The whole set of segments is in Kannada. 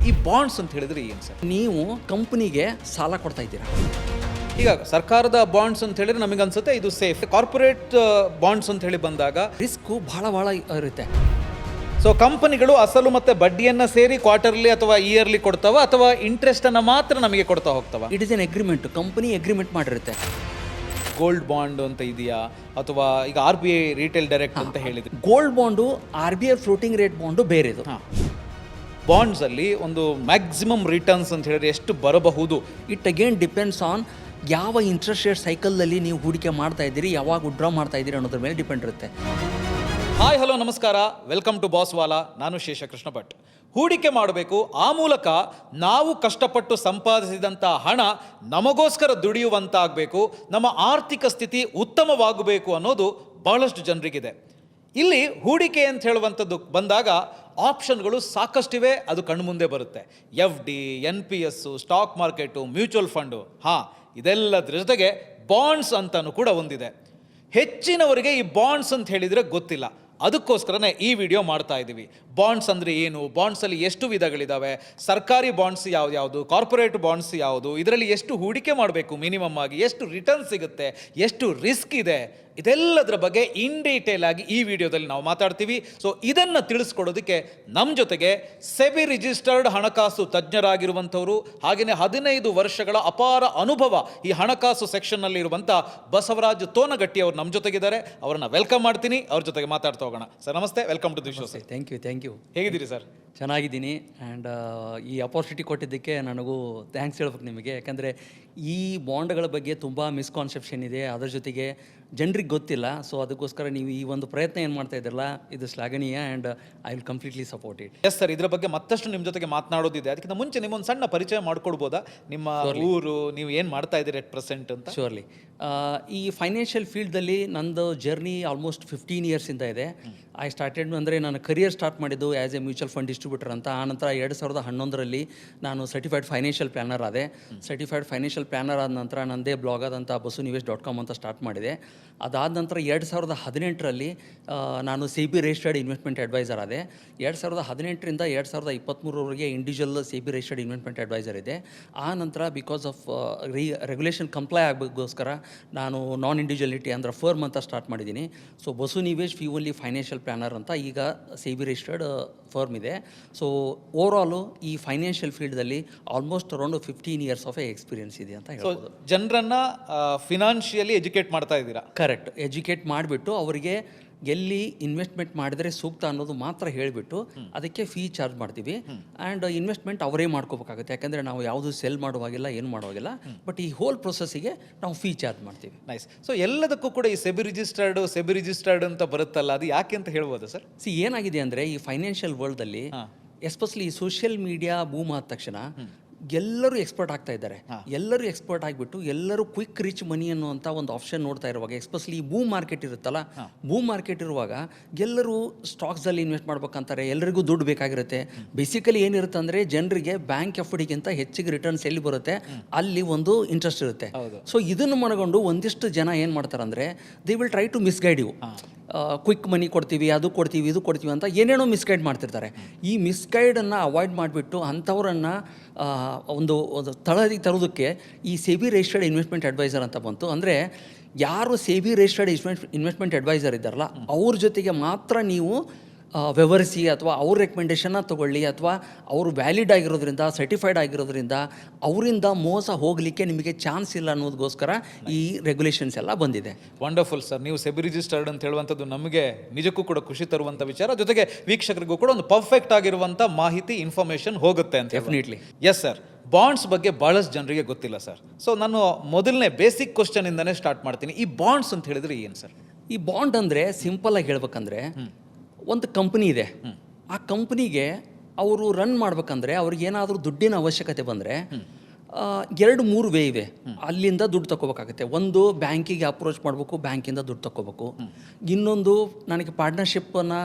ಈ ಬಾಂಡ್ಸ್ ಅಂತ ಹೇಳಿದ್ರೆ ಏನು ಸರ್? ನೀವು ಕಂಪನಿಗೆ ಸಾಲ ಕೊಡ್ತಾ ಇದ್ದೀರಾ. ಈಗ ಸರ್ಕಾರದ ಬಾಂಡ್ಸ್ ಅಂತ ಹೇಳಿದ್ರೆ ನಮಗೆ ಅನ್ಸುತ್ತೆ ಇದು ಸೇಫ್. ಕಾರ್ಪೊರೇಟ್ ಬಾಂಡ್ಸ್ ಅಂತ ಹೇಳಿ ಬಂದಾಗ ರಿಸ್ಕು ಭಾಳ ಇರುತ್ತೆ. ಸೊ ಕಂಪನಿಗಳು ಅಸಲು ಮತ್ತೆ ಬಡ್ಡಿಯನ್ನ ಸೇರಿ ಕ್ವಾರ್ಟರ್ಲಿ ಅಥವಾ ಇಯರ್ಲಿ ಕೊಡ್ತಾವ ಅಥವಾ ಇಂಟ್ರೆಸ್ಟ್ ಅನ್ನ ಮಾತ್ರ ನಮಗೆ ಕೊಡ್ತಾ ಹೋಗ್ತಾವ? It is an agreement. Company agreement ಮಾಡಿರುತ್ತೆ. ಗೋಲ್ಡ್ ಬಾಂಡ್ ಅಂತ ಇದೆಯಾ ಅಥವಾ ಈಗ RBI ರಿಟೇಲ್ ಡೈರೆಕ್ಟ್ ಅಂತ ಹೇಳಿದ್ರು. Gold bond RBI floating rate bond ಬೇರೆದು. ಬಾಂಡ್ಸ್ ಅಲ್ಲಿ ಒಂದು ಮ್ಯಾಕ್ಸಿಮಮ್ ರಿಟರ್ನ್ಸ್ ಅಂತ ಹೇಳಿದ್ರೆ ಎಷ್ಟು ಬರಬಹುದು? ಇಟ್ ಅಗೇನ್ ಡಿಪೆಂಡ್ಸ್ ಆನ್ ಯಾವ ಇಂಟ್ರೆಸ್ಟ್ ರೇಟ್ ಸೈಕಲ್ನಲ್ಲಿ ನೀವು ಹೂಡಿಕೆ ಮಾಡ್ತಾ ಇದ್ದೀರಿ, ಯಾವಾಗ ವಿಡ್ರಾ ಮಾಡ್ತಾ ಇದ್ದೀರಿ ಅನ್ನೋದ್ರ ಮೇಲೆ ಡಿಪೆಂಡ್ ಇರುತ್ತೆ. ಹಾಯ್ ಹಲೋ ನಮಸ್ಕಾರ, ವೆಲ್ಕಮ್ ಟು ಬಾಸ್ವಾಲಾ. ನಾನು ಶೇಷಕೃಷ್ಣ ಭಟ್. ಹೂಡಿಕೆ ಮಾಡಬೇಕು, ಆ ಮೂಲಕ ನಾವು ಕಷ್ಟಪಟ್ಟು ಸಂಪಾದಿಸಿದಂಥ ಹಣ ನಮಗೋಸ್ಕರ ದುಡಿಯುವಂತಾಗಬೇಕು, ನಮ್ಮ ಆರ್ಥಿಕ ಸ್ಥಿತಿ ಉತ್ತಮವಾಗಬೇಕು ಅನ್ನೋದು ಬಹಳಷ್ಟು ಜನರಿಗಿದೆ. ಇಲ್ಲಿ ಹೂಡಿಕೆ ಅಂತ ಹೇಳುವಂಥದ್ದು ಬಂದಾಗ ಆಪ್ಷನ್ಗಳು ಸಾಕಷ್ಟಿವೆ, ಅದು ಕಣ್ಣು ಮುಂದೆ ಬರುತ್ತೆ. FD, NPS, stock market, mutual fund, ಇದೆಲ್ಲದ್ರ ಜೊತೆಗೆ ಬಾಂಡ್ಸ್ ಅಂತಲೂ ಕೂಡ ಒಂದಿದೆ. ಹೆಚ್ಚಿನವರಿಗೆ ಈ ಬಾಂಡ್ಸ್ ಅಂತ ಹೇಳಿದರೆ ಗೊತ್ತಿಲ್ಲ. ಅದಕ್ಕೋಸ್ಕರನೇ ಈ ವಿಡಿಯೋ ಮಾಡ್ತಾ ಇದ್ದೀವಿ. ಬಾಂಡ್ಸ್ ಅಂದರೆ ಏನು, ಬಾಂಡ್ಸಲ್ಲಿ ಎಷ್ಟು ವಿಧಗಳಿದ್ದಾವೆ, ಸರ್ಕಾರಿ ಬಾಂಡ್ಸ್ ಯಾವುದು, ಕಾರ್ಪೊರೇಟ್ ಬಾಂಡ್ಸ್ ಯಾವುದು, ಇದರಲ್ಲಿ ಎಷ್ಟು ಹೂಡಿಕೆ ಮಾಡಬೇಕು ಮಿನಿಮಮ್ ಆಗಿ, ಎಷ್ಟು ರಿಟರ್ನ್ ಸಿಗುತ್ತೆ, ಎಷ್ಟು ರಿಸ್ಕ್ ಇದೆ, ಇದೆಲ್ಲದರ ಬಗ್ಗೆ ಇನ್ ಡೀಟೇಲ್ ಆಗಿ ಈ ವಿಡಿಯೋದಲ್ಲಿ ನಾವು ಮಾತಾಡ್ತೀವಿ. ಸೊ ಇದನ್ನು ತಿಳಿಸ್ಕೊಡೋದಕ್ಕೆ ನಮ್ಮ ಜೊತೆಗೆ ಸೆಬಿ ರಿಜಿಸ್ಟರ್ಡ್ ಹಣಕಾಸು ತಜ್ಞರಾಗಿರುವಂಥವರು, ಹಾಗೆಯೇ 15 ವರ್ಷಗಳ ಅಪಾರ ಅನುಭವ ಈ ಹಣಕಾಸು ಸೆಕ್ಷನ್ನಲ್ಲಿ ಇರುವಂಥ ಬಸವರಾಜ್ ತೋನಗಟ್ಟಿ ಅವರು ನಮ್ಮ ಜೊತೆಗಿದ್ದಾರೆ. ಅವರನ್ನ ವೆಲ್ಕಮ್ ಮಾಡ್ತೀನಿ, ಅವ್ರ ಜೊತೆಗೆ ಮಾತಾಡ್ತಾ ಹೋಗೋಣ. ಸರ್ ನಮಸ್ತೆ, welcome to the show. Thank you. ಹೇಗಿದ್ದೀರಿ ಸರ್? ಚೆನ್ನಾಗಿದ್ದೀನಿ. ಆ್ಯಂಡ್ ಈ ಅಪರ್ಚುನಿಟಿ ಕೊಟ್ಟಿದ್ದಕ್ಕೆ ನನಗೂ ಥ್ಯಾಂಕ್ಸ್ ಹೇಳ್ಬೇಕು ನಿಮಗೆ. ಯಾಕಂದರೆ ಈ ಬಾಂಡ್ಗಳ ಬಗ್ಗೆ ತುಂಬ ಮಿಸ್ಕಾನ್ಸೆಪ್ಷನ್ ಇದೆ, ಅದರ ಜೊತೆಗೆ ಜನರಿಗೆ ಗೊತ್ತಿಲ್ಲ. ಸೊ ಅದಕ್ಕೋಸ್ಕರ ನೀವು ಈ ಒಂದು ಪ್ರಯತ್ನ ಏನು ಮಾಡ್ತಾ ಇದ್ರಲ್ಲ, ಇದು ಶ್ಲಾಘನೀಯ. And I will completely support it. Yes sir, ಇದರ ಬಗ್ಗೆ ಮತ್ತಷ್ಟು ನಿಮ್ಮ ಜೊತೆಗೆ ಮಾತನಾಡೋದಿದೆ. ಅದಕ್ಕಿಂತ ಮುಂಚೆ ನಿಮ್ಮೊಂದು ಸಣ್ಣ ಪರಿಚಯ ಮಾಡ್ಕೊಡ್ಬೋದಾ? ನಿಮ್ಮ ಊರು, ನೀವು ಏನು ಮಾಡ್ತಾ ಇದ್ದೀರಿ ಎಟ್ ಪ್ರೆಸೆಂಟ್ ಅಂತ? ಶೋರ್ಲಿ. ಈ ಫೈನಾನ್ಷಿಯಲ್ ಫೀಲ್ಡಲ್ಲಿ ನಂದು ಜರ್ನಿ ಆಲ್ಮೋಸ್ಟ್ 15 ಇಯರ್ಸಿಂದ ಇದೆ. ಐ ಸ್ಟಾರ್ಟೆಡ್ ಅಂದರೆ ನಾನು ಕರಿಯರ್ ಸ್ಟಾರ್ಟ್ ಮಾಡಿದ್ದು as A mutual fund distributor ಅಂತ. ಆನಂತರ 2011ರಲ್ಲಿ ನಾನು ಸರ್ಟಿಫೈಡ್ ಫೈನಾನ್ಷಿಯಲ್ ಪ್ಲ್ಯಾನರ್ ಆದೆ. ಸರ್ಟಿಫೈಡ್ ಫೈನಾನ್ಷಿಯಲ್ ಪ್ಲ್ಯಾನರ್ ಆದ ನಂತರ ನನ್ನದೇ ಬ್ಲಾಗ್ ಆದಂಥ basuneves.com ಅಂತ ಸ್ಟಾರ್ಟ್ ಮಾಡಿದೆ. ಅದಾದ ನಂತರ 2018ರಲ್ಲಿ ನಾನು SEBI ರಿಜಿಸ್ಟರ್ಡ್ ಇನ್ವೆಸ್ಟ್ಮೆಂಟ್ ಅಡ್ವೈಸರ್ ಆದೆ. 2018ರಿಂದ 2023ವರೆಗೆ individual SEBI registered investment advisor ಇದೆ. ಆ ನಂತರ ಬಿಕಾಸ್ ಆಫ್ ರೆಗ್ಯುಲೇಷನ್ ಕಂಪ್ಲೈ ಆಗಬೇಕೋಸ್ಕರ ನಾನು ನಾನ್ ಇಂಡಿವಿಜುವಲಿಟಿ ಅಂದರೆ ಫರ್ಮ್ ಅಂತ ಸ್ಟಾರ್ಟ್ ಮಾಡಿದ್ದೀನಿ. So Basunivesh fee only financial planner ಅಂತ ಈಗ SEBI ರಿಜಿಸ್ಟರ್ಡ್ ಫರ್ಮ್ ಇದೆ. ಸೊ ಓವರಾಲು ಈ ಫೈನಾನ್ಷಿಯಲ್ ಫೀಲ್ಡಲ್ಲಿ almost around 15 years of experience ಇದೆ ಅಂತ ಹೇಳ್ಬೋದು. ಜನರನ್ನ ಫಿನಾನ್ಷಿಯಲಿ ಎಜುಕೇಟ್ ಮಾಡ್ತಾ ಇದ್ದೀರಾ? ಕರೆಕ್ಟ್. ಎಜುಕೇಟ್ ಮಾಡಿಬಿಟ್ಟು ಅವರಿಗೆ ಎಲ್ಲಿ ಇನ್ವೆಸ್ಟ್ಮೆಂಟ್ ಮಾಡಿದರೆ ಸೂಕ್ತ ಅನ್ನೋದು ಮಾತ್ರ ಹೇಳಿಬಿಟ್ಟು ಅದಕ್ಕೆ ಫೀ ಚಾರ್ಜ್ ಮಾಡ್ತೀವಿ. ಆ್ಯಂಡ್ ಇನ್ವೆಸ್ಟ್ಮೆಂಟ್ ಅವರೇ ಮಾಡ್ಕೋಬೇಕಾಗುತ್ತೆ, ಯಾಕಂದರೆ ನಾವು ಯಾವುದು ಸೆಲ್ ಮಾಡುವಾಗಿಲ್ಲ, ಏನು ಮಾಡುವಾಗಿಲ್ಲ. ಬಟ್ ಈ ಹೋಲ್ ಪ್ರೊಸೆಸ್ಸಿಗೆ ನಾವು ಫೀ ಚಾರ್ಜ್ ಮಾಡ್ತೀವಿ. ನೈಸ್. ಸೊ ಎಲ್ಲದಕ್ಕೂ ಕೂಡ ಈ SEBI ರಿಜಿಸ್ಟರ್ಡ್ ಅಂತ ಬರುತ್ತಲ್ಲ, ಅದು ಯಾಕೆ ಅಂತ ಹೇಳ್ಬೋದಾ ಸರ್? ಏನಾಗಿದೆ ಅಂದರೆ ಈ ಫೈನಾನ್ಷಿಯಲ್ ವರ್ಲ್ಡಲ್ಲಿ ಎಸ್ಪೆಷಲಿ ಈ ಸೋಷಿಯಲ್ ಮೀಡಿಯಾ ಬೂಮ್ ಆದ ತಕ್ಷಣ ಎಲ್ಲರೂ ಎಕ್ಸ್ಪರ್ಟ್ ಆಗ್ತಾ ಇದ್ದಾರೆ. ಎಲ್ಲರೂ ಎಕ್ಸ್ಪರ್ಟ್ ಆಗಿಬಿಟ್ಟು ಎಲ್ಲರೂ ಕ್ವಿಕ್ ರಿಚ್ ಮನಿ ಅನ್ನುವಂಥ ಒಂದು ಆಪ್ಷನ್ ನೋಡ್ತಾ ಇರುವಾಗ, ಎಸ್ಪೆಷಲಿ ಈ ಬೂಮ್ ಮಾರ್ಕೆಟ್ ಇರುತ್ತಲ್ಲ, ಬೂಮ್ ಮಾರ್ಕೆಟ್ ಇರುವಾಗ ಎಲ್ಲರೂ ಸ್ಟಾಕ್ಸಲ್ಲಿ ಇನ್ವೆಸ್ಟ್ ಮಾಡ್ಬೇಕಂತಾರೆ, ಎಲ್ಲರಿಗೂ ದುಡ್ಡು ಬೇಕಾಗಿರುತ್ತೆ. ಬೇಸಿಕಲಿ ಏನಿರುತ್ತೆ ಅಂದರೆ ಜನರಿಗೆ ಬ್ಯಾಂಕ್ ಎಫ್ಡಿಗಿಂತ ಹೆಚ್ಚಿಗೆ ರಿಟರ್ನ್ಸ್ ಎಲ್ಲಿ ಬರುತ್ತೆ ಅಲ್ಲಿ ಒಂದು ಇಂಟ್ರೆಸ್ಟ್ ಇರುತ್ತೆ. ಸೊ ಇದನ್ನು ಮನಗೊಂಡು ಒಂದಿಷ್ಟು ಜನ ಏನು ಮಾಡ್ತಾರೆ ಅಂದರೆ they will try to misguide you. Quick money ಕೊಡ್ತೀವಿ, ಅದು ಕೊಡ್ತೀವಿ, ಇದು ಕೊಡ್ತೀವಿ ಅಂತ ಏನೇನೋ ಮಿಸ್ಗೈಡ್ ಮಾಡ್ತಿರ್ತಾರೆ. ಈ ಮಿಸ್ಗೈಡನ್ನು ಅವಾಯ್ಡ್ ಮಾಡಿಬಿಟ್ಟು ಅಂಥವ್ರನ್ನು ಒಂದು ತಳದಿಗೆ ತರೋದಕ್ಕೆ ಈ SEBI ರಿಜಿಸ್ಟರ್ಡ್ ಇನ್ವೆಸ್ಟ್ಮೆಂಟ್ ಅಡ್ವೈಸರ್ ಅಂತ ಬಂತು. ಅಂದರೆ ಯಾರು SEBI ರಿಜಿಸ್ಟರ್ಡ್ ಇನ್ವೆಸ್ಟ್ಮೆಂಟ್ ಅಡ್ವೈಸರ್ ಇದ್ದಾರಲ್ಲ ಅವ್ರ ಜೊತೆಗೆ ಮಾತ್ರ ನೀವು ವ್ಯವಹರಿಸಿ, ಅಥವಾ ಅವ್ರ ರೆಕಮೆಂಡೇಷನ್ನ ತೊಗೊಳ್ಳಿ, ಅಥವಾ ಅವರು ವ್ಯಾಲಿಡ್ ಆಗಿರೋದ್ರಿಂದ, ಸರ್ಟಿಫೈಡ್ ಆಗಿರೋದ್ರಿಂದ ಅವರಿಂದ ಮೋಸ ಹೋಗಲಿಕ್ಕೆ ನಿಮಗೆ ಚಾನ್ಸ್ ಇಲ್ಲ ಅನ್ನೋದಕ್ಕೋಸ್ಕರ ಈ ರೆಗ್ಯುಲೇಷನ್ಸ್ ಎಲ್ಲ ಬಂದಿದೆ. Wonderful sir. ನೀವು SEBI ರಿಜಿಸ್ಟರ್ಡ್ ಅಂತ ಹೇಳುವಂಥದ್ದು ನಮಗೆ ನಿಜಕ್ಕೂ ಕೂಡ ಖುಷಿ ತರುವಂಥ ವಿಚಾರ, ಜೊತೆಗೆ ವೀಕ್ಷಕರಿಗೂ ಕೂಡ ಒಂದು ಪರ್ಫೆಕ್ಟ್ ಆಗಿರುವಂಥ ಮಾಹಿತಿ, ಇನ್ಫಾರ್ಮೇಷನ್ ಹೋಗುತ್ತೆ ಅಂತ. ಡೆಫಿನೆಟ್ಲಿ. S sir. ಬಾಂಡ್ಸ್ ಬಗ್ಗೆ ಭಾಳಷ್ಟು ಜನರಿಗೆ ಗೊತ್ತಿಲ್ಲ ಸರ್. ಸೊ ನಾನು ಮೊದಲನೇ ಬೇಸಿಕ್ ಕ್ವಶನ್ ಇಂದನೇ ಸ್ಟಾರ್ಟ್ ಮಾಡ್ತೀನಿ. ಈ ಬಾಂಡ್ಸ್ ಅಂತ ಹೇಳಿದ್ರೆ ಏನು ಸರ್? ಈ ಬಾಂಡ್ ಅಂದರೆ ಸಿಂಪಲ್ ಆಗಿ ಹೇಳ್ಬೇಕಂದ್ರೆ ಒಂದು ಕಂಪ್ನಿ ಇದೆ. ಆ ಕಂಪ್ನಿಗೆ ಅವರು ರನ್ ಮಾಡ್ಬೇಕಂದ್ರೆ ಅವ್ರಿಗೆ ಏನಾದರೂ ದುಡ್ಡಿನ ಅವಶ್ಯಕತೆ ಬಂದರೆ 2-3 ವೇ ಇವೆ. ಅಲ್ಲಿಂದ ದುಡ್ಡು ತಗೋಬೇಕಾಗುತ್ತೆ. ಒಂದು ಬ್ಯಾಂಕಿಗೆ ಅಪ್ರೋಚ್ ಮಾಡಬೇಕು, ಬ್ಯಾಂಕಿಂದ ದುಡ್ಡು ತಗೋಬೇಕು. ಇನ್ನೊಂದು ನನಗೆ ಪಾರ್ಟ್ನರ್ಶಿಪ್ಪನ್ನು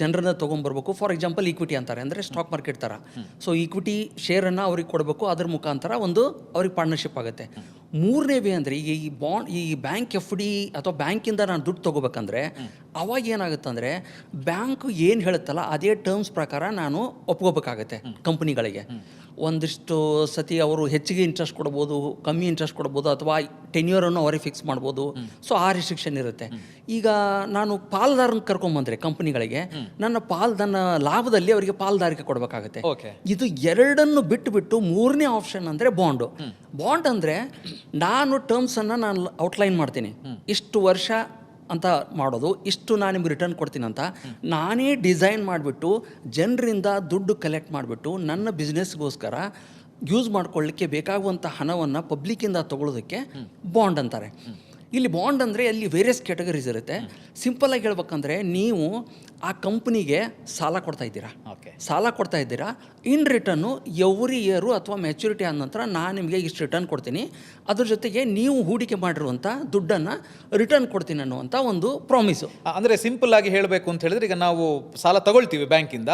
ಜನರನ್ನ ತೊಗೊಂಬರ್ಬೇಕು. ಫಾರ್ ಎಕ್ಸಾಂಪಲ್ ಈಕ್ವಿಟಿ ಅಂತಾರೆ, ಅಂದರೆ ಸ್ಟಾಕ್ ಮಾರ್ಕೆಟ್ ಥರ. ಸೊ ಈಕ್ವಿಟಿ ಶೇರನ್ನು ಅವ್ರಿಗೆ ಕೊಡಬೇಕು, ಅದ್ರ ಮುಖಾಂತರ ಒಂದು ಅವ್ರಿಗೆ ಪಾರ್ಟ್ನರ್ಶಿಪ್ ಆಗುತ್ತೆ. ಮೂರನೇ ವೇ ಅಂದರೆ ಈಗ ಈ ಬ್ಯಾಂಕ್ ಎಫ್ ಡಿ ಅಥವಾ ಬ್ಯಾಂಕಿಂದ ನಾನು ದುಡ್ಡು ತೊಗೋಬೇಕಂದ್ರೆ ಅವಾಗ ಏನಾಗುತ್ತಂದರೆ ಬ್ಯಾಂಕ್ ಏನು ಹೇಳುತ್ತಲ್ಲ ಅದೇ ಟರ್ಮ್ಸ್ ಪ್ರಕಾರ ನಾನು ಒಪ್ಕೋಬೇಕಾಗತ್ತೆ ಕಂಪ್ನಿಗಳಿಗೆ. ಒಂದಿಷ್ಟು ಸತಿ ಅವರು ಹೆಚ್ಚಿಗೆ ಇಂಟ್ರೆಸ್ಟ್ ಕೊಡ್ಬೋದು, ಕಮ್ಮಿ ಇಂಟ್ರೆಸ್ಟ್ ಕೊಡ್ಬೋದು, ಅಥವಾ ಟೆನ್ಯೂರನ್ನು ಅವರಿಗೆ ಫಿಕ್ಸ್ ಮಾಡ್ಬೋದು. ಸೊ ಆ ರಿಸ್ಟ್ರಿಕ್ಷನ್ ಇರುತ್ತೆ. ಈಗ ನಾನು ಪಾಲ್ದಾರನ ಕರ್ಕೊಂಬಂದರೆ ಕಂಪ್ನಿಗಳಿಗೆ ನನ್ನ ಲಾಭದಲ್ಲಿ ಅವರಿಗೆ ಪಾಲ್ದಾರಿಕೆ ಕೊಡಬೇಕಾಗತ್ತೆ. ಇದು ಎರಡನ್ನು ಬಿಟ್ಟು ಮೂರನೇ ಆಪ್ಷನ್ ಅಂದರೆ ಬಾಂಡ್ ಅಂದರೆ ನಾನು ಟರ್ಮ್ಸನ್ನು ನಾನು ಔಟ್ಲೈನ್ ಮಾಡ್ತೀನಿ, ಇಷ್ಟು ವರ್ಷ ಅಂತ ಮಾಡೋದು, ಇಷ್ಟು ನಾನು ನಿಮ್ಗೆ ರಿಟರ್ನ್ ಕೊಡ್ತೀನಿ ಅಂತ ನಾನೇ ಡಿಸೈನ್ ಮಾಡಿಬಿಟ್ಟು ಜನರಿಂದ ದುಡ್ಡು ಕಲೆಕ್ಟ್ ಮಾಡಿಬಿಟ್ಟು ನನ್ನ ಬಿಸ್ನೆಸ್ಗೋಸ್ಕರ ಯೂಸ್ ಮಾಡ್ಕೊಳ್ಳಿಕ್ಕೆ ಬೇಕಾಗುವಂಥ ಹಣವನ್ನು ಪಬ್ಲಿಕ್ಕಿಂದ ತೊಗೊಳೋದಕ್ಕೆ ಬಾಂಡ್ ಅಂತಾರೆ. ಇಲ್ಲಿ ಬಾಂಡ್ ಅಂದರೆ ಅಲ್ಲಿ ವೇರಿಯಸ್ ಕ್ಯಾಟಗರೀಸ್ ಇರುತ್ತೆ. ಸಿಂಪಲಾಗಿ ಹೇಳ್ಬೇಕಂದ್ರೆ ನೀವು ಆ ಕಂಪ್ನಿಗೆ ಸಾಲ ಕೊಡ್ತಾ ಇದ್ದೀರಾ, ಇನ್ ರಿಟರ್ನು ಎವ್ರಿ ಇಯರು ಅಥವಾ ಮ್ಯಾಚುರಿಟಿ ಆದ ನಂತರ ನಾನು ನಿಮಗೆ ಇಷ್ಟು ರಿಟರ್ನ್ ಕೊಡ್ತೀನಿ, ಅದ್ರ ಜೊತೆಗೆ ನೀವು ಹೂಡಿಕೆ ಮಾಡಿರುವಂಥ ದುಡ್ಡನ್ನು ರಿಟರ್ನ್ ಕೊಡ್ತೀನಿ ಅನ್ನುವಂಥ ಒಂದು ಪ್ರಾಮಿಸು. ಅಂದರೆ ಸಿಂಪಲ್ ಆಗಿ ಹೇಳಬೇಕು ಅಂತ ಹೇಳಿದ್ರೆ, ಈಗ ನಾವು ಸಾಲ ತಗೊಳ್ತೀವಿ ಬ್ಯಾಂಕಿಂದ,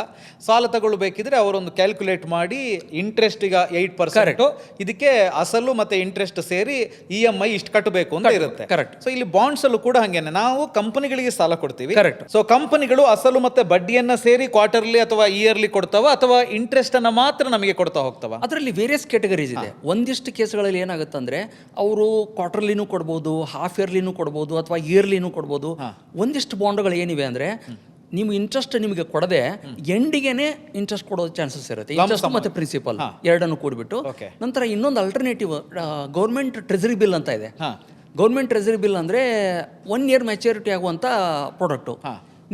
ಸಾಲ ತಗೊಳ್ಬೇಕಿದ್ರೆ ಅವರೊಂದು ಕ್ಯಾಲ್ಕುಲೇಟ್ ಮಾಡಿ ಇಂಟ್ರೆಸ್ಟ್ ಈಗ 8%, ಇದಕ್ಕೆ ಅಸಲು ಮತ್ತೆ ಇಂಟ್ರೆಸ್ಟ್ ಸೇರಿ EMI ಇಷ್ಟು ಕಟ್ಟಬೇಕು ಅಂತ ಇರುತ್ತೆ. ಕರೆಕ್ಟ್. ಸೊ ಇಲ್ಲಿ ಬಾಂಡ್ಸ್ ಅಲ್ಲೂ ಕೂಡ ಹಂಗೇನೆ, ನಾವು ಕಂಪನಿಗಳಿಗೆ ಸಾಲ ಕೊಡ್ತೀವಿ. ಕರೆಕ್ಟ್. ಸೊ ಕಂಪನಿಗಳು ಅಸಲು ಮತ್ತೆ ಬಡ್ಡಿಯನ್ನ ಸೇರಿ ಕ್ವಾರ್ಟರ್ಲಿ ಅಥವಾ ಇಯರ್ಲಿ ಕೊಡ್ತಾವ ಅಥವಾ ಇಂಟ್ರೆಸ್ಟ್ ಅನ್ನ ಮಾತ್ರ ನಮಗೆ ಕೊಡ್ತಾ ಹೋಗ್ತಾವ? ಅದರಲ್ಲಿ ವೇರಿಯಸ್ ಕ್ಯಾಟಗರೀಸ್ ಇದೆ. ಒಂದಿಷ್ಟು ಕೇಸ್ಗಳಲ್ಲಿ ಏನಾಗುತ್ತೆ ಅಂದ್ರೆ ಅವರು ಕ್ವಾರ್ಟರ್ಲಿನೂ ಕೊಡ್ಬೋದು, ಹಾಫ್ ಇಯರ್ಲಿನೂ ಕೊಡ್ಬೋದು, ಅಥವಾ ಇಯರ್ಲಿನೂ ಕೊಡ್ಬೋದು. ಒಂದಿಷ್ಟು ಬಾಂಡ್ಗಳು ಏನಿವೆ ಅಂದ್ರೆ ನೀವು ಇಂಟ್ರೆಸ್ಟ್ ನಿಮಗೆ ಕೊಡದೆ ಎಂಡಿಗೆನೆ ಇಂಟ್ರೆಸ್ಟ್ ಕೊಡೋ ಚಾನ್ಸಸ್ ಇರುತ್ತೆ. ಇಂಟ್ರೆಸ್ಟ್ ಮತ್ತೆ ಪ್ರಿನ್ಸಿಪಲ್ ಎರಡನ್ನು ಕೂಡಿಬಿಟ್ಟು. ನಂತರ ಇನ್ನೊಂದು ಅಲ್ಟರ್ನೇಟಿವ್ ಗೌರ್ಮೆಂಟ್ ಟ್ರೆಜರಿ ಬಿಲ್ ಅಂತ ಇದೆ. ಗೌರ್ಮೆಂಟ್ ಟ್ರೆಜರಿ ಬಿಲ್ ಅಂದರೆ 1 ಇಯರ್ ಮ್ಯಾಚುರಿಟಿ ಆಗುವಂಥ ಪ್ರಾಡಕ್ಟು.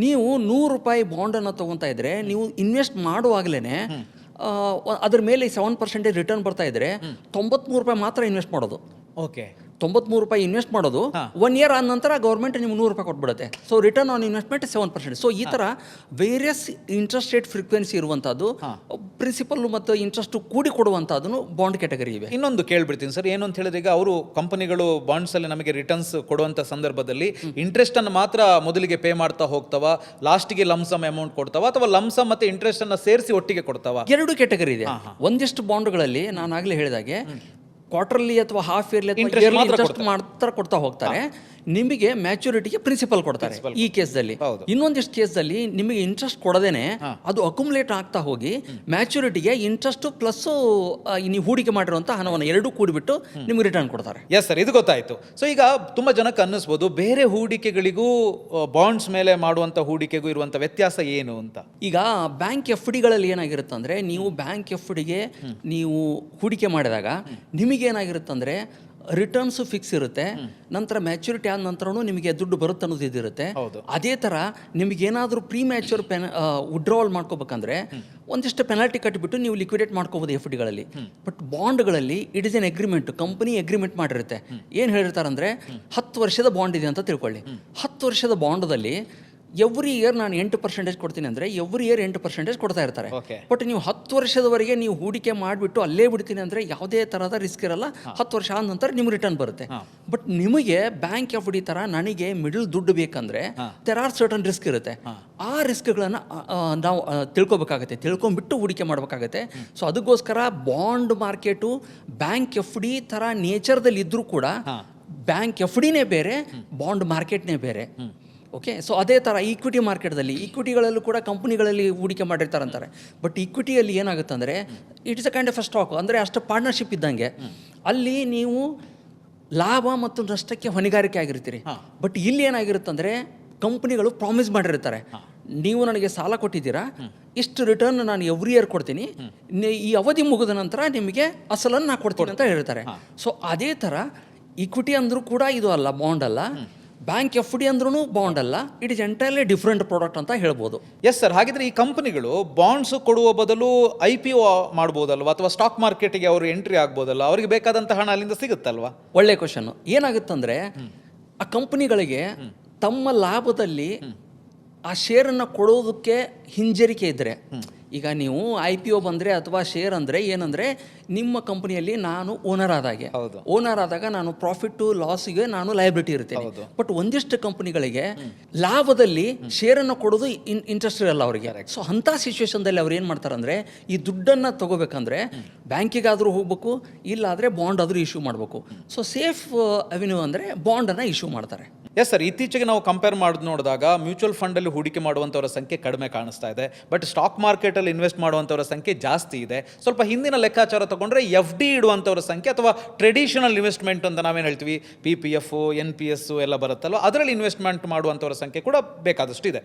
ನೀವು ₹100 ಬಾಂಡನ್ನು ತೊಗೊತಾ ಇದ್ರೆ ನೀವು ಇನ್ವೆಸ್ಟ್ ಮಾಡುವಾಗಲೇ ಅದ್ರ ಮೇಲೆ 7% ರಿಟರ್ನ್ ಬರ್ತಾ ಇದ್ರೆ ₹93 ಮಾತ್ರ ಇನ್ವೆಸ್ಟ್ ಮಾಡೋದು. ₹93 ಇನ್ವೆಸ್ಟ್ ಮಾಡೋದು, 1 ಇಯರ್ ಆದ ನಂತರ ಗೌರ್ಮೆಂಟ್ ನಿಮ್ಗೆ ₹100 ಕೊಟ್ಬಿಡುತ್ತೆ. So return on investment 7%. So ಈ ಥರ ವೇರಿಯಸ್ ಇಂಟ್ರೆಸ್ಟ್ ರೇಟ್ ಫ್ರೀಕ್ವೆನ್ಸಿ ಇರುವಂಥದ್ದು, ಪ್ರಿನ್ಸಿಪಲ್ ಮತ್ತು ಇಂಟ್ರೆಸ್ಟ್ ಕೂಡಿ ಕೊಡುವಂಥದ್ದು ಬಾಂಡ್ ಕ್ಯಾಟಗರಿ ಇವೆ. ಇನ್ನೊಂದು ಕೇಳ್ಬಿಡ್ತೀನಿ ಸರ್, ಏನು ಅಂತ ಹೇಳಿದ್ರೆ, ಈಗ ಅವರು ಕಂಪನಿಗಳು ಬಾಂಡ್ಸ್ ಅಲ್ಲಿ ನಮಗೆ ರಿಟರ್ನ್ಸ್ ಕೊಡುವಂಥ ಸಂದರ್ಭದಲ್ಲಿ ಇಂಟ್ರೆಸ್ಟ್ ಅನ್ನು ಮಾತ್ರ ಮೊದಲಿಗೆ ಪೇ ಮಾಡ್ತಾ ಹೋಗ್ತಾವ, ಲಾಸ್ಟ್ಗೆ ಲಮ್ಸಮ್ ಅಮೌಂಟ್ ಕೊಡ್ತಾವ, ಅಥವಾ ಲಮ್ಸಮ್ ಮತ್ತೆ ಇಂಟ್ರೆಸ್ಟ್ ಅನ್ನ ಸೇರಿಸಿ ಒಟ್ಟಿಗೆ ಕೊಡ್ತಾವ? ಎರಡು ಕ್ಯಾಟಗರಿ ಇದೆ. ಒಂದಿಷ್ಟು ಬಾಂಡ್ಗಳಲ್ಲಿ ನಾನು ಆಗಲೇ ಹೇಳಿದಾಗೆ ಕ್ವಾರ್ಟರ್ಲಿ ಅಥವಾ ಹಾಫ್ ಇಯರ್ಲಿ ಅಥವಾ ಇಯರ್ಲಿ ಇಂಟ್ರೆಸ್ಟ್ ಮಾತ್ರ ಕೊಡ್ತಾ ಹೋಗ್ತಾರೆ, ನಿಮಗೆ ಮ್ಯಾಚುರಿಟಿಗೆ ಪ್ರಿನ್ಸಿಪಲ್ ಕೊಡ್ತಾರೆ ಈ ಕೇಸ್ದಲ್ಲಿ. ಇನ್ನೊಂದಿಷ್ಟು ಕೇಸ್ದಲ್ಲಿ ನಿಮಗೆ ಇಂಟ್ರೆಸ್ಟ್ ಕೊಡದೇನೆ ಅದು ಅಕ್ಯುಮುಲೇಟ್ ಆಗ್ತಾ ಹೋಗಿ ಮ್ಯಾಚುರಿಟಿಗೆ ಇಂಟ್ರೆಸ್ಟ್ ಪ್ಲಸ್ ನೀವು ಹೂಡಿಕೆ ಮಾಡಿರುವಂಥ ಹಣವನ್ನು ಎರಡೂ ಕೂಡಿಬಿಟ್ಟು ನಿಮ್ಗೆ ರಿಟರ್ನ್ ಕೊಡ್ತಾರೆ. ಎಸ್ ಸರ್, ಇದು ಗೊತ್ತಾಯ್ತು. ಸೊ ಈಗ ತುಂಬಾ ಜನಕ್ಕೆ ಅನ್ನಿಸ್ಬೋದು, ಬೇರೆ ಹೂಡಿಕೆಗಳಿಗೂ ಬಾಂಡ್ಸ್ ಮೇಲೆ ಮಾಡುವಂಥ ಹೂಡಿಕೆಗೂ ಇರುವಂಥ ವ್ಯತ್ಯಾಸ ಏನು ಅಂತ. ಈಗ ಬ್ಯಾಂಕ್ ಎಫ್ ಡಿಗಳಲ್ಲಿ ಏನಾಗಿರುತ್ತೆ ಅಂದರೆ, ನೀವು ಬ್ಯಾಂಕ್ ಎಫ್ ಡಿಗೆ ನೀವು ಹೂಡಿಕೆ ಮಾಡಿದಾಗ ನಿಮಗೇನಾಗಿರುತ್ತೆ ಅಂದರೆ ರಿಟರ್ನ್ಸು ಫಿಕ್ಸ್ ಇರುತ್ತೆ, ನಂತರ ಮ್ಯಾಚುರಿಟಿ ಆದ ನಂತರನೂ ನಿಮಗೆ ದುಡ್ಡು ಬರುತ್ತೆ ಅನ್ನೋದು ಇದಿರುತ್ತೆ. ಅದೇ ಥರ ನಿಮಗೇನಾದರೂ ಪ್ರೀ ಮ್ಯಾಚೂರ್ ವಿಡ್ರಾವಲ್ ಮಾಡ್ಕೋಬೇಕಂದ್ರೆ ಒಂದಿಷ್ಟು ಪೆನಾಲ್ಟಿ ಕಟ್ಟಿಬಿಟ್ಟು ನೀವು ಲಿಕ್ವಿಡೇಟ್ ಮಾಡ್ಕೋಬೋದು ಎಫ್ ಡಿಗಳಲ್ಲಿ. ಬಟ್ ಬಾಂಡ್ಗಳಲ್ಲಿ it is an agreement, company agreement ಮಾಡಿರುತ್ತೆ. ಏನು ಹೇಳಿರ್ತಾರಂದರೆ 10 ವರ್ಷದ ಬಾಂಡ್ ಇದೆ ಅಂತ ತಿಳ್ಕೊಳ್ಳಿ. 10 ವರ್ಷದ ಬಾಂಡಲ್ಲಿ ಎವ್ರಿ ಇಯರ್ ನಾನು 8% ಕೊಡ್ತೀನಿ ಅಂದರೆ ಎವ್ರಿ ಇಯರ್ 8% ಕೊಡ್ತಾ ಇರ್ತಾರೆ. ಬಟ್ ನೀವು 10 ವರ್ಷದವರೆಗೆ ನೀವು ಹೂಡಿಕೆ ಮಾಡಿಬಿಟ್ಟು ಅಲ್ಲೇ ಬಿಡ್ತೀನಿ ಅಂದರೆ ಯಾವುದೇ ಥರದ ರಿಸ್ಕ್ ಇರಲ್ಲ. 10 ವರ್ಷ ಆದ ನಂತರ ನಿಮ್ಗೆ ರಿಟರ್ನ್ ಬರುತ್ತೆ. ಬಟ್ ನಿಮಗೆ ಬ್ಯಾಂಕ್ ಎಫ್ ಡಿ ಥರ ನನಗೆ ಮಿಡಲ್ ದುಡ್ಡು ಬೇಕಂದ್ರೆ ದೇರ್ ಆರ್ ಸರ್ಟನ್ ರಿಸ್ಕ್ ಇರುತ್ತೆ. ಆ ರಿಸ್ಕ್ಗಳನ್ನು ನಾವು ತಿಳ್ಕೊಂಡ್ಬಿಟ್ಟು ಹೂಡಿಕೆ ಮಾಡಬೇಕಾಗತ್ತೆ. ಸೊ ಅದಕ್ಕೋಸ್ಕರ bond market bank F D ಥರ ನೇಚರ್ದಲ್ಲಿ ಇದ್ದರೂ ಕೂಡ ಬ್ಯಾಂಕ್ ಎಫ್ ಡಿನೇ ಬೇರೆ, ಬಾಂಡ್ ಮಾರ್ಕೆಟ್ನೇ ಬೇರೆ. ಓಕೆ. ಸೊ ಅದೇ ಥರ ಈಕ್ವಿಟಿ ಮಾರ್ಕೆಟ್ದಲ್ಲಿ, ಈಕ್ವಿಟಿಗಳಲ್ಲೂ ಕೂಡ ಕಂಪ್ನಿಗಳಲ್ಲಿ ಹೂಡಿಕೆ ಮಾಡಿರ್ತಾರಂತಾರೆ. ಬಟ್ ಈಕ್ವಿಟಿಯಲ್ಲಿ ಏನಾಗುತ್ತೆ ಅಂದರೆ it is a kind of a stock, ಅಂದರೆ ಅಷ್ಟು ಪಾರ್ಟ್ನರ್ಶಿಪ್ ಇದ್ದಂಗೆ. ಅಲ್ಲಿ ನೀವು ಲಾಭ ಮತ್ತು ನಷ್ಟಕ್ಕೆ ಹೊಣೆಗಾರಿಕೆ ಆಗಿರ್ತೀರಿ. ಬಟ್ ಇಲ್ಲಿ ಏನಾಗಿರುತ್ತೆ ಅಂದರೆ ಕಂಪ್ನಿಗಳು ಪ್ರಾಮಿಸ್ ಮಾಡಿರ್ತಾರೆ, ನೀವು ನನಗೆ ಸಾಲ ಕೊಟ್ಟಿದ್ದೀರಾ, ಇಷ್ಟು ರಿಟರ್ನ್ ನಾನು ಎವ್ರಿ ಇಯರ್ ಕೊಡ್ತೀನಿ, ಈ ಅವಧಿ ಮುಗಿದ ನಂತರ ನಿಮಗೆ ಅಸಲನ್ನು ನಾನು ಕೊಡ್ತೀನಿ ಅಂತ ಹೇಳ್ತಾರೆ. ಸೊ ಅದೇ ಥರ ಈಕ್ವಿಟಿ ಅಂದರೂ ಕೂಡ ಇದು ಅಲ್ಲ, ಬಾಂಡ್ ಅಲ್ಲ. ಬ್ಯಾಂಕ್ ಎಫ್ ಡಿ ಅಂದ್ರೂ ಬಾಂಡ್ ಅಲ್ಲ, it is entirely different product ಅಂತ ಹೇಳ್ಬೋದು. ಎಸ್ ಸರ್, ಹಾಗಿದ್ರೆ ಈ ಕಂಪನಿಗಳು ಬಾಂಡ್ಸ್ ಕೊಡುವ ಬದಲು IPO ಮಾಡ್ಬೋದಲ್ವಾ, ಅಥವಾ ಸ್ಟಾಕ್ ಮಾರ್ಕೆಟಿಗೆ ಅವರು ಎಂಟ್ರಿ ಆಗ್ಬೋದಲ್ಲ? ಅವರಿಗೆ ಬೇಕಾದಂಥ ಹಣ ಅಲ್ಲಿಂದ ಸಿಗುತ್ತಲ್ವಾ? ಒಳ್ಳೆ ಕ್ವಶನ್. ಏನಾಗುತ್ತಂದ್ರೆ ಆ ಕಂಪನಿಗಳಿಗೆ ತಮ್ಮ ಲಾಭದಲ್ಲಿ ಆ ಶೇರನ್ನು ಕೊಡೋದಕ್ಕೆ ಹಿಂಜರಿಕೆ ಇದ್ದರೆ, ಈಗ ನೀವು IPO ಬಂದರೆ ಅಥವಾ ಶೇರ್ ಅಂದರೆ ಏನಂದರೆ ನಿಮ್ಮ ಕಂಪನಿಯಲ್ಲಿ ನಾನು ಓನರ್ ಆದಾಗೆ, ಹೌದು. ಓನರ್ ಆದಾಗ ನಾನು ಪ್ರಾಫಿಟ್ಟು ಲಾಸಿಗೆ ನಾನು ಲಯಬಿಲಿಟಿ ಇರ್ತೇನೆ. ಬಟ್ ಒಂದಿಷ್ಟು ಕಂಪನಿಗಳಿಗೆ ಲಾಭದಲ್ಲಿ ಶೇರನ್ನು ಕೊಡೋದು ಇಂಟ್ರೆಸ್ಟ್ ಇರಲ್ಲ ಅವರಿಗೆ. ಸೊ ಅಂಥ ಸಿಚುವೇಶನ್ದಲ್ಲಿ ಅವ್ರು ಏನು ಮಾಡ್ತಾರೆ ಅಂದರೆ ಈ ದುಡ್ಡನ್ನು ತಗೋಬೇಕಂದ್ರೆ ಬ್ಯಾಂಕಿಗಾದರೂ ಹೋಗ್ಬೇಕು, ಇಲ್ಲಾದರೆ ಬಾಂಡ್ ಆದರೂ ಇಶ್ಯೂ ಮಾಡಬೇಕು. ಸೊ ಸೇಫ್ ಅವೆನ್ಯೂ ಅಂದರೆ ಬಾಂಡನ್ನು ಇಶ್ಯೂ ಮಾಡ್ತಾರೆ. ಎಸ್ ಸರ್, ಇತ್ತೀಚೆಗೆ ನಾವು ಕಂಪೇರ್ ಮಾಡಿ ನೋಡಿದಾಗ ಮ್ಯೂಚುವಲ್ ಫಂಡಲ್ಲಿ ಹೂಡಿಕೆ ಮಾಡುವಂಥವರ ಸಂಖ್ಯೆ ಕಡಿಮೆ ಕಾಣಿಸ್ತಾ ಇದೆ, ಬಟ್ ಸ್ಟಾಕ್ ಮಾರ್ಕೆಟಲ್ಲಿ ಇನ್ವೆಸ್ಟ್ ಮಾಡುವಂಥವರ ಸಂಖ್ಯೆ ಜಾಸ್ತಿ ಇದೆ. ಸ್ವಲ್ಪ ಹಿಂದಿನ ಲೆಕ್ಕಾಚಾರ ತಗೊಂಡ್ರೆ FD ಇಡುವಂಥವ್ರ ಸಂಖ್ಯೆ ಅಥವಾ ಟ್ರೆಡಿಷನಲ್ ಇನ್ವೆಸ್ಟ್ಮೆಂಟ್ ಅಂತ ನಾವೇನು ಹೇಳ್ತೀವಿ, PPF, NPS ಎಲ್ಲ ಬರುತ್ತಲ್ಲೋ ಅದರಲ್ಲಿ ಇನ್ವೆಸ್ಟ್ಮೆಂಟ್ ಮಾಡುವಂಥವ್ರ ಸಂಖ್ಯೆ ಕೂಡ ಬೇಕಾದಷ್ಟು ಇದೆ.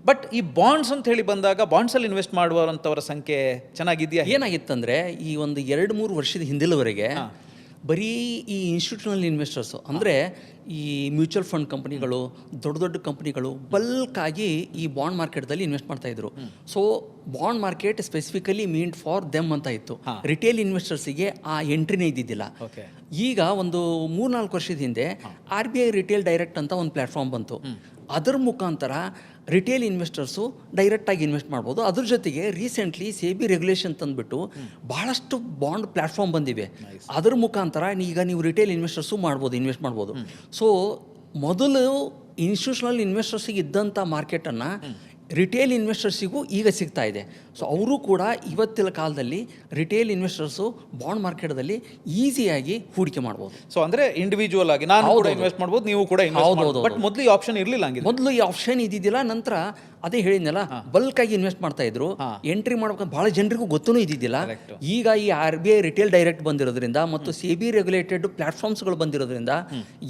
ಬಟ್ ಈ ಬಾಂಡ್ಸ್ ಅಂತ ಹೇಳಿ ಬಂದಾಗ ಬಾಂಡ್ಸಲ್ಲಿ ಇನ್ವೆಸ್ಟ್ ಮಾಡುವಂಥವ್ರ ಸಂಖ್ಯೆ ಚೆನ್ನಾಗಿದೆಯಾ? ಏನಾಗಿತ್ತಂದರೆ ಈ ಒಂದು 2-3 ವರ್ಷದ ಹಿಂದಿಲವರೆಗೆ ಬರೀ ಈ ಇನ್ಸ್ಟಿಟ್ಯೂಷನಲ್ ಇನ್ವೆಸ್ಟರ್ಸು ಅಂದರೆ ಈ ಮ್ಯೂಚುವಲ್ ಫಂಡ್ ಕಂಪ್ನಿಗಳು, ದೊಡ್ಡ ದೊಡ್ಡ ಕಂಪ್ನಿಗಳು ಬಲ್ಕಾಗಿ ಈ ಬಾಂಡ್ ಮಾರ್ಕೆಟ್ದಲ್ಲಿ ಇನ್ವೆಸ್ಟ್ ಮಾಡ್ತಾಯಿದ್ರು. So bond market specifically meant for them ಅಂತ ಇತ್ತು. ರಿಟೇಲ್ ಇನ್ವೆಸ್ಟರ್ಸಿಗೆ ಆ ಎಂಟ್ರಿನೇ ಇದ್ದಿದ್ದಿಲ್ಲ. ಈಗ ಒಂದು 3-4 ವರ್ಷದ ಹಿಂದೆ RBI ರಿಟೇಲ್ ಡೈರೆಕ್ಟ್ ಅಂತ ಒಂದು ಪ್ಲ್ಯಾಟ್ಫಾರ್ಮ್ ಬಂತು. ಅದರ ಮುಖಾಂತರ ರಿಟೇಲ್ ಇನ್ವೆಸ್ಟರ್ಸು ಡೈರೆಕ್ಟಾಗಿ ಇನ್ವೆಸ್ಟ್ ಮಾಡ್ಬೋದು. ಅದ್ರ ಜೊತೆಗೆ ರೀಸೆಂಟ್ಲಿ SEBI ರೆಗ್ಯುಲೇಷನ್ ತಂದುಬಿಟ್ಟು ಭಾಳಷ್ಟು ಬಾಂಡ್ ಪ್ಲ್ಯಾಟ್ಫಾರ್ಮ್ ಬಂದಿವೆ. ಅದರ ಮುಖಾಂತರ ಈಗ ನೀವು ರಿಟೇಲ್ ಇನ್ವೆಸ್ಟರ್ಸು ಮಾಡ್ಬೋದು, ಇನ್ವೆಸ್ಟ್ ಮಾಡ್ಬೋದು. ಸೊ ಮೊದಲು ಇನ್ಸ್ಟಿಟ್ಯೂಷನಲ್ ಇನ್ವೆಸ್ಟರ್ಸಿಗೆ ಇದ್ದಂಥ ಮಾರ್ಕೆಟನ್ನು ರಿಟೇಲ್ ಇನ್ವೆಸ್ಟರ್ಸಿಗೂ ಈಗ ಸಿಗ್ತಾ ಇದೆ. ಸೊ ಅವರು ಕೂಡ ಇವತ್ತಿನ ಕಾಲದಲ್ಲಿ ರಿಟೇಲ್ ಇನ್ವೆಸ್ಟರ್ಸು ಬಾಂಡ್ ಮಾರ್ಕೆಟ್ದಲ್ಲಿ ಈಸಿಯಾಗಿ ಹೂಡಿಕೆ ಮಾಡ್ಬೋದು. ಸೊ ಅಂದರೆ ಇಂಡಿವಿಜುವಲ್ ಆಗಿ ನಾನು ಕೂಡ ಇನ್ವೆಸ್ಟ್ ಮಾಡ್ಬೋದು, ನೀವು ಕೂಡ ಇನ್ವೆಸ್ಟ್ ಮಾಡ್ಬೋದು. ಬಟ್ ಮೊದಲು ಈ ಆಪ್ಷನ್ ಇರಲಿಲ್ಲ. ಹಂಗೆ ಮೊದಲು ಈ ಆಪ್ಷನ್ ಇದ್ದಿದ್ದಿಲ್ಲ. ನಂತರ ಅದೇ ಹೇಳಿದ್ನಲ್ಲ, ಬಲ್ಕಾಗಿ ಇನ್ವೆಸ್ಟ್ ಮಾಡ್ತಾ ಇದ್ರು. ಎಂಟ್ರಿ ಮಾಡ್ಬೇಕಂತ ಭಾಳ ಜನರಿಗೂ ಗೊತ್ತೂ ಇದ್ದಿದ್ದಿಲ್ಲ. ಈಗ ಈ RBI ರಿಟೇಲ್ ಡೈರೆಕ್ಟ್ ಬಂದಿರೋದ್ರಿಂದ ಮತ್ತು SEBI ರೆಗ್ಯುಲೇಟೆಡ್ ಪ್ಲಾಟ್ಫಾರ್ಮ್ಸ್ಗಳು ಬಂದಿರೋದ್ರಿಂದ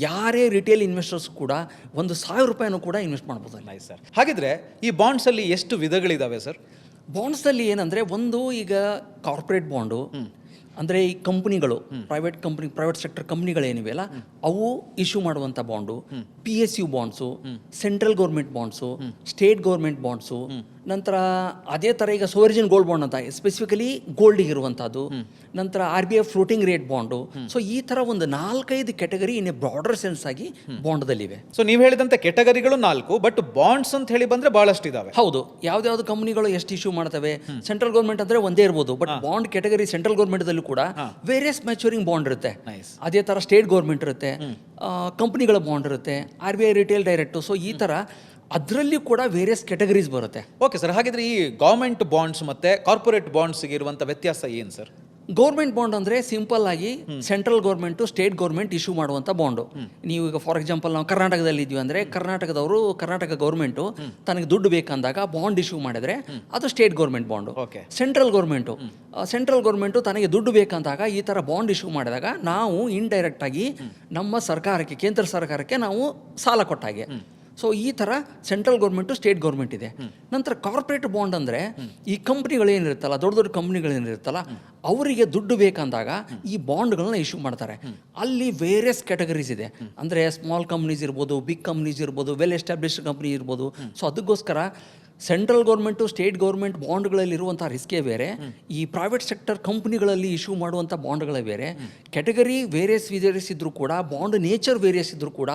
ಯಾರೇ ರಿಟೇಲ್ ಇನ್ವೆಸ್ಟರ್ಸ್ ಕೂಡ ₹1,000 ಕೂಡ ಇನ್ವೆಸ್ಟ್ ಮಾಡ್ಬೋದು. Nice sir. ಹಾಗಿದ್ರೆ ಈ ಬಾಂಡ್ಸಲ್ಲಿ ಎಷ್ಟು ವಿಧಗಳಿದಾವೆ ಸರ್? ಬಾಂಡ್ಸಲ್ಲಿ ಏನಂದರೆ, ಒಂದು ಈಗ ಕಾರ್ಪೊರೇಟ್ ಬಾಂಡು ಅಂದರೆ ಈ ಕಂಪ್ನಿಗಳು, ಪ್ರೈವೇಟ್ ಸೆಕ್ಟರ್ ಕಂಪ್ನಿಗಳೇನಿವೆಯಲ್ಲ ಅವು ಇಶ್ಯೂ ಮಾಡುವಂಥ bond, PSU bonds, central government bonds, state government bonds, ನಂತರ ಅದೇ ಥರ ಈಗ ಸೋವರಿಜಿನ್ ಗೋಲ್ಡ್ ಬಾಂಡ್ ಅಂತ ಸ್ಪೆಸಿಫಿಕಲಿ ಗೋಲ್ಡಿಗೆ ಇರುವಂಥದ್ದು, ನಂತರ RBI floating rate bond. So ಈ ಥರ ಒಂದು 4-5 ಕೆಟಗರಿ ಇನ್ನು ಬ್ರಾಡರ್ ಸೆನ್ಸ್ ಆಗಿ ಬಾಂಡ್ದಲ್ಲಿವೆ. ಸೊ ನೀವು ಹೇಳಿದಂಥ ಕೆಟಗರಿಗಳು 4, ಬಟ್ ಬಾಂಡ್ಸ್ ಅಂತ ಹೇಳಿ ಬಂದರೆ ಭಾಳಷ್ಟು ಇದಾವೆ. ಹೌದು, ಯಾವ್ದಾವ್ದು ಕಂಪ್ನಿಗಳು ಎಷ್ಟು ಇಶ್ಯೂ ಮಾಡ್ತವೆ. ಸೆಂಟ್ರಲ್ ಗೌರ್ಮೆಂಟ್ ಅಂದರೆ ಒಂದೇ ಇರ್ಬೋದು, ಬಟ್ ಬಾಂಡ್ ಕೆಟಗರಿ ಸೆಂಟ್ರಲ್ ಗೌರ್ಮೆಂಟದಲ್ಲೂ ಕೂಡ ವೇರಿಯಸ್ ಮ್ಯಾಚೂರಿಂಗ್ ಬಾಂಡ್ ಇರುತ್ತೆ. ಅದೇ ಥರ ಸ್ಟೇಟ್ ಗೌರ್ಮೆಂಟ್ ಇರುತ್ತೆ, ಕಂಪ್ನಿಗಳ ಬಾಂಡ್ ಇರುತ್ತೆ, RBI ರಿಟೇಲ್ ಡೈರೆಕ್ಟು. ಸೊ ಈ ಥರ ಅದರಲ್ಲಿ ಕೂಡ ವೇರಿಯಸ್ ಕೆಟಗರೀಸ್ ಬರುತ್ತೆ. Okay sir. ಹಾಗಿದ್ರೆ ಈ ಗೌರ್ಮೆಂಟ್ ಬಾಂಡ್ಸ್ ಮತ್ತು ಕಾರ್ಪೊರೇಟ್ ಬಾಂಡ್ಸ್ಗೆ ಇರುವಂಥ ವ್ಯತ್ಯಾಸ ಏನು ಸರ್? ಗೌರ್ಮೆಂಟ್ ಬಾಂಡ್ ಅಂದರೆ ಸಿಂಪಲ್ ಆಗಿ central government, state government issue ಮಾಡುವಂಥ ಬಾಂಡು. ನೀವು ಈಗ ಫಾರ್ ಎಕ್ಸಾಂಪಲ್ ನಾವು ಕರ್ನಾಟಕದಲ್ಲಿ ಇದ್ವಿ ಅಂದರೆ ಕರ್ನಾಟಕ ಗೌರ್ಮೆಂಟು ತನಗೆ ದುಡ್ಡು ಬೇಕಂದಾಗ ಬಾಂಡ್ ಇಶ್ಯೂ ಮಾಡಿದ್ರೆ ಅದು state government bond. Central government ತನಗೆ ದುಡ್ಡು ಬೇಕಂದಾಗ ಈ ಥರ ಬಾಂಡ್ ಇಶ್ಯೂ ಮಾಡಿದಾಗ ನಾವು ಇಂಡೈರೆಕ್ಟ್ ಆಗಿ ನಮ್ಮ ಸರ್ಕಾರಕ್ಕೆ, ಕೇಂದ್ರ ಸರ್ಕಾರಕ್ಕೆ ನಾವು ಸಾಲ ಕೊಟ್ಟಾಗೆ. ಸೊ ಈ ಥರ ಸೆಂಟ್ರಲ್ ಗೌರ್ಮೆಂಟು, ಸ್ಟೇಟ್ ಗೌರ್ಮೆಂಟ್ ಇದೆ. ನಂತರ ಕಾರ್ಪೊರೇಟ್ ಬಾಂಡ್ ಅಂದರೆ ಈ ಕಂಪ್ನಿಗಳೇನಿರುತ್ತಲ್ಲ, ದೊಡ್ಡ ದೊಡ್ಡ ಕಂಪ್ನಿಗಳೇನಿರುತ್ತಲ್ಲ ಅವರಿಗೆ ದುಡ್ಡು ಬೇಕಂದಾಗ ಈ ಬಾಂಡ್ಗಳನ್ನ ಇಶ್ಯೂ ಮಾಡ್ತಾರೆ. ಅಲ್ಲಿ ವೇರಿಯಸ್ ಕ್ಯಾಟಗರೀಸ್ ಇದೆ. ಅಂದರೆ ಸ್ಮಾಲ್ ಕಂಪ್ನೀಸ್ ಇರ್ಬೋದು, ಬಿಗ್ ಕಂಪ್ನೀಸ್ ಇರ್ಬೋದು, ವೆಲ್ ಎಸ್ಟಾಬ್ಲಿಷ್ಡ್ ಕಂಪ್ನಿ ಇರ್ಬೋದು. ಸೊ ಅದಕ್ಕೋಸ್ಕರ ಸೆಂಟ್ರಲ್ ಗೌರ್ಮೆಂಟು, ಸ್ಟೇಟ್ ಗೌರ್ಮೆಂಟ್ ಬಾಂಡ್ಗಳಲ್ಲಿರುವಂಥ ರಿಸ್ಕೇ ಬೇರೆ, ಈ ಪ್ರೈವೇಟ್ ಸೆಕ್ಟರ್ ಕಂಪ್ನಿಗಳಲ್ಲಿ ಇಶ್ಯೂ ಮಾಡುವಂಥ ಬಾಂಡ್ಗಳೇ ಬೇರೆ. ಕೆಟಗರಿ ವೇರಿಯಸ್ ಇದ್ದರೂ ಕೂಡ, ಬಾಂಡ್ ನೇಚರ್ ವೇರಿಯಸ್ ಇದ್ದರೂ ಕೂಡ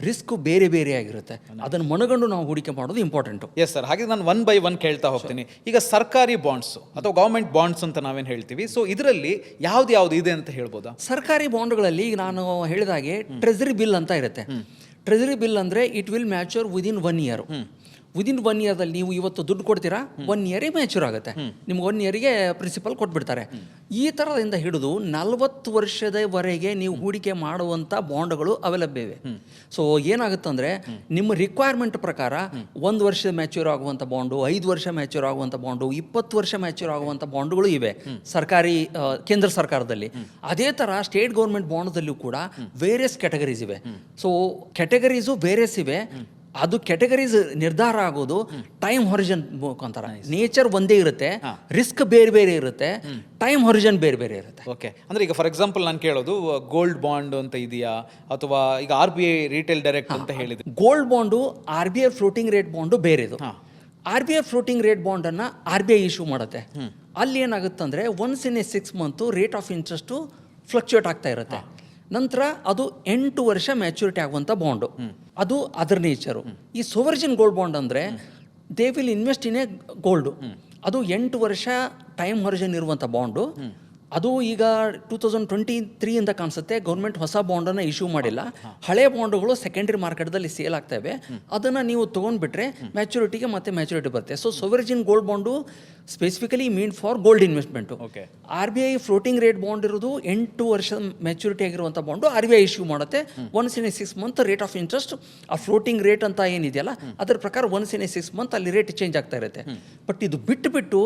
ರಿಸ್ಕ್ ಬೇರೆ ಬೇರೆ ಆಗಿರುತ್ತೆ. ಅದನ್ನು ಮನಗಂಡು ನಾವು ಹೂಡಿಕೆ ಮಾಡೋದು ಇಂಪಾರ್ಟೆಂಟು. Yes sir. ಹಾಗೆ ನಾನು 1 by 1 ಕೇಳ್ತಾ ಹೋಗ್ತೀನಿ. ಈಗ ಸರ್ಕಾರಿ ಬಾಂಡ್ಸ್ ಅಥವಾ ಗೌರ್ಮೆಂಟ್ ಬಾಂಡ್ಸ್ ಅಂತ ನಾವೇನು ಹೇಳ್ತೀವಿ, ಸೊ ಇದರಲ್ಲಿ ಯಾವ್ದು ಇದೆ ಅಂತ ಹೇಳ್ಬೋದಾ? ಸರ್ಕಾರಿ ಬಾಂಡ್ಗಳಲ್ಲಿ ನಾನು ಹೇಳಿದಾಗೆ ಟ್ರೆಜರಿ ಬಿಲ್ ಅಂತ ಇರುತ್ತೆ. ಟ್ರೆಜರಿ ಬಿಲ್ ಅಂದರೆ it will mature within 1 year. Within 1 yearದಲ್ಲಿ ನೀವು ಇವತ್ತು ದುಡ್ಡು ಕೊಡ್ತೀರಾ, 1 year ಮ್ಯಾಚೂರ್ ಆಗುತ್ತೆ. ನಿಮ್ಗೆ 1 yearಗೆ ಪ್ರಿನ್ಸಿಪಲ್ ಕೊಟ್ಬಿಡ್ತಾರೆ. ಈ ಥರದಿಂದ ಹಿಡಿದು 40 ವರ್ಷದವರೆಗೆ ನೀವು ಹೂಡಿಕೆ ಮಾಡುವಂಥ ಬಾಂಡ್ಗಳು ಅವೈಲಬಲ್ ಇವೆ. ಸೊ ಏನಾಗುತ್ತಂದರೆ ನಿಮ್ಮ ರಿಕ್ವೈರ್ಮೆಂಟ್ ಪ್ರಕಾರ 1 ವರ್ಷ ಮ್ಯಾಚೂರ್ ಆಗುವಂಥ ಬಾಂಡು, 5 ವರ್ಷ ಮ್ಯಾಚೂರ್ ಆಗುವಂಥ ಬಾಂಡು, 20 ವರ್ಷ ಮ್ಯಾಚೂರ್ ಆಗುವಂಥ ಬಾಂಡ್ಗಳು ಇವೆ ಸರ್ಕಾರಿ ಕೇಂದ್ರ ಸರ್ಕಾರದಲ್ಲಿ. ಅದೇ ಥರ ಸ್ಟೇಟ್ ಗೌರ್ಮೆಂಟ್ ಬಾಂಡ್ದಲ್ಲೂ ಕೂಡ ವೇರಿಯಸ್ ಕ್ಯಾಟಗರೀಸ್ ಇವೆ. ಸೊ ಕ್ಯಾಟಗರೀಸು ವೇರಿಯಸ್ ಇವೆ. ಅದು ಕ್ಯಾಟಗರೀಸ್ ನಿರ್ಧಾರ ಆಗೋದು ಟೈಮ್ ಹೊರಿಜನ್ ಮುಖಾಂತರ. ನೇಚರ್ ಒಂದೇ ಇರುತ್ತೆ, ರಿಸ್ಕ್ ಬೇರೆ ಬೇರೆ ಇರುತ್ತೆ, ಟೈಮ್ ಹೊರಿಜನ್ ಬೇರೆ ಬೇರೆ ಇರುತ್ತೆ. ಓಕೆ. ಅಂದರೆ ಈಗ ಫಾರ್ ಎಕ್ಸಾಂಪಲ್ ನಾನು ಕೇಳೋದು ಗೋಲ್ಡ್ ಬಾಂಡ್ ಅಂತ ಇದೆಯಾ, ಅಥವಾ ಈಗ RBI ರಿಟೇಲ್ ಡೈರೆಕ್ಟ್ ಅಂತ ಹೇಳಿದ್ರು. Gold bond, RBI floating rate bond ಬೇರೆದು. RBI ಫ್ಲೋಟಿಂಗ್ ರೇಟ್ ಬಾಂಡನ್ನು RBI ಇಶ್ಯೂ ಮಾಡುತ್ತೆ. ಅಲ್ಲಿ ಏನಾಗುತ್ತಂದರೆ once in a 6 months rate of interest fluctuate ಆಗ್ತಾ ಇರುತ್ತೆ. ನಂತರ ಅದು 8 ವರ್ಷ ಮ್ಯಾಚುರಿಟಿ ಆಗುವಂಥ ಬಾಂಡು, ಅದು ಅದರ ನೇಚರು. ಈ ಸೋವರ್ಜಿನ್ ಗೋಲ್ಡ್ ಬಾಂಡ್ ಅಂದರೆ they will invest in A gold. ಅದು 8 ವರ್ಷ ಟೈಮ್ ಹೊರಿಜನ್ ಇರುವಂಥ ಬಾಂಡು. ಅದು ಈಗ 2023 ಇಂದ ಕಾಣಿಸುತ್ತೆ. ಗೌರ್ಮೆಂಟ್ ಹೊಸ ಬಾಂಡನ್ನು ಇಶ್ಯೂ ಮಾಡಿಲ್ಲ. ಹಳೆ ಬಾಂಡುಗಳು ಸೆಕೆಂಡರಿ ಮಾರ್ಕೆಟ್ದಲ್ಲಿ ಸೇಲ್ ಆಗ್ತವೆ. ಅದನ್ನು ನೀವು ತೊಗೊಂಡ್ಬಿಟ್ರೆ ಮ್ಯಾಚುರಿಟಿಗೆ ಮತ್ತೆ ಮ್ಯಾಚುರಿಟಿ ಬರುತ್ತೆ. So sovereign gold bond specifically mean for gold investment. RBI floating rate bond ಇರೋದು 8 ವರ್ಷ ಮ್ಯಾಚುರಿಟಿ ಆಗಿರುವಂಥ ಬಾಂಡು RBI ಇಶ್ಯೂ ಮಾಡುತ್ತೆ. Once in 6 month rate of interest, ಆ ಫ್ಲೋಟಿಂಗ್ ರೇಟ್ ಅಂತ ಏನಿದೆಯಲ್ಲ ಅದರ ಪ್ರಕಾರ ಒನ್ಸ್ ಇನ್ 6 ಮಂತ್ ಅಲ್ಲಿ ರೇಟ್ ಚೇಂಜ್ ಆಗ್ತಾ ಇರುತ್ತೆ. ಬಟ್ ಇದು ಬಿಟ್ಟು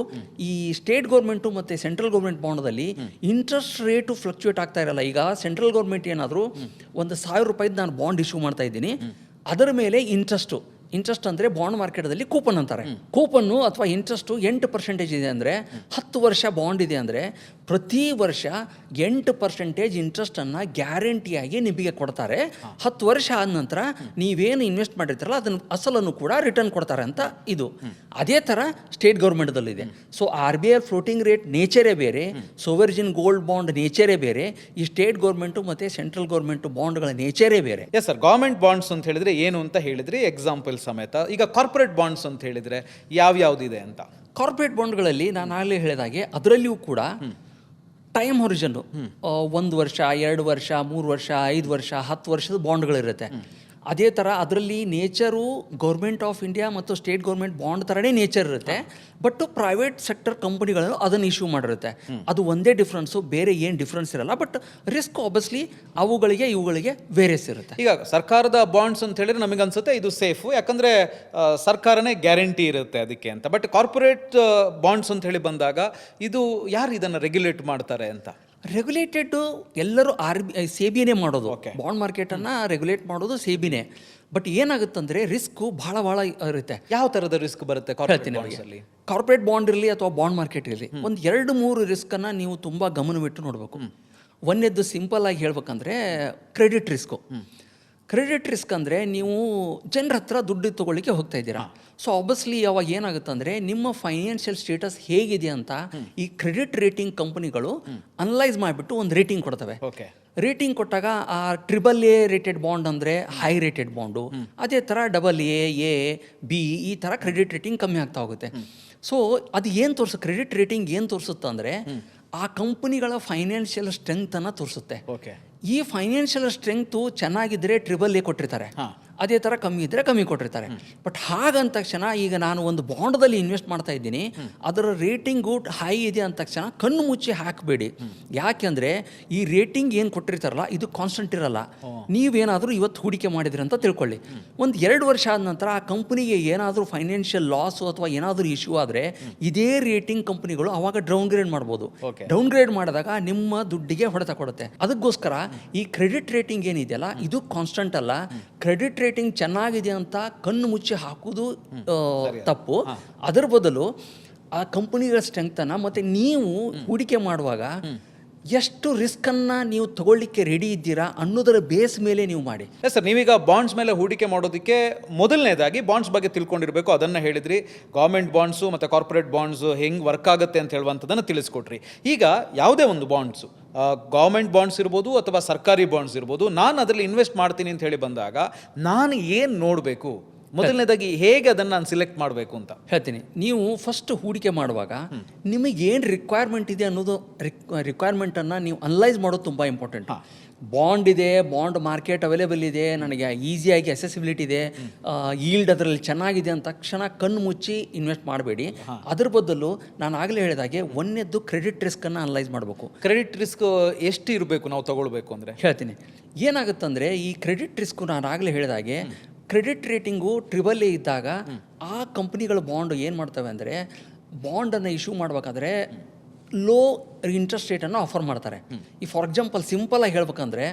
ಈ ಸ್ಟೇಟ್ ಗೌರ್ಮೆಂಟು ಮತ್ತು ಸೆಂಟ್ರಲ್ ಗೌರ್ಮೆಂಟ್ ಬಾಂಡ್ದಲ್ಲಿ ಇಂಟ್ರೆಸ್ಟ್ ರೇಟು ಫ್ಲಕ್ಚುಯೇಟ್ ಆಗ್ತಾ ಇರಲ್ಲ. ಈಗ ಸೆಂಟ್ರಲ್ ಗೌರ್ಮೆಂಟ್ ಏನಾದರೂ ಒಂದು ₹1,000 ನಾನು ಬಾಂಡ್ ಇಶ್ಯೂ ಮಾಡ್ತಾ ಇದ್ದೀನಿ, ಅದರ ಮೇಲೆ ಇಂಟ್ರೆಸ್ಟ್ ಅಂದರೆ ಬಾಂಡ್ ಮಾರ್ಕೆಟಲ್ಲಿ ಕೂಪನ್ ಅಂತಾರೆ. ಕೂಪನ್ನು ಅಥವಾ ಇಂಟ್ರೆಸ್ಟು 8% ಇದೆ ಅಂದರೆ 10 ವರ್ಷ ಬಾಂಡ್ ಇದೆ ಅಂದರೆ ಪ್ರತಿ ವರ್ಷ 8% ಇಂಟ್ರೆಸ್ಟನ್ನು ಗ್ಯಾರಂಟಿಯಾಗಿ ನಿಮಗೆ ಕೊಡ್ತಾರೆ. 10 ವರ್ಷ ಆದ ನಂತರ ನೀವೇನು ಇನ್ವೆಸ್ಟ್ ಮಾಡಿರ್ತಾರಲ್ಲ ಅದನ್ನು ಅಸಲನ್ನು ಕೂಡ ರಿಟರ್ನ್ ಕೊಡ್ತಾರೆ ಅಂತ ಇದು. ಅದೇ ಥರ ಸ್ಟೇಟ್ ಗೌರ್ಮೆಂಟ್ದಲ್ಲಿದೆ. ಸೊ RBI ಫ್ಲೋಟಿಂಗ್ ರೇಟ್ ನೇಚರೇ ಬೇರೆ, ಸೋವರ್ಜಿನ್ ಗೋಲ್ಡ್ ಬಾಂಡ್ ನೇಚರೇ ಬೇರೆ, ಈ ಸ್ಟೇಟ್ ಗೌರ್ಮೆಂಟು ಮತ್ತು ಸೆಂಟ್ರಲ್ ಗೌರ್ಮೆಂಟು ಬಾಂಡ್ಗಳ ನೇಚರೇ ಬೇರೆ. ಎಸ್ ಸರ್, ಗೌರ್ಮೆಂಟ್ ಬಾಂಡ್ಸ್ ಅಂತ ಹೇಳಿದ್ರೆ ಏನು ಅಂತ ಹೇಳಿದ್ರಿ ಎಕ್ಸಾಂಪಲ್ ಸಮೇತ. ಈಗ ಕಾರ್ಪೊರೇಟ್ ಬಾಂಡ್ಸ್ ಅಂತ ಹೇಳಿದ್ರೆ ಯಾವ್ಯಾವ್ದಿದೆ ಅಂತ? ಕಾರ್ಪೊರೇಟ್ ಬಾಂಡ್ಗಳಲ್ಲಿ ನಾನು ಆಗಲೇ ಹೇಳಿದಾಗೆ ಅದರಲ್ಲಿಯೂ ಕೂಡ ಟೈಮ್ ಹೊರಿಜನ್ನು 1 ವರ್ಷ, 2 ವರ್ಷ, 3 ವರ್ಷ, 5 ವರ್ಷ, 10 ವರ್ಷದ ಬಾಂಡ್ಗಳಿರುತ್ತೆ. ಅದೇ ಥರ ಅದರಲ್ಲಿ ನೇಚರು ಗೌರ್ಮೆಂಟ್ ಆಫ್ ಇಂಡಿಯಾ ಮತ್ತು ಸ್ಟೇಟ್ ಗೌರ್ಮೆಂಟ್ ಬಾಂಡ್ ಥರನೇ ನೇಚರ್ ಇರುತ್ತೆ. ಬಟ್ ಪ್ರೈವೇಟ್ ಸೆಕ್ಟರ್ ಕಂಪನಿಗಳು ಅದನ್ನು ಇಶ್ಯೂ ಮಾಡಿರುತ್ತೆ. ಅದು ಒಂದೇ ಡಿಫ್ರೆನ್ಸು, ಬೇರೆ ಏನು ಡಿಫ್ರೆನ್ಸ್ ಇರಲ್ಲ. ಬಟ್ ರಿಸ್ಕ್ ಆಬ್ವಿಯಸ್ಲಿ ಅವುಗಳಿಗೆ ಇವುಗಳಿಗೆ ವೇರಿಯಸ್ ಇರುತ್ತೆ. ಈಗ ಸರ್ಕಾರದ ಬಾಂಡ್ಸ್ ಅಂತ ಹೇಳಿದ್ರೆ ನಮಗೆ ಅನ್ಸುತ್ತೆ ಇದು ಸೇಫು, ಯಾಕಂದ್ರೆ ಸರ್ಕಾರನೇ ಗ್ಯಾರಂಟಿ ಇರುತ್ತೆ ಅದಕ್ಕೆ ಅಂತ. ಬಟ್ ಕಾರ್ಪೊರೇಟ್ ಬಾಂಡ್ಸ್ ಅಂತ ಹೇಳಿ ಬಂದಾಗ ಇದು ಯಾರು ಇದನ್ನು ರೆಗ್ಯುಲೇಟ್ ಮಾಡ್ತಾರೆ ಅಂತ? ರೆಗ್ಯುಲೇಟೆಡ್ ಎಲ್ಲರೂ SEBIನೇ ಮಾಡೋದು. ಬಾಂಡ್ ಮಾರ್ಕೆಟನ್ನು ರೆಗ್ಯುಲೇಟ್ ಮಾಡೋದು SEBIನೇ. ಬಟ್ ಏನಾಗುತ್ತಂದರೆ ರಿಸ್ಕು ಭಾಳ ಇರುತ್ತೆ. ಯಾವ ಥರದ ರಿಸ್ಕ್ ಬರುತ್ತೆ ಕಾರ್ಪೊರೇಟ್ ಬಾಂಡ್ ಇರಲಿ ಅಥವಾ ಬಾಂಡ್ ಮಾರ್ಕೆಟ್ ಇರಲಿ, ಒಂದು 2-3 ರಿಸ್ಕನ್ನು ನೀವು ತುಂಬ ಗಮನವಿಟ್ಟು ನೋಡಬೇಕು. ಒಂದನೇದ್ದು ಸಿಂಪಲ್ ಆಗಿ ಹೇಳ್ಬೇಕಂದ್ರೆ ಕ್ರೆಡಿಟ್ ರಿಸ್ಕು. ಕ್ರೆಡಿಟ್ ರಿಸ್ಕ್ ಅಂದರೆ ನೀವು ಜನರ ಹತ್ರ ದುಡ್ಡು ತೊಗೊಳ್ಳಿಕ್ಕೆ ಹೋಗ್ತಾ ಇದ್ದೀರಾ. ಸೊ ಆಬ್ವಿಯಸ್ಲಿ ಅವಾಗ ಏನಾಗುತ್ತೆ ಅಂದರೆ ನಿಮ್ಮ ಫೈನಾನ್ಷಿಯಲ್ ಸ್ಟೇಟಸ್ ಹೇಗಿದೆ ಅಂತ ಈ ಕ್ರೆಡಿಟ್ ರೇಟಿಂಗ್ ಕಂಪನಿಗಳು ಅನಲೈಸ್ ಮಾಡಿಬಿಟ್ಟು ಒಂದು ರೇಟಿಂಗ್ ಕೊಡ್ತವೆ. ರೇಟಿಂಗ್ ಕೊಟ್ಟಾಗ ಆ AAA ರೇಟೆಡ್ ಬಾಂಡ್ ಅಂದರೆ ಹೈ ರೇಟೆಡ್ ಬಾಂಡು, ಅದೇ ಥರ AA, B ಈ ಥರ ಕ್ರೆಡಿಟ್ ರೇಟಿಂಗ್ ಕಮ್ಮಿ ಆಗ್ತಾ ಹೋಗುತ್ತೆ. ಸೊ ಅದು ಏನು ಕ್ರೆಡಿಟ್ ರೇಟಿಂಗ್ ಏನು ತೋರಿಸುತ್ತೆ ಅಂದರೆ ಆ ಕಂಪನಿಗಳ ಫೈನಾನ್ಷಿಯಲ್ ಸ್ಟ್ರೆಂಗ್ತನ್ನು ತೋರಿಸುತ್ತೆ. ಈ ಫೈನಾನ್ಷಿಯಲ್ ಸ್ಟ್ರೆಂಗ್ತು ಚೆನ್ನಾಗಿದ್ದರೆ AAA ಕೊಟ್ಟಿರ್ತಾರೆ, ಅದೇ ಥರ ಕಮ್ಮಿ ಇದ್ದರೆ ಕಮ್ಮಿ ಕೊಟ್ಟಿರ್ತಾರೆ. ಬಟ್ ಹಾಗಂದ ತಕ್ಷಣ ಈಗ ನಾನು ಒಂದು ಬಾಂಡ್ದಲ್ಲಿ ಇನ್ವೆಸ್ಟ್ ಮಾಡ್ತಾ ಇದ್ದೀನಿ, ಅದರ ರೇಟಿಂಗು ಹೈ ಇದೆ ಅಂದ ತಕ್ಷಣ ಕಣ್ಣು ಮುಚ್ಚಿ ಹಾಕಬೇಡಿ. ಯಾಕೆಂದರೆ ಈ ರೇಟಿಂಗ್ ಏನು ಕೊಟ್ಟಿರ್ತಾರಲ್ಲ ಇದು ಕಾನ್ಸ್ಟೆಂಟ್ ಇರಲ್ಲ. ನೀವೇನಾದರೂ ಇವತ್ತು ಹೂಡಿಕೆ ಮಾಡಿದ್ರಿ ಅಂತ ತಿಳ್ಕೊಳ್ಳಿ, ಒಂದು 2 ವರ್ಷ ಆದ ನಂತರ ಆ ಕಂಪ್ನಿಗೆ ಏನಾದರೂ ಫೈನಾನ್ಷಿಯಲ್ ಲಾಸು ಅಥವಾ ಏನಾದರೂ ಇಶ್ಯೂ ಆದರೆ ಇದೇ ರೇಟಿಂಗ್ ಕಂಪ್ನಿಗಳು ಅವಾಗ ಡೌನ್ಗ್ರೇಡ್ ಮಾಡ್ಬೋದು. ಡೌನ್ಗ್ರೇಡ್ ಮಾಡಿದಾಗ ನಿಮ್ಮ ದುಡ್ಡಿಗೆ ಹೊಡೆತ ಕೊಡುತ್ತೆ. ಅದಕ್ಕೋಸ್ಕರ ಈ ಕ್ರೆಡಿಟ್ ರೇಟಿಂಗ್ ಏನಿದೆಯಲ್ಲ ಇದು ಕಾನ್ಸ್ಟೆಂಟ್ ಅಲ್ಲ. ಕ್ರೆಡಿಟ್ ರೇಟಿಂಗ್ ಚೆನ್ನಾಗಿದೆ ಅಂತ ಕಣ್ಣು ಮುಚ್ಚಿ ಹಾಕೋದು ತಪ್ಪು. ಅದರ ಬದಲು ಆ ಕಂಪನಿಗಳ ಸ್ಟ್ರೆಂಗ್ತನ್ನು ಮತ್ತು ನೀವು ಹೂಡಿಕೆ ಮಾಡುವಾಗ ಎಷ್ಟು ರಿಸ್ಕನ್ನು ನೀವು ತಗೊಳ್ಳಿಕ್ಕೆ ರೆಡಿ ಇದ್ದೀರಾ ಅನ್ನೋದರ ಬೇಸ್ ಮೇಲೆ ನೀವು ಮಾಡಿ. ಸರ್, ನೀವೀಗ ಬಾಂಡ್ಸ್ ಮೇಲೆ ಹೂಡಿಕೆ ಮಾಡೋದಕ್ಕೆ ಮೊದಲನೇದಾಗಿ ಬಾಂಡ್ಸ್ ಬಗ್ಗೆ ತಿಳ್ಕೊಂಡಿರಬೇಕು, ಅದನ್ನು ಹೇಳಿದ್ರಿ. ಗೌರ್ಮೆಂಟ್ ಬಾಂಡ್ಸು ಮತ್ತು ಕಾರ್ಪೊರೇಟ್ ಬಾಂಡ್ಸು ಹೆಂಗೆ ವರ್ಕ್ ಆಗುತ್ತೆ ಅಂತ ಹೇಳುವಂಥದ್ದನ್ನು ತಿಳಿಸ್ಕೊಟ್ರಿ. ಈಗ ಯಾವುದೇ ಒಂದು ಬಾಂಡ್ಸು, ಗೌರ್ಮೆಂಟ್ ಬಾಂಡ್ಸ್ ಇರ್ಬೋದು ಅಥವಾ ಸರ್ಕಾರಿ ಬಾಂಡ್ಸ್ ಇರ್ಬೋದು, ನಾನು ಅದರಲ್ಲಿ ಇನ್ವೆಸ್ಟ್ ಮಾಡ್ತೀನಿ ಅಂತ ಹೇಳಿ ಬಂದಾಗ ನಾನು ಏನು ನೋಡಬೇಕು? ಮೊದಲನೇದಾಗಿ ಹೇಗೆ ಅದನ್ನು ನಾನು ಸಿಲೆಕ್ಟ್ ಮಾಡಬೇಕು ಅಂತ ಹೇಳ್ತೀನಿ. ನೀವು ಫಸ್ಟ್ ಹೂಡಿಕೆ ಮಾಡುವಾಗ ನಿಮಗೆ ಏನು ರಿಕ್ವೈರ್ಮೆಂಟ್ ಇದೆ ಅನ್ನೋದು ರಿಕ್ವೈರ್ಮೆಂಟನ್ನು ನೀವು ಅನಲೈಸ್ ಮಾಡೋದು ತುಂಬ ಇಂಪಾರ್ಟೆಂಟ್. ಬಾಂಡ್ ಇದೆ, ಬಾಂಡ್ ಮಾರ್ಕೆಟ್ ಅವೈಲೇಬಲ್ ಇದೆ, ನನಗೆ ಈಸಿಯಾಗಿ ಅಸೆಸಿಬಿಲಿಟಿ ಇದೆ, ಈಲ್ಡ್ ಅದರಲ್ಲಿ ಚೆನ್ನಾಗಿದೆ ಅಂತ ತಕ್ಷಣ ಕಣ್ಣು ಮುಚ್ಚಿ ಇನ್ವೆಸ್ಟ್ ಮಾಡಬೇಡಿ. ಅದ್ರ ಬದಲು ನಾನು ಆಗಲೇ ಹೇಳಿದಾಗೆ ಒಂದನೇದ್ದು ಕ್ರೆಡಿಟ್ ರಿಸ್ಕನ್ನು ಅನಲೈಸ್ ಮಾಡಬೇಕು. ಕ್ರೆಡಿಟ್ ರಿಸ್ಕ್ ಎಷ್ಟು ಇರಬೇಕು ನಾವು ತಗೊಳ್ಬೇಕು ಅಂದರೆ? ಹೇಳ್ತೀನಿ. ಏನಾಗುತ್ತಂದರೆ ಈ ಕ್ರೆಡಿಟ್ ರಿಸ್ಕು ನಾನು ಆಗಲೇ ಹೇಳಿದಾಗೆ ಕ್ರೆಡಿಟ್ ರೇಟಿಂಗು AAA ಇದ್ದಾಗ ಆ ಕಂಪ್ನಿಗಳ ಬಾಂಡ್ ಏನು ಮಾಡ್ತವೆ ಅಂದರೆ ಬಾಂಡನ್ನು ಇಶ್ಯೂ ಮಾಡಬೇಕಾದ್ರೆ ಲೋ ಇಂಟ್ರೆಸ್ಟ್ ರೇಟನ್ನು ಆಫರ್ ಮಾಡ್ತಾರೆ. ಈ ಫಾರ್ ಎಕ್ಸಾಂಪಲ್ ಸಿಂಪಲಾಗಿ ಹೇಳ್ಬೇಕಂದ್ರೆ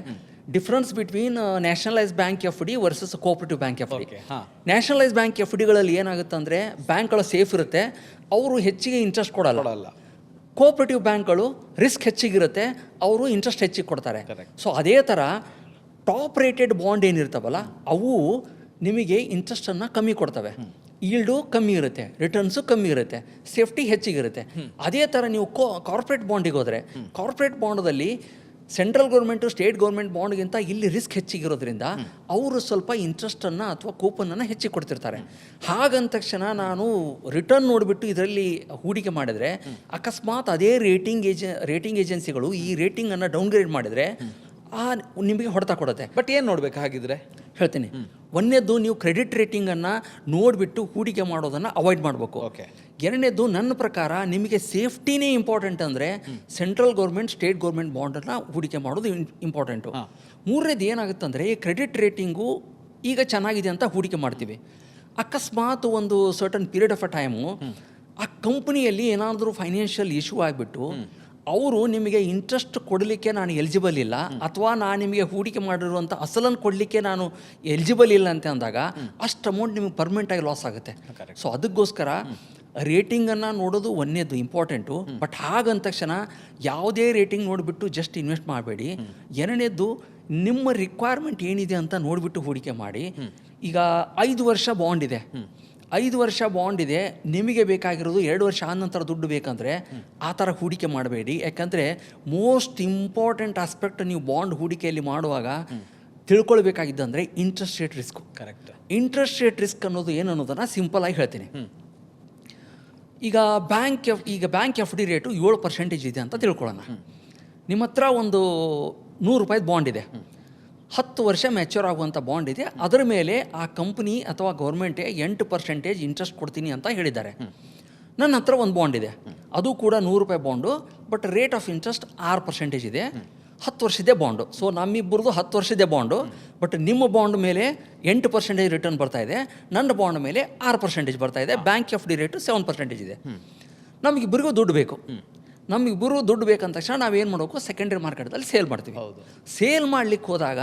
difference between nationalise bank FD versus cooperative bank FD. Nationalise bank FDಗಳಲ್ಲಿ ಏನಾಗುತ್ತೆ ಅಂದರೆ ಬ್ಯಾಂಕ್ಗಳು ಸೇಫ್ ಇರುತ್ತೆ, ಅವರು ಹೆಚ್ಚಿಗೆ ಇಂಟ್ರೆಸ್ಟ್ ಕೊಡಲ್ಲ. ಕೋಆಪರೇಟಿವ್ ಬ್ಯಾಂಕ್ಗಳು ರಿಸ್ಕ್ ಹೆಚ್ಚಿಗಿರುತ್ತೆ, ಅವರು ಇಂಟ್ರೆಸ್ಟ್ ಹೆಚ್ಚಿಗೆ ಕೊಡ್ತಾರೆ. ಸೊ ಅದೇ ಥರ ಟಾಪ್ ರೇಟೆಡ್ ಬಾಂಡ್ ಏನಿರ್ತಾವಲ್ಲ ಅವು ನಿಮಗೆ ಇಂಟ್ರೆಸ್ಟನ್ನು ಕಮ್ಮಿ ಕೊಡ್ತವೆ, ಈಲ್ಡು ಕಮ್ಮಿ ಇರುತ್ತೆ, ರಿಟರ್ನ್ಸು ಕಮ್ಮಿ ಇರುತ್ತೆ, ಸೇಫ್ಟಿ ಹೆಚ್ಚಿಗಿರುತ್ತೆ. ಅದೇ ಥರ ನೀವು ಕಾರ್ಪೊರೇಟ್ ಬಾಂಡಿಗೆ ಹೋದರೆ ಕಾರ್ಪೊರೇಟ್ ಬಾಂಡಲ್ಲಿ ಸೆಂಟ್ರಲ್ ಗೌರ್ಮೆಂಟು ಸ್ಟೇಟ್ ಗೌರ್ಮೆಂಟ್ ಬಾಂಡ್ಗಿಂತ ಇಲ್ಲಿ ರಿಸ್ಕ್ ಹೆಚ್ಚಿಗಿರೋದ್ರಿಂದ ಅವರು ಸ್ವಲ್ಪ ಇಂಟ್ರೆಸ್ಟನ್ನು ಅಥವಾ ಕೂಪನನ್ನು ಹೆಚ್ಚಿಗೆ ಕೊಡ್ತಿರ್ತಾರೆ. ಹಾಗಂದ ತಕ್ಷಣ ನಾನು ರಿಟರ್ನ್ ನೋಡಿಬಿಟ್ಟು ಇದರಲ್ಲಿ ಹೂಡಿಕೆ ಮಾಡಿದರೆ ಅಕಸ್ಮಾತ್ ಅದೇ ರೇಟಿಂಗ್ ಏಜೆನ್ಸಿಗಳು ಈ ರೇಟಿಂಗನ್ನು ಡೌನ್ಗ್ರೇಡ್ ಮಾಡಿದರೆ ನಿಮಗೆ ಹೊಡೆತ ಕೊಡುತ್ತೆ. ಬಟ್ ಏನು ನೋಡ್ಬೇಕು ಹಾಗಿದ್ರೆ? ಹೇಳ್ತೀನಿ. ಒಂದನೇದು ನೀವು ಕ್ರೆಡಿಟ್ ರೇಟಿಂಗನ್ನು ನೋಡಿಬಿಟ್ಟು ಹೂಡಿಕೆ ಮಾಡೋದನ್ನು ಅವಾಯ್ಡ್ ಮಾಡಬೇಕು. ಓಕೆ. ಎರಡನೇದು ನನ್ನ ಪ್ರಕಾರ ನಿಮಗೆ ಸೇಫ್ಟಿನೇ ಇಂಪಾರ್ಟೆಂಟ್ ಅಂದರೆ ಸೆಂಟ್ರಲ್ ಗೌರ್ಮೆಂಟ್ ಸ್ಟೇಟ್ ಗೌರ್ಮೆಂಟ್ ಬಾಂಡನ್ನು ಹೂಡಿಕೆ ಮಾಡೋದು ಇಂಪಾರ್ಟೆಂಟು. ಮೂರನೇದು ಏನಾಗುತ್ತಂದರೆ ಈ ಕ್ರೆಡಿಟ್ ರೇಟಿಂಗು ಈಗ ಚೆನ್ನಾಗಿದೆ ಅಂತ ಹೂಡಿಕೆ ಮಾಡ್ತೀವಿ. ಅಕಸ್ಮಾತ್ ಒಂದು certain period of a time ಆ ಕಂಪ್ನಿಯಲ್ಲಿ ಏನಾದರೂ ಫೈನಾನ್ಷಿಯಲ್ ಇಶ್ಯೂ ಆಗಿಬಿಟ್ಟು ಅವರು ನಿಮಗೆ ಇಂಟ್ರೆಸ್ಟ್ ಕೊಡಲಿಕ್ಕೆ ನಾನು ಎಲಿಜಿಬಲ್ ಇಲ್ಲ ಅಥವಾ ನಾನು ನಿಮಗೆ ಹೂಡಿಕೆ ಮಾಡಿರುವಂಥ ಅಸಲನ್ನು ಕೊಡಲಿಕ್ಕೆ ನಾನು ಎಲಿಜಿಬಲ್ ಇಲ್ಲ ಅಂತ ಅಂದಾಗ ಅಷ್ಟು ಅಮೌಂಟ್ ನಿಮಗೆ ಪರ್ಮನೆಂಟಾಗಿ ಲಾಸ್ ಆಗುತ್ತೆ. ಸೊ ಅದಕ್ಕೋಸ್ಕರ ರೇಟಿಂಗನ್ನು ನೋಡೋದು ಒಂದನೇದು ಇಂಪಾರ್ಟೆಂಟು. ಬಟ್ ಹಾಗಂದ ತಕ್ಷಣ ಯಾವುದೇ ರೇಟಿಂಗ್ ನೋಡಿಬಿಟ್ಟು ಜಸ್ಟ್ ಇನ್ವೆಸ್ಟ್ ಮಾಡಬೇಡಿ. ಎರಡನೇದು ನಿಮ್ಮ ರಿಕ್ವೈರ್ಮೆಂಟ್ ಏನಿದೆ ಅಂತ ನೋಡಿಬಿಟ್ಟು ಹೂಡಿಕೆ ಮಾಡಿ. ಈಗ 5 ವರ್ಷ ಬಾಂಡ್ ಇದೆ, 5 ವರ್ಷ ಬಾಂಡ್ ಇದೆ, ನಿಮಗೆ ಬೇಕಾಗಿರೋದು 2 ವರ್ಷ ಆದ ನಂತರ ದುಡ್ಡು ಬೇಕಂದರೆ ಆ ಥರ ಹೂಡಿಕೆ ಮಾಡಬೇಡಿ. ಯಾಕಂದರೆ ಮೋಸ್ಟ್ ಇಂಪಾರ್ಟೆಂಟ್ ಆಸ್ಪೆಕ್ಟ್ ನೀವು ಬಾಂಡ್ ಹೂಡಿಕೆಯಲ್ಲಿ ಮಾಡುವಾಗ ತಿಳ್ಕೊಳ್ಬೇಕಾಗಿದ್ದಂದರೆ interest rate risk. Correct. Interest rate risk ಅನ್ನೋದು ಏನು ಅನ್ನೋದನ್ನು ಸಿಂಪಲಾಗಿ ಹೇಳ್ತೀನಿ. ಈಗ ಬ್ಯಾಂಕ್ ಎಫ್ ಡಿ ರೇಟು 7% ಇದೆ ಅಂತ ತಿಳ್ಕೊಳ್ಳೋಣ. ನಿಮ್ಮ ಹತ್ರ ಒಂದು 100 ರೂಪಾಯಿ ಬಾಂಡ್ ಇದೆ, 10 ವರ್ಷ ಮ್ಯಾಚ್ಯೂರ್ ಆಗುವಂಥ ಬಾಂಡ್ ಇದೆ. ಅದರ ಮೇಲೆ ಆ ಕಂಪ್ನಿ ಅಥವಾ ಗೌರ್ಮೆಂಟೇ 8% ಇಂಟ್ರೆಸ್ಟ್ ಕೊಡ್ತೀನಿ ಅಂತ ಹೇಳಿದ್ದಾರೆ. ನನ್ನ ಹತ್ರ ಒಂದು ಬಾಂಡ್ ಇದೆ, ಅದು ಕೂಡ 100 ರೂಪಾಯಿ bond, but rate of interest 6% ಇದೆ. 10 ವರ್ಷದ ಬಾಂಡು. ಸೊ ನಮ್ಮಿಬ್ಬರದು 10 ವರ್ಷದ ಬಾಂಡು, ಬಟ್ ನಿಮ್ಮ ಬಾಂಡ್ ಮೇಲೆ 8% ರಿಟರ್ನ್ ಬರ್ತಾ ಇದೆ, ನನ್ನ ಬಾಂಡ್ ಮೇಲೆ 6% ಬರ್ತಾ ಇದೆ. ಬ್ಯಾಂಕ್ ಎಫ್ ಡಿ ರೇಟು 7% ಇದೆ. ನಮಗಿಬ್ಬರಿಗೂ ದುಡ್ಡು ಬೇಕು. ನಮಗಿಬ್ಬರು ದುಡ್ಡು ಬೇಕಂದ ತಕ್ಷಣ ನಾವೇನು ಮಾಡಬೇಕು, ಸೆಕೆಂಡ್ರಿ ಮಾರ್ಕೆಟ್ದಲ್ಲಿ ಸೇಲ್ ಮಾಡ್ತೀವಿ. ಸೇಲ್ ಮಾಡ್ಲಿಕ್ಕೆ ಹೋದಾಗ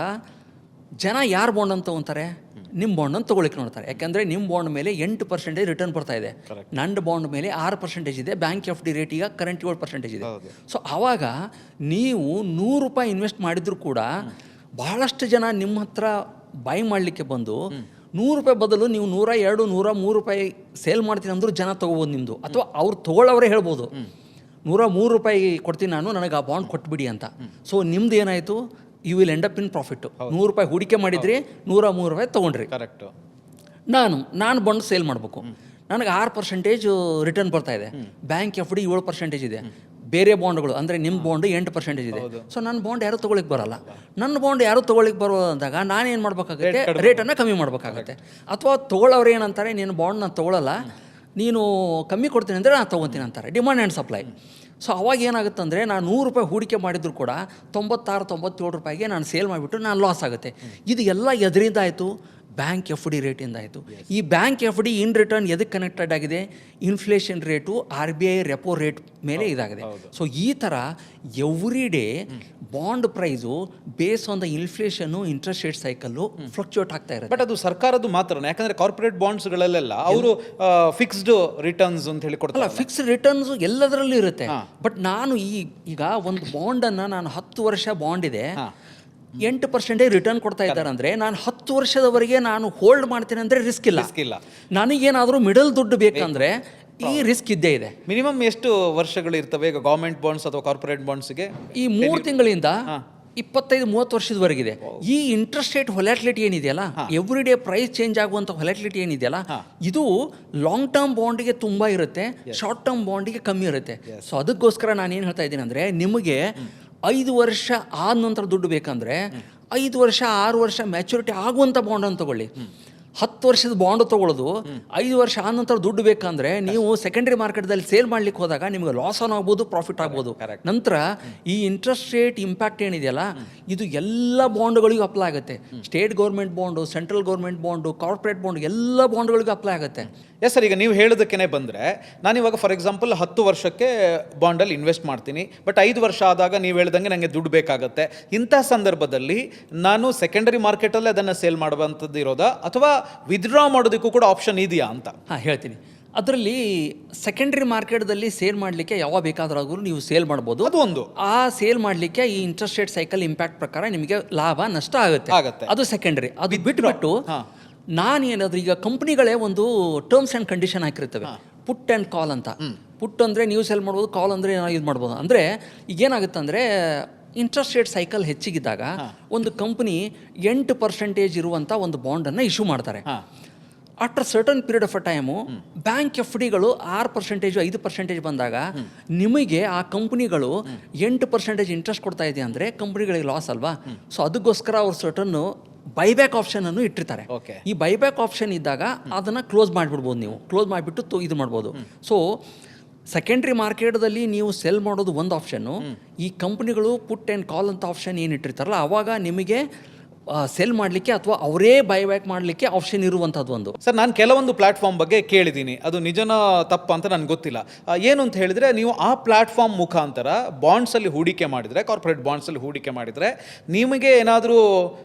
ಜನ ಯಾರು ಬಾಂಡ್ ಅಂತ ತೊಗೊತಾರೆ, ನಿಮ್ಮ ಬಾಂಡನ್ನು ತೊಗೊಳಿಕ್ಕೆ ನೋಡ್ತಾರೆ. ಯಾಕೆಂದರೆ ನಿಮ್ಮ ಬಾಂಡ್ ಮೇಲೆ 8% ರಿಟರ್ನ್ ಬರ್ತಾ ಇದೆ, ನನ್ನ ಬಾಂಡ್ ಮೇಲೆ 6% ಇದೆ, ಬ್ಯಾಂಕ್ ಎಫ್ ಡಿ ರೇಟ್ ಈಗ ಕರೆಂಟ್ 7% ಇದೆ. ಸೊ ಆವಾಗ ನೀವು 100 ರೂಪಾಯಿ ಇನ್ವೆಸ್ಟ್ ಮಾಡಿದರೂ ಕೂಡ ಬಹಳಷ್ಟು ಜನ ನಿಮ್ಮ ಹತ್ರ ಬೈ ಮಾಡಲಿಕ್ಕೆ ಬಂದು 100 ರೂಪಾಯಿ ಬದಲು ನೀವು 100, 200, 103 ರೂಪಾಯಿ ಸೇಲ್ ಮಾಡ್ತೀನಿ ಅಂದರೂ ಜನ ತೊಗೋಬೋದು ನಿಮ್ಮದು. ಅಥವಾ ಅವ್ರು ತೊಗೊಳ್ಳೋರೇ ಹೇಳ್ಬೋದು 103 ರೂಪಾಯಿ ಕೊಡ್ತೀನಿ ನಾನು, ನನಗೆ ಆ ಬಾಂಡ್ ಕೊಟ್ಬಿಡಿ ಅಂತ. ಸೊ ನಿಮ್ದು ಏನಾಯಿತು, you will end up in profit. 100 ರೂಪಾಯಿ ಹೂಡಿಕೆ ಮಾಡಿದ್ರಿ, 103 ರೂಪಾಯಿ ತೊಗೊಂಡ್ರಿ. ಕರೆಕ್ಟು. ನಾನು ಬಾಂಡ್ ಸೇಲ್ ಮಾಡಬೇಕು, ನನಗೆ 6% ರಿಟರ್ನ್ ಬರ್ತಾ ಇದೆ, ಬ್ಯಾಂಕ್ ಎಫ್ ಡಿ 7% ಇದೆ, ಬೇರೆ ಬಾಂಡ್ಗಳು ಅಂದರೆ ನಿಮ್ಮ ಬಾಂಡ್ 8% ಇದೆ. ಸೊ ನನ್ನ ಬಾಂಡ್ ಯಾರೂ ತೊಗೊಳಿಕ್ಕೆ ಬರೋಲ್ಲ. ನನ್ನ ಬಾಂಡ್ ಯಾರೂ ತೊಗೊಳಿಕ್ಕೆ ಬರೋದು ಅಂದಾಗ ನಾನೇನು ಮಾಡಬೇಕಾಗುತ್ತೆ, ರೇಟನ್ನು ಕಮ್ಮಿ ಮಾಡಬೇಕಾಗತ್ತೆ. ಅಥವಾ ತೊಗೊಳ್ಳೋರು ಏನಂತಾರೆ, ನೀನು ಬಾಂಡ್ ನಾನು ತೊಗೊಳ್ಳಲ್ಲ, ನೀನು ಕಮ್ಮಿ ಕೊಡ್ತೀನಿ ಅಂದರೆ ನಾನು ತೊಗೊತೀನಿ ಅಂತಾರೆ. Demand and supply. ಸೊ ಅವಾಗ ಏನಾಗುತ್ತೆ ಅಂದರೆ ನಾನು 100 ರೂಪಾಯಿ ಹೂಡಿಕೆ ಮಾಡಿದ್ರು ಕೂಡ 96-97 ರೂಪಾಯಿಗೆ ನಾನು ಸೇಲ್ ಮಾಡಿಬಿಟ್ಟು ನಾನು ಲಾಸ್ ಆಗುತ್ತೆ. ಇದು ಎಲ್ಲ ಎದರಿಂದ ಆಯಿತು, ಬ್ಯಾಂಕ್ ಎಫ್ ಡಿ ರೇಟಿಂದ ಆಯಿತು. ಈ bank F D in return ಎದಕ್ಕೆ ಕನೆಕ್ಟೆಡ್ ಆಗಿದೆ, inflation rate, RBI repo rate ಮೇಲೆ ಇದಾಗಿದೆ. ಸೊ ಈ ಥರ every day bond price base on the inflation, interest rate cycle fluctuate ಆಗ್ತಾ ಇರುತ್ತೆ. ಬಟ್ ಅದು ಸರ್ಕಾರದ್ದು ಮಾತ್ರ, ಯಾಕಂದರೆ ಕಾರ್ಪೊರೇಟ್ ಬಾಂಡ್ಸ್ಗಳಲ್ಲೆಲ್ಲ ಅವರು ಫಿಕ್ಸ್ಡ್ ರಿಟರ್ನ್ಸ್ ಅಂತ ಹೇಳಿ ಕೊಡ್ತಾರೆ. ಫಿಕ್ಸ್ಡ್ ರಿಟರ್ನ್ಸ್ ಎಲ್ಲದರಲ್ಲೂ ಇರುತ್ತೆ. ಬಟ್ ನಾನು ಈಗ ಒಂದು ಬಾಂಡನ್ನು ನಾನು 10 ವರ್ಷ ಬಾಂಡ್ ಇದೆ, 8% ರಿಟರ್ನ್ ಕೊಡ್ತಾ ಇದ್ದಾರೆ ಅಂದರೆ ನಾನು 10 ವರ್ಷದವರೆಗೆ ನಾನು ಹೋಲ್ಡ್ ಮಾಡ್ತೀನಿ ಅಂದರೆ ರಿಸ್ಕ್ ಇಲ್ಲ. ನನಗೇನಾದರೂ ಮಿಡಲ್ ದುಡ್ಡು ಬೇಕಂದ್ರೆ ಈ ರಿಸ್ಕ್ ಇದ್ದೇ ಇದೆ. ಮಿನಿಮಮ್ ಎಷ್ಟು ವರ್ಷಗಳು ಇರ್ತವೆ ಈಗ ಗವರ್ಮೆಂಟ್ ಬಾಂಡ್ಸ್ ಅಥವಾ ಕಾರ್ಪೊರೇಟ್ ಬಾಂಡ್ಸ್ಗೆ? ಈ 3 ತಿಂಗಳಿಂದ 25-30 ವರ್ಷದವರೆಗಿದೆ. ಈ ಇಂಟ್ರೆಸ್ಟ್ ರೇಟ್ ಹೊಲಾಟಿಲಿಟಿ ಏನಿದೆಯಲ್ಲ, ಎವ್ರಿ ಡೇ ಪ್ರೈಸ್ ಚೇಂಜ್ ಆಗುವಂಥ ಹೊಲಾಟಿಲಿಟಿ ಏನಿದೆಯಲ್ಲ, ಇದು ಲಾಂಗ್ ಟರ್ಮ್ ಬಾಂಡ್ಗೆ ತುಂಬ ಇರುತ್ತೆ, ಶಾರ್ಟ್ ಟರ್ಮ್ ಬಾಂಡಿಗೆ ಕಮ್ಮಿ ಇರುತ್ತೆ. ಸೊ ಅದಕ್ಕೋಸ್ಕರ ನಾನು ಏನು ಹೇಳ್ತಾ ಇದ್ದೀನಿ ಅಂದರೆ, ನಿಮಗೆ 5 ವರ್ಷ ಆದ ನಂತರ ದುಡ್ಡು ಬೇಕಂದರೆ 5 ವರ್ಷ 6 ವರ್ಷ ಮ್ಯಾಚುರಿಟಿ ಆಗುವಂಥ ಬಾಂಡನ್ನು ತೊಗೊಳ್ಳಿ. 10 ವರ್ಷದ ಬಾಂಡ್ ತೊಗೊಳ್ಳೋದು 5 ವರ್ಷ ಆದ ನಂತರ ದುಡ್ಡು ಬೇಕಂದರೆ ನೀವು ಸೆಕೆಂಡ್ರಿ ಮಾರ್ಕೆಟ್ದಲ್ಲಿ ಸೇಲ್ ಮಾಡ್ಲಿಕ್ಕೆ ಹೋದಾಗ ನಿಮಗೆ ಲಾಸ್ ಆನ್ ಆಗ್ಬೋದು, ಪ್ರಾಫಿಟ್ ಆಗ್ಬೋದು. ನಂತರ ಈ ಇಂಟ್ರೆಸ್ಟ್ ರೇಟ್ ಇಂಪ್ಯಾಕ್ಟ್ ಏನಿದೆಯಲ್ಲ, ಇದು ಎಲ್ಲ ಬಾಂಡ್ಗಳಿಗೂ ಅಪ್ಲೈ ಆಗುತ್ತೆ. State government bond, central government bond, corporate bond, ಎಲ್ಲ ಬಾಂಡ್ಗಳಿಗೂ ಅಪ್ಲೈ ಆಗುತ್ತೆ. ಎಸ್ ಸರ್, ಈಗ ನೀವು ಹೇಳೋದಕ್ಕೇ ಬಂದರೆ ನಾನಿವಾಗ ಫಾರ್ ಎಕ್ಸಾಂಪಲ್ 10 ವರ್ಷಕ್ಕೆ ಬಾಂಡಲ್ಲಿ ಇನ್ವೆಸ್ಟ್ ಮಾಡ್ತೀನಿ, ಬಟ್ 5 ವರ್ಷ ಆದಾಗ ನೀವು ಹೇಳ್ದಂಗೆ ನನಗೆ ದುಡ್ಡು ಬೇಕಾಗುತ್ತೆ. ಇಂಥ ಸಂದರ್ಭದಲ್ಲಿ ನಾನು ಸೆಕೆಂಡರಿ ಮಾರ್ಕೆಟಲ್ಲಿ ಅದನ್ನು ಸೇಲ್ ಮಾಡುವಂಥದ್ದು ಇರೋದಾ ಅಥವಾ ವಿತ್ಡ್ರಾ ಮಾಡೋದಕ್ಕೂ ಕೂಡ ಆಪ್ಷನ್ ಇದೆಯಾ ಅಂತ? ಹೇಳ್ತೀನಿ. ಅದರಲ್ಲಿ ಸೆಕೆಂಡ್ರಿ ಮಾರ್ಕೆಟ್ದಲ್ಲಿ ಸೇಲ್ ಮಾಡಲಿಕ್ಕೆ ಯಾವಾಗ ಬೇಕಾದ್ರೂ ನೀವು ಸೇಲ್ ಮಾಡ್ಬೋದು. ಅದು ಒಂದು ಆ ಸೇಲ್ ಮಾಡಲಿಕ್ಕೆ ಈ ಇಂಟ್ರೆಸ್ಟ್ ರೇಟ್ ಸೈಕಲ್ ಇಂಪ್ಯಾಕ್ಟ್ ಪ್ರಕಾರ ನಿಮಗೆ ಲಾಭ ನಷ್ಟ ಆಗುತ್ತೆ. ಅದು ಸೆಕೆಂಡ್ರಿ. ಅದು ಬಿಟ್ಬಿಟ್ಟು ನಾನೇನಾದರೂ ಈಗ ಕಂಪ್ನಿಗಳೇ ಒಂದು ಟರ್ಮ್ಸ್ ಆ್ಯಂಡ್ ಕಂಡೀಷನ್ ಹಾಕಿರ್ತವೆ, ಪುಟ್ ಆ್ಯಂಡ್ ಕಾಲ್ ಅಂತ. ಪುಟ್ ಅಂದರೆ ನೀವು ಸೆಲ್ ಮಾಡ್ಬೋದು, ಕಾಲ್ ಅಂದರೆ ನಾವು ಯೂಸ್ ಮಾಡ್ಬೋದು. ಅಂದರೆ ಈಗೇನಾಗುತ್ತೆ ಅಂದರೆ ಇಂಟ್ರೆಸ್ಟ್ ರೇಟ್ ಸೈಕಲ್ ಹೆಚ್ಚಿಗಿದ್ದಾಗ ಒಂದು ಕಂಪನಿ 8% ಇರುವಂಥ ಒಂದು ಬಾಂಡನ್ನು ಇಶ್ಯೂ ಮಾಡ್ತಾರೆ. After certain period of a time bank F ಡಿಗಳು 6%, 5% ಬಂದಾಗ ನಿಮಗೆ ಆ ಕಂಪ್ನಿಗಳು 8% ಇಂಟ್ರೆಸ್ಟ್ ಕೊಡ್ತಾ ಇದೆ ಅಂದರೆ ಕಂಪ್ನಿಗಳಿಗೆ ಲಾಸ್ ಅಲ್ವಾ? ಸೊ ಅದಕ್ಕೋಸ್ಕರ ಅವ್ರು ಸರ್ಟನ್ನು ಬೈಬ್ಯಾಕ್ ಆಪ್ಷನ್ ಅನ್ನು ಇಟ್ಟಿರ್ತಾರೆ. ಈ ಬೈಬ್ಯಾಕ್ ಆಪ್ಷನ್ ಇದ್ದಾಗ ಅದನ್ನು ಕ್ಲೋಸ್ ಮಾಡಿಬಿಡ್ಬೋದು, ನೀವು ಕ್ಲೋಸ್ ಮಾಡಿಬಿಟ್ಟು ಇದು ಮಾಡ್ಬೋದು. ಸೊ ಸೆಕೆಂಡ್ರಿ ಮಾರ್ಕೆಟ್ದಲ್ಲಿ ನೀವು ಸೆಲ್ ಮಾಡೋದು ಒಂದು ಆಪ್ಷನ್ನು. ಈ ಕಂಪ್ನಿಗಳು ಪುಟ್ ಆ್ಯಂಡ್ ಕಾಲ್ ಅಂತ ಆಪ್ಷನ್ ಏನು ಇಟ್ಟಿರ್ತಾರಲ್ಲ, ಆವಾಗ ನಿಮಗೆ ಸೆಲ್ ಮಾಡಲಿಕ್ಕೆ ಅಥವಾ ಅವರೇ ಬೈಬ್ಯಾಕ್ ಮಾಡಲಿಕ್ಕೆ ಆಪ್ಷನ್ ಇರುವಂಥದ್ದು ಒಂದು. ಸರ್, ನಾನು ಕೆಲವೊಂದು ಪ್ಲಾಟ್ಫಾರ್ಮ್ ಬಗ್ಗೆ ಕೇಳಿದ್ದೀನಿ, ಅದು ನಿಜನ ತಪ್ಪ ಅಂತ ನನಗೆ ಗೊತ್ತಿಲ್ಲ. ಏನು ಅಂತ ಹೇಳಿದರೆ, ನೀವು ಆ ಪ್ಲಾಟ್ಫಾರ್ಮ್ ಮುಖಾಂತರ ಬಾಂಡ್ಸಲ್ಲಿ ಹೂಡಿಕೆ ಮಾಡಿದರೆ, ಕಾರ್ಪೊರೇಟ್ ಬಾಂಡ್ಸಲ್ಲಿ ಹೂಡಿಕೆ ಮಾಡಿದರೆ, ನಿಮಗೆ ಏನಾದರೂ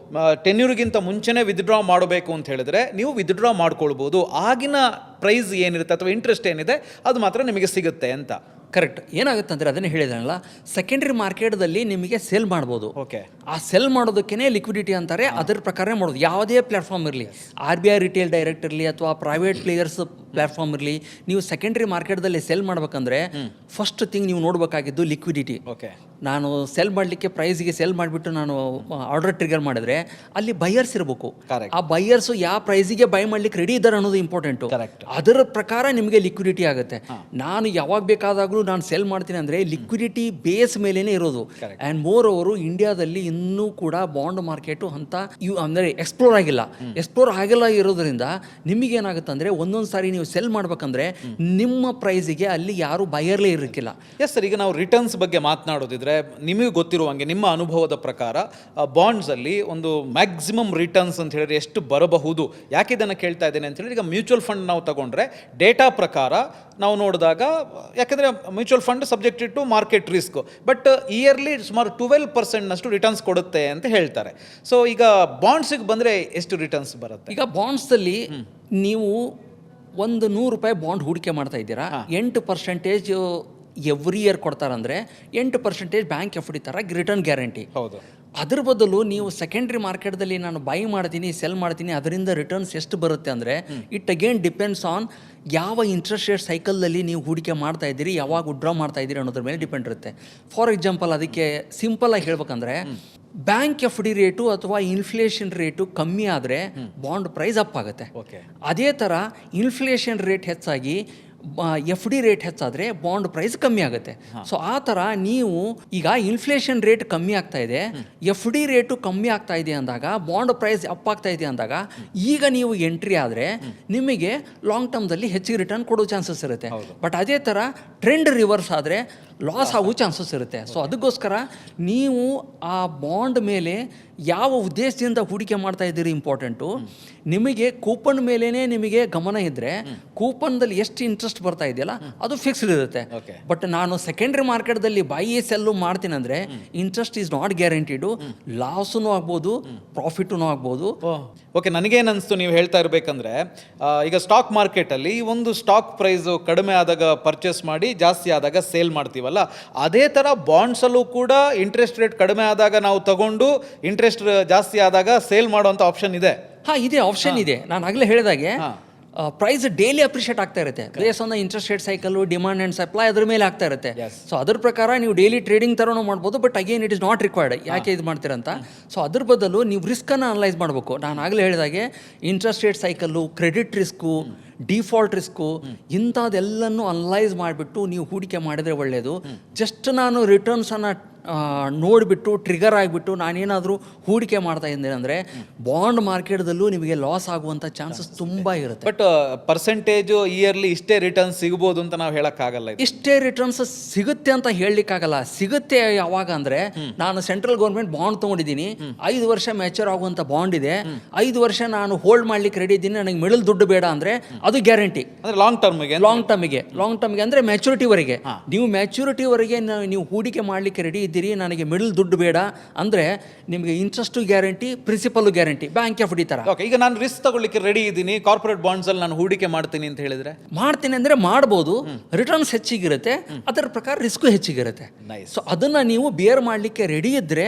ಟೆನ್ಯೂರ್ಗಿಂತ ಮುಂಚೆನೇ ವಿತ್ಡ್ರಾ ಮಾಡಬೇಕು ಅಂತ ಹೇಳಿದರೆ ನೀವು ವಿತ್ಡ್ರಾ ಮಾಡ್ಕೊಳ್ಬೋದು. ಆಗಿನ ಪ್ರೈಸ್ ಏನಿರುತ್ತೆ ಅಥವಾ ಇಂಟ್ರೆಸ್ಟ್ ಏನಿದೆ ಅದು ಮಾತ್ರ ನಿಮಗೆ ಸಿಗುತ್ತೆ ಅಂತ. ಕರೆಕ್ಟ್. ಏನಾಗುತ್ತೆ ಅಂದರೆ ಅದನ್ನೇ ಹೇಳಿದ್ರಲ್ಲ, ಸೆಕೆಂಡ್ರಿ ಮಾರ್ಕೆಟ್ದಲ್ಲಿ ನಿಮಗೆ ಸೆಲ್ ಮಾಡ್ಬೋದು. ಓಕೆ. ಆ ಸೆಲ್ ಮಾಡೋದಕ್ಕೇ ಲಿಕ್ವಿಡಿಟಿ ಅಂತಾರೆ. ಅದರ ಪ್ರಕಾರ ಮಾಡೋದು ಯಾವುದೇ ಪ್ಲಾಟ್ಫಾರ್ಮ್ ಇರಲಿ, RBI ರಿಟೇಲ್ ಡೈರೆಕ್ಟ್ ಇರಲಿ ಅಥವಾ ಪ್ರೈವೇಟ್ ಪ್ಲೇಯರ್ಸ್ ಪ್ಲಾಟ್ಫಾರ್ಮ್ ಇರಲಿ, ನೀವು ಸೆಕೆಂಡ್ರಿ ಮಾರ್ಕೆಟ್ದಲ್ಲಿ ಸೆಲ್ ಮಾಡ್ಬೇಕಂದ್ರೆ ಫಸ್ಟ್ ಥಿಂಗ್ ನೀವು ನೋಡಬೇಕಾಗಿದ್ದು ಲಿಕ್ವಿಡಿಟಿ. ಓಕೆ. ನಾನು ಸೆಲ್ ಮಾಡಲಿಕ್ಕೆ ಪ್ರೈಸ್ಗೆ ಸೆಲ್ ಮಾಡಿಬಿಟ್ಟು ನಾನು ಆರ್ಡರ್ ಟ್ರಿಗರ್ ಮಾಡಿದ್ರೆ ಅಲ್ಲಿ ಬೈಯರ್ಸ್ ಇರಬೇಕು. ಆ ಬೈಯರ್ಸು ಯಾವ ಪ್ರೈಸಿಗೆ ಬೈ ಮಾಡ್ಲಿಕ್ಕೆ ರೆಡಿ ಇದ್ದಾರೆ ಅನ್ನೋದು ಇಂಪಾರ್ಟೆಂಟು. ಅದರ ಪ್ರಕಾರ ನಿಮಗೆ ಲಿಕ್ವಿಡಿಟಿ ಆಗುತ್ತೆ. ನಾನು ಯಾವಾಗ ಬೇಕಾದಾಗಲೂ ನಾನು ಸೆಲ್ ಮಾಡ್ತೀನಿ ಅಂದರೆ ಲಿಕ್ವಿಡಿಟಿ ಬೇಸ್ ಮೇಲೇ ಇರೋದು. ಆ್ಯಂಡ್ ಮೋರ್ ಓವರು ಇಂಡಿಯಾದಲ್ಲಿ ಇನ್ನೂ ಕೂಡ ಬಾಂಡ್ ಮಾರ್ಕೆಟು ಅಂತ ಅಂದರೆ ಎಕ್ಸ್ಪ್ಲೋರ್ ಆಗಿಲ್ಲ ಇರೋದ್ರಿಂದ ನಿಮಗೇನಾಗುತ್ತೆ ಅಂದರೆ ಒಂದೊಂದು ಸಾರಿ ನೀವು ಸೆಲ್ ಮಾಡ್ಬೇಕಂದ್ರೆ ನಿಮ್ಮ ಪ್ರೈಸಿಗೆ ಅಲ್ಲಿ ಯಾರು ಬೈಯರ್ಲೇ ಇರಕ್ಕಿಲ್ಲ. ಎಸ್ ಸರ್, ಈಗ ನಾವು ರಿಟರ್ನ್ಸ್ ಬಗ್ಗೆ ಮಾತನಾಡೋದಿದ್ರೆ, ನಿಮಗೆ ಗೊತ್ತಿರುವಂಗೆ ನಿಮ್ಮ ಅನುಭವದ ಪ್ರಕಾರ ಬಾಂಡ್ಸಲ್ಲಿ ಒಂದು ಮ್ಯಾಕ್ಸಿಮಮ್ ರಿಟರ್ನ್ಸ್ ಅಂತ ಹೇಳಿದ್ರೆ ಎಷ್ಟು ಬರಬಹುದು? ಯಾಕೆ ಇದನ್ನು ಕೇಳ್ತಾ ಇದ್ದೇನೆ ಅಂತ ಹೇಳಿದ್ರೆ, ಈಗ ಮ್ಯೂಚುವಲ್ ಫಂಡ್ ನಾವು ತಗೊಂಡ್ರೆ ಡೇಟಾ ಪ್ರಕಾರ ನಾವು ನೋಡಿದಾಗ, ಯಾಕೆಂದರೆ mutual fund subject to market risk, but yearly ಸುಮಾರು 12% ರಿಟರ್ನ್ಸ್ ಕೊಡುತ್ತೆ ಅಂತ ಹೇಳ್ತಾರೆ. ಸೊ ಈಗ ಬಾಂಡ್ಸಿಗೆ ಬಂದರೆ ಎಷ್ಟು ರಿಟರ್ನ್ಸ್ ಬರುತ್ತೆ? ಈಗ ಬಾಂಡ್ಸಲ್ಲಿ ನೀವು ಒಂದು ₹100 ಬಾಂಡ್ ಹೂಡಿಕೆ ಮಾಡ್ತಾ ಇದ್ದೀರಾ, 8% ಎವ್ರಿ ಇಯರ್ ಕೊಡ್ತಾರಂದರೆ 8% ಬ್ಯಾಂಕ್ ಎಫ್ ಡಿ ಥರ ರಿಟರ್ನ್ ಗ್ಯಾರಂಟಿ. ಹೌದು. ಅದ್ರ ಬದಲು ನೀವು ಸೆಕೆಂಡ್ರಿ ಮಾರ್ಕೆಟ್ದಲ್ಲಿ ನಾನು ಬೈ ಮಾಡ್ತೀನಿ, ಸೆಲ್ ಮಾಡ್ತೀನಿ, ಅದರಿಂದ ರಿಟರ್ನ್ಸ್ ಎಷ್ಟು ಬರುತ್ತೆ ಅಂದರೆ ಇಟ್ ಅಗೇನ್ ಡಿಪೆಂಡ್ಸ್ ಆನ್ ಯಾವ ಇಂಟ್ರೆಸ್ಟ್ ರೇಟ್ ಸೈಕಲ್ನಲ್ಲಿ ನೀವು ಹೂಡಿಕೆ ಮಾಡ್ತಾ ಇದ್ದೀರಿ, ಯಾವಾಗ ವಿಡ್ರಾ ಮಾಡ್ತಾ ಇದ್ದೀರಿ ಅನ್ನೋದ್ರ ಮೇಲೆ ಡಿಪೆಂಡ್ ಇರುತ್ತೆ. ಫಾರ್ ಎಕ್ಸಾಂಪಲ್, ಅದಕ್ಕೆ ಸಿಂಪಲಾಗಿ ಹೇಳ್ಬೇಕಂದ್ರೆ, ಬ್ಯಾಂಕ್ ಎಫ್ ಡಿ ರೇಟು ಅಥವಾ ಇನ್ಫ್ಲೇಷನ್ ರೇಟು ಕಮ್ಮಿ ಆದರೆ ಬಾಂಡ್ ಪ್ರೈಸ್ ಅಪ್ ಆಗುತ್ತೆ. ಅದೇ ಥರ ಇನ್ಫ್ಲೇಷನ್ ರೇಟ್ ಹೆಚ್ಚಾಗಿ ಎಫ್ ಡಿ ರೇಟ್ ಹೆಚ್ಚಾದರೆ ಬಾಂಡ್ ಪ್ರೈಸ್ ಕಮ್ಮಿ ಆಗುತ್ತೆ. ಸೊ ಆ ಥರ ನೀವು ಈಗ ಇನ್ಫ್ಲೇಷನ್ ರೇಟ್ ಕಮ್ಮಿ ಆಗ್ತಾ ಇದೆ, ಎಫ್ ಡಿ ರೇಟು ಕಮ್ಮಿ ಆಗ್ತಾ ಇದೆ ಅಂದಾಗ ಬಾಂಡ್ ಪ್ರೈಸ್ ಅಪ್ ಆಗ್ತಾ ಇದೆ ಅಂದಾಗ ಈಗ ನೀವು ಎಂಟ್ರಿ ಆದರೆ ನಿಮಗೆ ಲಾಂಗ್ ಟರ್ಮ್ದಲ್ಲಿ ಹೆಚ್ಚಿಗೆ ರಿಟರ್ನ್ ಕೊಡೋ ಚಾನ್ಸಸ್ ಇರುತ್ತೆ. ಬಟ್ ಅದೇ ಥರ ಟ್ರೆಂಡ್ ರಿವರ್ಸ್ ಆದರೆ ಲಾಸ್ ಆಗೋ ಚಾನ್ಸಸ್ ಇರುತ್ತೆ. ಸೊ ಅದಕ್ಕೋಸ್ಕರ ನೀವು ಆ ಬಾಂಡ್ ಮೇಲೆ ಯಾವ ಉದ್ದೇಶದಿಂದ ಹೂಡಿಕೆ ಮಾಡ್ತಾ ಇದ್ದೀರಿ ಇಂಪಾರ್ಟೆಂಟು. ನಿಮಗೆ ಕೂಪನ್ ಮೇಲೇ ನಿಮಗೆ ಗಮನ ಇದ್ದರೆ ಕೂಪನ್ದಲ್ಲಿ ಎಷ್ಟು ಇಂಟ್ರೆಸ್ಟ್ ಬರ್ತಾ ಇದೆಯಲ್ಲ ಅದು ಫಿಕ್ಸ್ಡ್ ಇರುತ್ತೆ. ಬಟ್ ನಾನು ಸೆಕೆಂಡ್ರಿ ಮಾರ್ಕೆಟ್ದಲ್ಲಿ ಬೈ ಸೆಲ್ಲು ಮಾಡ್ತೀನಿ ಅಂದರೆ ಇಂಟ್ರೆಸ್ಟ್ ಈಸ್ ನಾಟ್ ಗ್ಯಾರಂಟಿಡು, ಲಾಸೂ ಆಗ್ಬೋದು, ಪ್ರಾಫಿಟೂ ಆಗ್ಬೋದು. ಓಕೆ, ನನಗೇನು ಅನಿಸ್ತು ನೀವು ಹೇಳ್ತಾ ಇರಬೇಕಂದ್ರೆ, ಈಗ ಸ್ಟಾಕ್ ಮಾರ್ಕೆಟಲ್ಲಿ ಒಂದು ಸ್ಟಾಕ್ ಪ್ರೈಸು ಕಡಿಮೆ ಆದಾಗ ಪರ್ಚೇಸ್ ಮಾಡಿ ಜಾಸ್ತಿ ಆದಾಗ ಸೇಲ್ ಮಾಡ್ತೀವಲ್ಲ, ಅದೇ ಥರ ಬಾಂಡ್ಸಲ್ಲೂ ಕೂಡ ಇಂಟ್ರೆಸ್ಟ್ ರೇಟ್ ಕಡಿಮೆ ಆದಾಗ ನಾವು ತಗೊಂಡು ಇಂಟ್ರೆಸ್ಟ್ ಜಾಸ್ತಿ ಆದಾಗ ಸೇಲ್ ಮಾಡುವಂಥ ಆಪ್ಷನ್ ಇದೆ. ಇದೆ, ಆಪ್ಷನ್ ಇದೆ. ನಾನು ಆಗಲೇ ಹೇಳಿದಾಗೆ ಪ್ರೈಸ್ ಡೈಲಿ ಅಪ್ರಿಷಿಯೇಟ್ ಆಗ್ತಾ ಇರುತ್ತೆ base on the interest rate cycle, demand and supply ಅದ್ರ ಮೇಲೆ ಆಗ್ತಾ ಇರುತ್ತೆ. ಸೊ ಅದ್ರ ಪ್ರಕಾರ ನೀವು ಡೈಲಿ ಟ್ರೇಡಿಂಗ್ ಥರನೂ ಮಾಡ್ಬೋದು. But again it is not required. ಯಾಕೆ ಇದು ಮಾಡ್ತೀರಂತ, ಸೊ ಅದ್ರ ಬದಲು ನೀವು ರಿಸ್ಕನ್ನು ಅನಲೈಸ್ ಮಾಡಬೇಕು. ನಾನು ಆಗಲೇ ಹೇಳಿದಾಗೆ interest rate cycle, credit risk, default risk, ಇಂಥದ್ದೆಲ್ಲನೂ ಅನಲೈಸ್ ಮಾಡಿಬಿಟ್ಟು ನೀವು ಹೂಡಿಕೆ ಮಾಡಿದರೆ ಒಳ್ಳೆಯದು. ಜಸ್ಟ್ ನಾನು ರಿಟರ್ನ್ಸನ್ನು ನೋಡಿಬಿಟ್ಟು ಟ್ರಿಗರ್ ಆಗಿಬಿಟ್ಟು ನಾನೇನಾದರೂ ಹೂಡಿಕೆ ಮಾಡ್ತಾ ಇದ್ದೇನೆ ಅಂದರೆ ಬಾಂಡ್ ಮಾರ್ಕೆಟ್ದಲ್ಲೂ ನಿಮಗೆ ಲಾಸ್ ಆಗುವಂಥ ಚಾನ್ಸಸ್ ತುಂಬ ಇರುತ್ತೆ. ಬಟ್ ಪರ್ಸೆಂಟೇಜು ಇಯರ್ಲಿ ಇಷ್ಟೇ ರಿಟರ್ನ್ಸ್ ಸಿಗ್ಬೋದು ಅಂತ ನಾವು ಹೇಳೋಕ್ಕಾಗಲ್ಲ. ಇಷ್ಟೇ ರಿಟರ್ನ್ಸ್ ಸಿಗುತ್ತೆ ಅಂತ ಹೇಳಲಿಕ್ಕಾಗಲ್ಲ. ಸಿಗುತ್ತೆ ಯಾವಾಗ ಅಂದರೆ, ನಾನು ಸೆಂಟ್ರಲ್ ಗೌರ್ಮೆಂಟ್ ಬಾಂಡ್ ತೊಗೊಂಡಿದ್ದೀನಿ, 5 ವರ್ಷ ಮ್ಯಾಚೂರ್ ಆಗುವಂಥ ಬಾಂಡ್ ಇದೆ, 5 ವರ್ಷ ನಾನು ಹೋಲ್ಡ್ ಮಾಡ್ಲಿಕ್ಕೆ ರೆಡಿ ಇದ್ದೀನಿ, ನನಗೆ ಮಿಡಲ್ ದುಡ್ಡು ಬೇಡ ಅಂದರೆ ಅದು ಗ್ಯಾರಂಟಿ. ಅಂದರೆ ಲಾಂಗ್ ಟರ್ಮಿಗೆ ಅಂದರೆ ಮ್ಯಾಚುರಿಟಿವರೆಗೆ. ನೀವು ಮ್ಯಾಚುರಿಟಿವರೆಗೆ ನೀವು ಹೂಡಿಕೆ ಮಾಡಲಿಕ್ಕೆ ರೆಡಿ ಇದ್ದೀರಿ, ನನಗೆ ಮಿಡಲ್ ದುಡ್ಡು ಬೇಡ ಅಂದರೆ ನಿಮಗೆ interest guarantee, principal guarantee, bank F D ಥರ. ಈಗ ನಾನು ರಿಸ್ಕ್ ತಗೊಳ್ಳಿಕ್ಕೆ ರೆಡಿ ಇದ್ದೀನಿ, ಕಾರ್ಪೊರೇಟ್ ಬಾಂಡ್ಸಲ್ಲಿ ನಾನು ಹೂಡಿಕೆ ಮಾಡ್ತೀನಿ ಅಂತ ಹೇಳಿದ್ರೆ ಮಾಡ್ತೀನಿ ಅಂದರೆ ಮಾಡ್ಬೋದು. ರಿಟರ್ನ್ಸ್ ಹೆಚ್ಚಿಗಿರುತ್ತೆ, ಅದರ ಪ್ರಕಾರ ರಿಸ್ಕು ಹೆಚ್ಚಿಗಿರುತ್ತೆ. ಸೊ ಅದನ್ನು ನೀವು ಬೇರ್ ಮಾಡಲಿಕ್ಕೆ ರೆಡಿ ಇದ್ದರೆ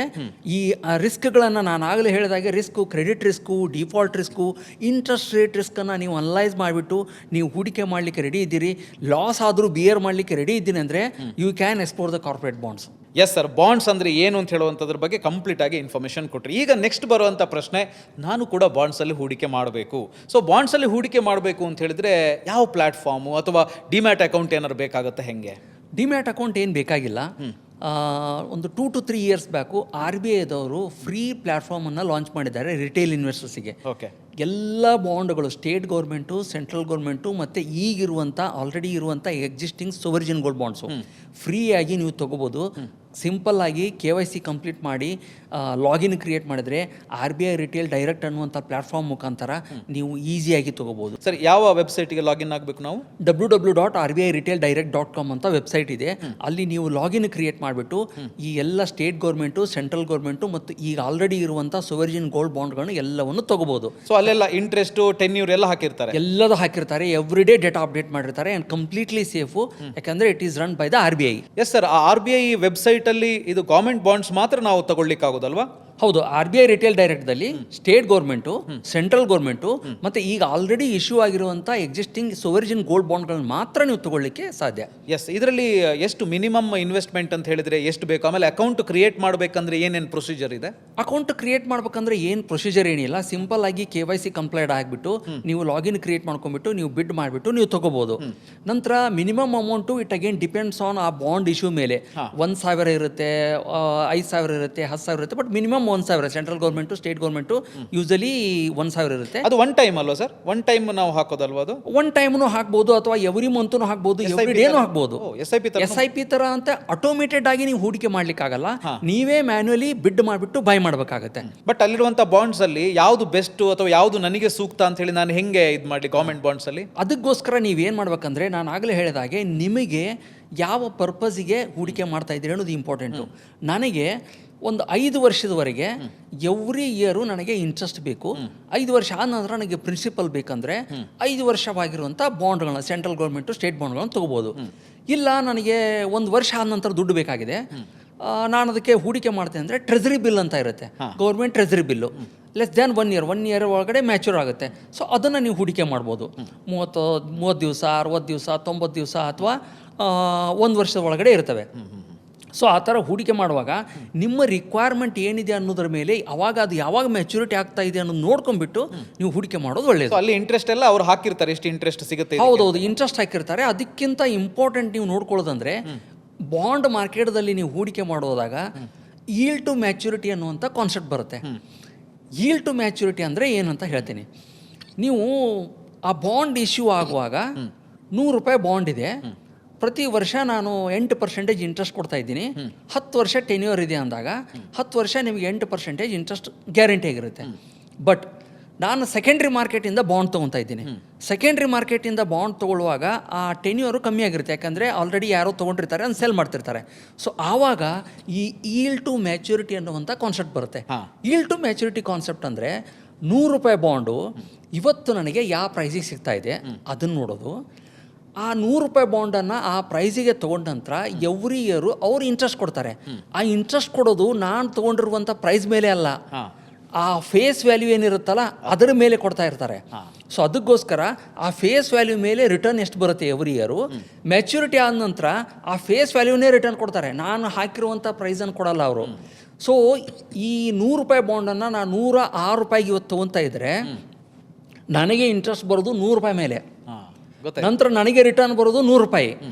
ಈ ರಿಸ್ಕ್ಗಳನ್ನು ನಾನು ಆಗಲೇ ಹೇಳಿದಾಗೆ risk, credit risk, default risk, interest rate ರಿಸ್ಕನ್ನು ನೀವು ಅನಲೈಸ್ ಮಾಡಿಬಿಟ್ಟು ನೀವು ಹೂಡಿಕೆ ಮಾಡಲಿಕ್ಕೆ ರೆಡಿ ಇದ್ದೀರಿ, ಲಾಸ್ ಆದರೂ ಬಿಯರ್ ಮಾಡಲಿಕ್ಕೆ ರೆಡಿ ಇದ್ದೀನಿ ಅಂದರೆ you can explore the corporate bonds. Yes sir, bonds ಅಂದರೆ ಏನು ಅಂತ ಹೇಳುವಂಥದ್ರ ಬಗ್ಗೆ ಕಂಪ್ಲೀಟ್ ಆಗಿ ಇನ್ಫಾರ್ಮೇಷನ್ ಕೊಟ್ರಿ. ಈಗ ನೆಕ್ಸ್ಟ್ ಬರುವಂಥ ಪ್ರಶ್ನೆ, ನಾನು ಕೂಡ ಬಾಂಡ್ಸಲ್ಲಿ ಹೂಡಿಕೆ ಮಾಡಬೇಕು. ಸೊ ಬಾಂಡ್ಸಲ್ಲಿ ಹೂಡಿಕೆ ಮಾಡಬೇಕು ಅಂತ ಹೇಳಿದ್ರೆ ಯಾವ ಪ್ಲಾಟ್ಫಾರ್ಮು ಅಥವಾ ಡಿಮ್ಯಾಟ್ ಅಕೌಂಟ್ ಏನಾದ್ರು ಬೇಕಾಗುತ್ತೆ, ಹೆಂಗೆ? ಡಿಮ್ಯಾಟ್ ಅಕೌಂಟ್ ಏನು ಬೇಕಾಗಿಲ್ಲ. ಒಂದು 2 to 3 ಇಯರ್ಸ್ ಬ್ಯಾಕು RBIದವರು ಫ್ರೀ ಪ್ಲ್ಯಾಟ್ಫಾರ್ಮನ್ನು ಲಾಂಚ್ ಮಾಡಿದ್ದಾರೆ ರಿಟೇಲ್ ಇನ್ವೆಸ್ಟರ್ಸಿಗೆ. ಓಕೆ. ಎಲ್ಲ ಬಾಂಡ್ಗಳು ಸ್ಟೇಟ್ ಗೌರ್ಮೆಂಟು, ಸೆಂಟ್ರಲ್ ಗೌರ್ಮೆಂಟು ಮತ್ತು ಈಗಿರುವಂಥ ಆಲ್ರೆಡಿ ಇರುವಂಥ ಎಕ್ಸಿಸ್ಟಿಂಗ್ ಸೋವರ್ಜಿನ್ ಗೋಲ್ಡ್ ಬಾಂಡ್ಸು ಫ್ರೀಯಾಗಿ ನೀವು ತೊಗೋಬೋದು. ಸಿಂಪಲ್ ಆಗಿ KYC ಕಂಪ್ಲೀಟ್ ಮಾಡಿ ಲಾಗಿನ್ ಕ್ರಿಯೇಟ್ ಮಾಡಿದ್ರೆ RBI ರಿಟೇಲ್ ಡೈರೆಕ್ಟ್ ಅನ್ನುವಂಥ ಪ್ಲಾಟ್ಫಾರ್ಮ್ ಮುಖಾಂತರ ನೀವು ಈಸಿಯಾಗಿ ತೊಗೋಬೋದು. ಸರ್, ಯಾವ ವೆಬ್ಸೈಟಿಗೆ ಲಾಗಿನ್ ಆಗಬೇಕು ನಾವು? www.rbiretailedirect.com ಅಂತ ವೆಬ್ಸೈಟ್ ಇದೆ. ಅಲ್ಲಿ ನೀವು ಲಾಗಿನ್ ಕ್ರಿಯೇಟ್ ಮಾಡಿಬಿಟ್ಟು ಈ ಎಲ್ಲ ಸ್ಟೇಟ್ ಗೌರ್ಮೆಂಟು, ಸೆಂಟ್ರಲ್ ಗೌರ್ಮೆಂಟು ಮತ್ತು ಈಗ ಆಲ್ರೆಡಿ ಇರುವಂಥ ಸೋವರ್ಜಿನ್ ಗೋಲ್ಡ್ ಬಾಂಡ್ಗಳನ್ನು ಎಲ್ಲವನ್ನು ತೊಗೋಬೋದು. ಸೊ ಅಲ್ಲೆಲ್ಲ ಇಂಟ್ರೆಸ್ಟು, ಟೆನ್ಯೂರ್ ಎಲ್ಲ ಹಾಕಿರ್ತಾರೆ, ಎಲ್ಲದೂ ಹಾಕಿರ್ತಾರೆ. ಎವ್ರಿ ಡೇ ಡೇಟಾ ಅಪ್ಡೇಟ್ ಮಾಡಿರ್ತಾರೆ ಆ್ಯಂಡ್ ಕಂಪ್ಲೀಟ್ಲಿ ಸೇಫು, ಯಾಕಂದರೆ it is run by the RBI. Yes sir, ಆ RBI ವೆಬ್ಸೈಟಲ್ಲಿ ಇದು ಗೌರ್ಮೆಂಟ್ ಬಾಂಡ್ಸ್ ಮಾತ್ರ ನಾವು ತಗೊಳ್ಳಿಕ್ಕಾಗೋದಲ್ವಾ? ಹೌದು, RBI ರಿಟೇಲ್ ಡೈರೆಕ್ಟ್ದಲ್ಲಿ ಸ್ಟೇಟ್ ಗೌರ್ಮೆಂಟು, ಸೆಂಟ್ರಲ್ ಗೌರ್ಮೆಂಟು ಮತ್ತು ಈಗ ಆಲ್ರೆಡಿ ಇಶ್ಯೂ ಆಗಿರುವಂಥ ಎಕ್ಸಿಸ್ಟಿಂಗ್ ಸೋವರ್ಜಿನ್ ಗೋಲ್ಡ್ ಬಾಂಡ್ಗಳನ್ನ ಮಾತ್ರ ನೀವು ತಗೊಳ್ಳಿಕ್ಕೆ ಸಾಧ್ಯ. ಎಸ್, ಇದರಲ್ಲಿ ಎಷ್ಟು ಮಿನಿಮಮ್ ಇನ್ವೆಸ್ಟ್ಮೆಂಟ್ ಅಂತ ಹೇಳಿದ್ರೆ ಎಷ್ಟು ಬೇಕು? ಆಮೇಲೆ ಅಕೌಂಟ್ ಕ್ರಿಯೇಟ್ ಮಾಡಬೇಕಂದ್ರೆ ಏನೇನು ಪ್ರೊಸೀಜರ್ ಇದೆ? ಅಕೌಂಟ್ ಕ್ರಿಯೇಟ್ ಮಾಡ್ಬೇಕಂದ್ರೆ ಏನು ಪ್ರೊಸೀಜರ್ ಏನಿಲ್ಲ. ಸಿಂಪಲ್ ಆಗಿ KYC ಕಂಪ್ಲೀಟ್ ಆಗಿಬಿಟ್ಟು ನೀವು ಲಾಗಿನ್ ಕ್ರಿಯೇಟ್ ಮಾಡ್ಕೊಂಡ್ಬಿಟ್ಟು ನೀವು ಬಿಡ್ ಮಾಡಿಬಿಟ್ಟು ನೀವು ತಗೋಬೋದು. ನಂತರ minimum amount it again depends on ಆ ಬಾಂಡ್ ಇಶ್ಯೂ ಮೇಲೆ. 1,000 ಇರುತ್ತೆ, 5,000 ಇರುತ್ತೆ, 10,000 ಇರುತ್ತೆ, but minimum 1,000. Central government, state government usually 1,000 ಇರುತ್ತೆ. ಅದು ಒನ್ ಟೈಮ್ ಅಲ್ವಾ ಸರ್? ಒನ್ ಟೈಮ್ ನಾವು ಹಾಕೋದಲ್ವಾ ಅದು? ಒನ್ ಟೈಮ್ನು ಹಾಕ್ಬೋದು ಅಥವಾ ಎವ್ರಿ ಮಂತ್ನು ಹಾಕ್ಬೋದು, ಎವ್ರಿ ಡೇನು ಹಾಕ್ಬೋದು. SIP ತರ ಅಂತ ಆಟೋಮೇಟೆಡ್ ಆಗಿ ನೀವು ಹೂಡಿಕೆ ಮಾಡ್ಲಿಕ್ಕಾಗಲ್ಲ. ನೀವೇ ಮ್ಯಾನ್ಯುಯಲಿ ಬಿಡ್ ಮಾಡಿಬಿಟ್ಟು ಬೈ ಮಾಡಬೇಕಾಗತ್ತೆ. ಬಟ್ ಅಲ್ಲಿರುವಂಥ ಬಾಂಡ್ಸ್ ಅಲ್ಲಿ ಯಾವುದು ಬೆಸ್ಟ್ ಅಥವಾ ಯಾವುದು ನನಗೆ ಸೂಕ್ತ ಅಂತ ಹೇಳಿ ನಾನು ಹೆಂಗೆ ಇದು ಮಾಡಲಿ ಗೌರ್ಮೆಂಟ್ ಬಾಂಡ್ಸ್ ಅಲ್ಲಿ? ಅದಕ್ಕೋಸ್ಕರ ನೀವೇನು ಮಾಡ್ಬೇಕಂದ್ರೆ, ನಾನು ಆಗಲೇ ಹೇಳಿದ ಹಾಗೆ ನಿಮಗೆ ಯಾವ ಪರ್ಪಸ್ಗೆ ಹೂಡಿಕೆ ಮಾಡ್ತಾ ಇದ್ದೀರಿ ಅನ್ನೋದು ಇಂಪಾರ್ಟೆಂಟು. ನನಗೆ ಒಂದು 5 ವರ್ಷದವರೆಗೆ ಎವ್ರಿ ಇಯರು ನನಗೆ ಇಂಟ್ರೆಸ್ಟ್ ಬೇಕು. 5 ವರ್ಷ ಆದ ನಂತರ ನನಗೆ ಪ್ರಿನ್ಸಿಪಲ್ ಬೇಕಂದರೆ 5 ವರ್ಷವಾಗಿರುವಂಥ ಬಾಂಡ್ಗಳನ್ನ, ಸೆಂಟ್ರಲ್ ಗೌರ್ಮೆಂಟು, ಸ್ಟೇಟ್ ಬಾಂಡ್ಗಳನ್ನ ತೊಗೋಬೋದು. ಇಲ್ಲ ನನಗೆ 1 ವರ್ಷ ಆದ ನಂತರ ದುಡ್ಡು ಬೇಕಾಗಿದೆ, ನಾನು ಅದಕ್ಕೆ ಹೂಡಿಕೆ ಮಾಡ್ತೇನೆ ಅಂದರೆ ಟ್ರೆಜರಿ ಬಿಲ್ ಅಂತ ಇರುತ್ತೆ, government treasury bill. Less than 1 year ಒಳಗಡೆ ಮ್ಯಾಚೂರ್ ಆಗುತ್ತೆ. ಸೊ ಅದನ್ನು ನೀವು ಹೂಡಿಕೆ ಮಾಡ್ಬೋದು. 30 ದಿವಸ, 60 ದಿವಸ, 90 ದಿವಸ ಅಥವಾ 1 ವರ್ಷದ ಒಳಗಡೆ ಇರ್ತವೆ. ಸೊ ಆ ಥರ ಹೂಡಿಕೆ ಮಾಡುವಾಗ ನಿಮ್ಮ ರಿಕ್ವೈರ್ಮೆಂಟ್ ಏನಿದೆ ಅನ್ನೋದ್ರ ಮೇಲೆ ಅವಾಗ ಅದು ಯಾವಾಗ ಮೆಚುರಿಟಿ ಆಗ್ತಾ ಇದೆ ಅನ್ನೋದು ನೋಡ್ಕೊಂಡ್ಬಿಟ್ಟು ನೀವು ಹೂಡಿಕೆ ಮಾಡೋದು ಒಳ್ಳೆಯದು. ಅಲ್ಲಿ ಇಂಟ್ರೆಸ್ಟ್ ಎಲ್ಲ ಅವ್ರು ಹಾಕಿರ್ತಾರೆ, ಎಷ್ಟು ಇಂಟ್ರೆಸ್ಟ್ ಸಿಗುತ್ತೆ? ಹೌದೌದು, ಇಂಟ್ರೆಸ್ಟ್ ಹಾಕಿರ್ತಾರೆ. ಅದಕ್ಕಿಂತ ಇಂಪಾರ್ಟೆಂಟ್ ನೀವು ನೋಡ್ಕೊಳ್ಳೋದಂದರೆ, ಬಾಂಡ್ ಮಾರ್ಕೆಟ್ದಲ್ಲಿ ನೀವು ಹೂಡಿಕೆ ಮಾಡೋದಾಗ ಈಲ್ಡ್ ಟು ಮ್ಯಾಚುರಿಟಿ ಅನ್ನುವಂಥ ಕಾನ್ಸೆಪ್ಟ್ ಬರುತ್ತೆ. ಈಲ್ಡ್ ಟು ಮ್ಯಾಚುರಿಟಿ ಅಂದರೆ ಏನಂತ ಹೇಳ್ತೀನಿ. ನೀವು ಆ ಬಾಂಡ್ ಇಶ್ಯೂ ಆಗುವಾಗ ₹100 ಬಾಂಡ್ ಇದೆ, ಪ್ರತಿ ವರ್ಷ ನಾನು 8% ಇಂಟ್ರೆಸ್ಟ್ ಕೊಡ್ತಾ ಇದ್ದೀನಿ. 10 ವರ್ಷ ಟೆನ್ಯೂರ್ ಇದೆ ಅಂದಾಗ 10 ವರ್ಷ ನಿಮಗೆ 8% ಇಂಟ್ರೆಸ್ಟ್ ಗ್ಯಾರಂಟಿ ಆಗಿರುತ್ತೆ. ಬಟ್ ನಾನು ಸೆಕೆಂಡ್ರಿ ಮಾರ್ಕೆಟಿಂದ ಬಾಂಡ್ ತೊಗೊತಾ ಇದ್ದೀನಿ. ಸೆಕೆಂಡ್ರಿ ಮಾರ್ಕೆಟಿಂದ ಬಾಂಡ್ ತೊಗೊಳ್ಳುವಾಗ ಆ ಟೆನ್ಯೂರು ಕಮ್ಮಿ ಆಗಿರುತ್ತೆ, ಯಾಕಂದರೆ ಆಲ್ರೆಡಿ ಯಾರೋ ತೊಗೊಂಡಿರ್ತಾರೆ, ಅದನ್ನು ಸೆಲ್ ಮಾಡ್ತಿರ್ತಾರೆ. ಸೊ ಆವಾಗ ಈ ಈಲ್ಡ್ ಟು ಮ್ಯಾಚುರಿಟಿ ಅನ್ನುವಂಥ ಕಾನ್ಸೆಪ್ಟ್ ಬರುತ್ತೆ. ಈಲ್ಡ್ ಟು ಮ್ಯಾಚುರಿಟಿ ಕಾನ್ಸೆಪ್ಟ್ ಅಂದರೆ ₹100 ಬಾಂಡು ಇವತ್ತು ನನಗೆ ಯಾವ ಪ್ರೈಸಿಗೆ ಸಿಗ್ತಾ ಇದೆ ಅದನ್ನು ನೋಡೋದು. ಆ ₹100 ಬಾಂಡನ್ನು ಆ ಪ್ರೈಸಿಗೆ ತೊಗೊಂಡ ನಂತರ ಎವ್ರಿ ಇಯರು ಅವ್ರು ಇಂಟ್ರೆಸ್ಟ್ ಕೊಡ್ತಾರೆ. ಆ ಇಂಟ್ರೆಸ್ಟ್ ಕೊಡೋದು ನಾನು ತೊಗೊಂಡಿರುವಂಥ ಪ್ರೈಸ್ ಮೇಲೆ ಅಲ್ಲ, ಆ ಫೇಸ್ ವ್ಯಾಲ್ಯೂ ಏನಿರುತ್ತಲ್ಲ ಅದರ ಮೇಲೆ ಕೊಡ್ತಾ ಇರ್ತಾರೆ. ಸೊ ಅದಕ್ಕೋಸ್ಕರ ಆ ಫೇಸ್ ವ್ಯಾಲ್ಯೂ ಮೇಲೆ ರಿಟರ್ನ್ ಎಷ್ಟು ಬರುತ್ತೆ ಎವ್ರಿ ಇಯರು, ಮ್ಯಾಚುರಿಟಿ ಆದ ನಂತರ ಆ ಫೇಸ್ ವ್ಯಾಲ್ಯೂನೇ ರಿಟರ್ನ್ ಕೊಡ್ತಾರೆ, ನಾನು ಹಾಕಿರುವಂಥ ಪ್ರೈಸನ್ನು ಕೊಡಲ್ಲ ಅವರು. ಸೊ ಈ ₹100 ಬಾಂಡನ್ನು ನಾನು ₹106 ಇವತ್ತು ತೊಗೊತಾ ಇದ್ದರೆ ನನಗೆ ಇಂಟ್ರೆಸ್ಟ್ ಬರೋದು ₹100 ಮೇಲೆ, ನಂತರ ನನಗೆ ರಿಟರ್ನ್ ಬರೋದು ₹100.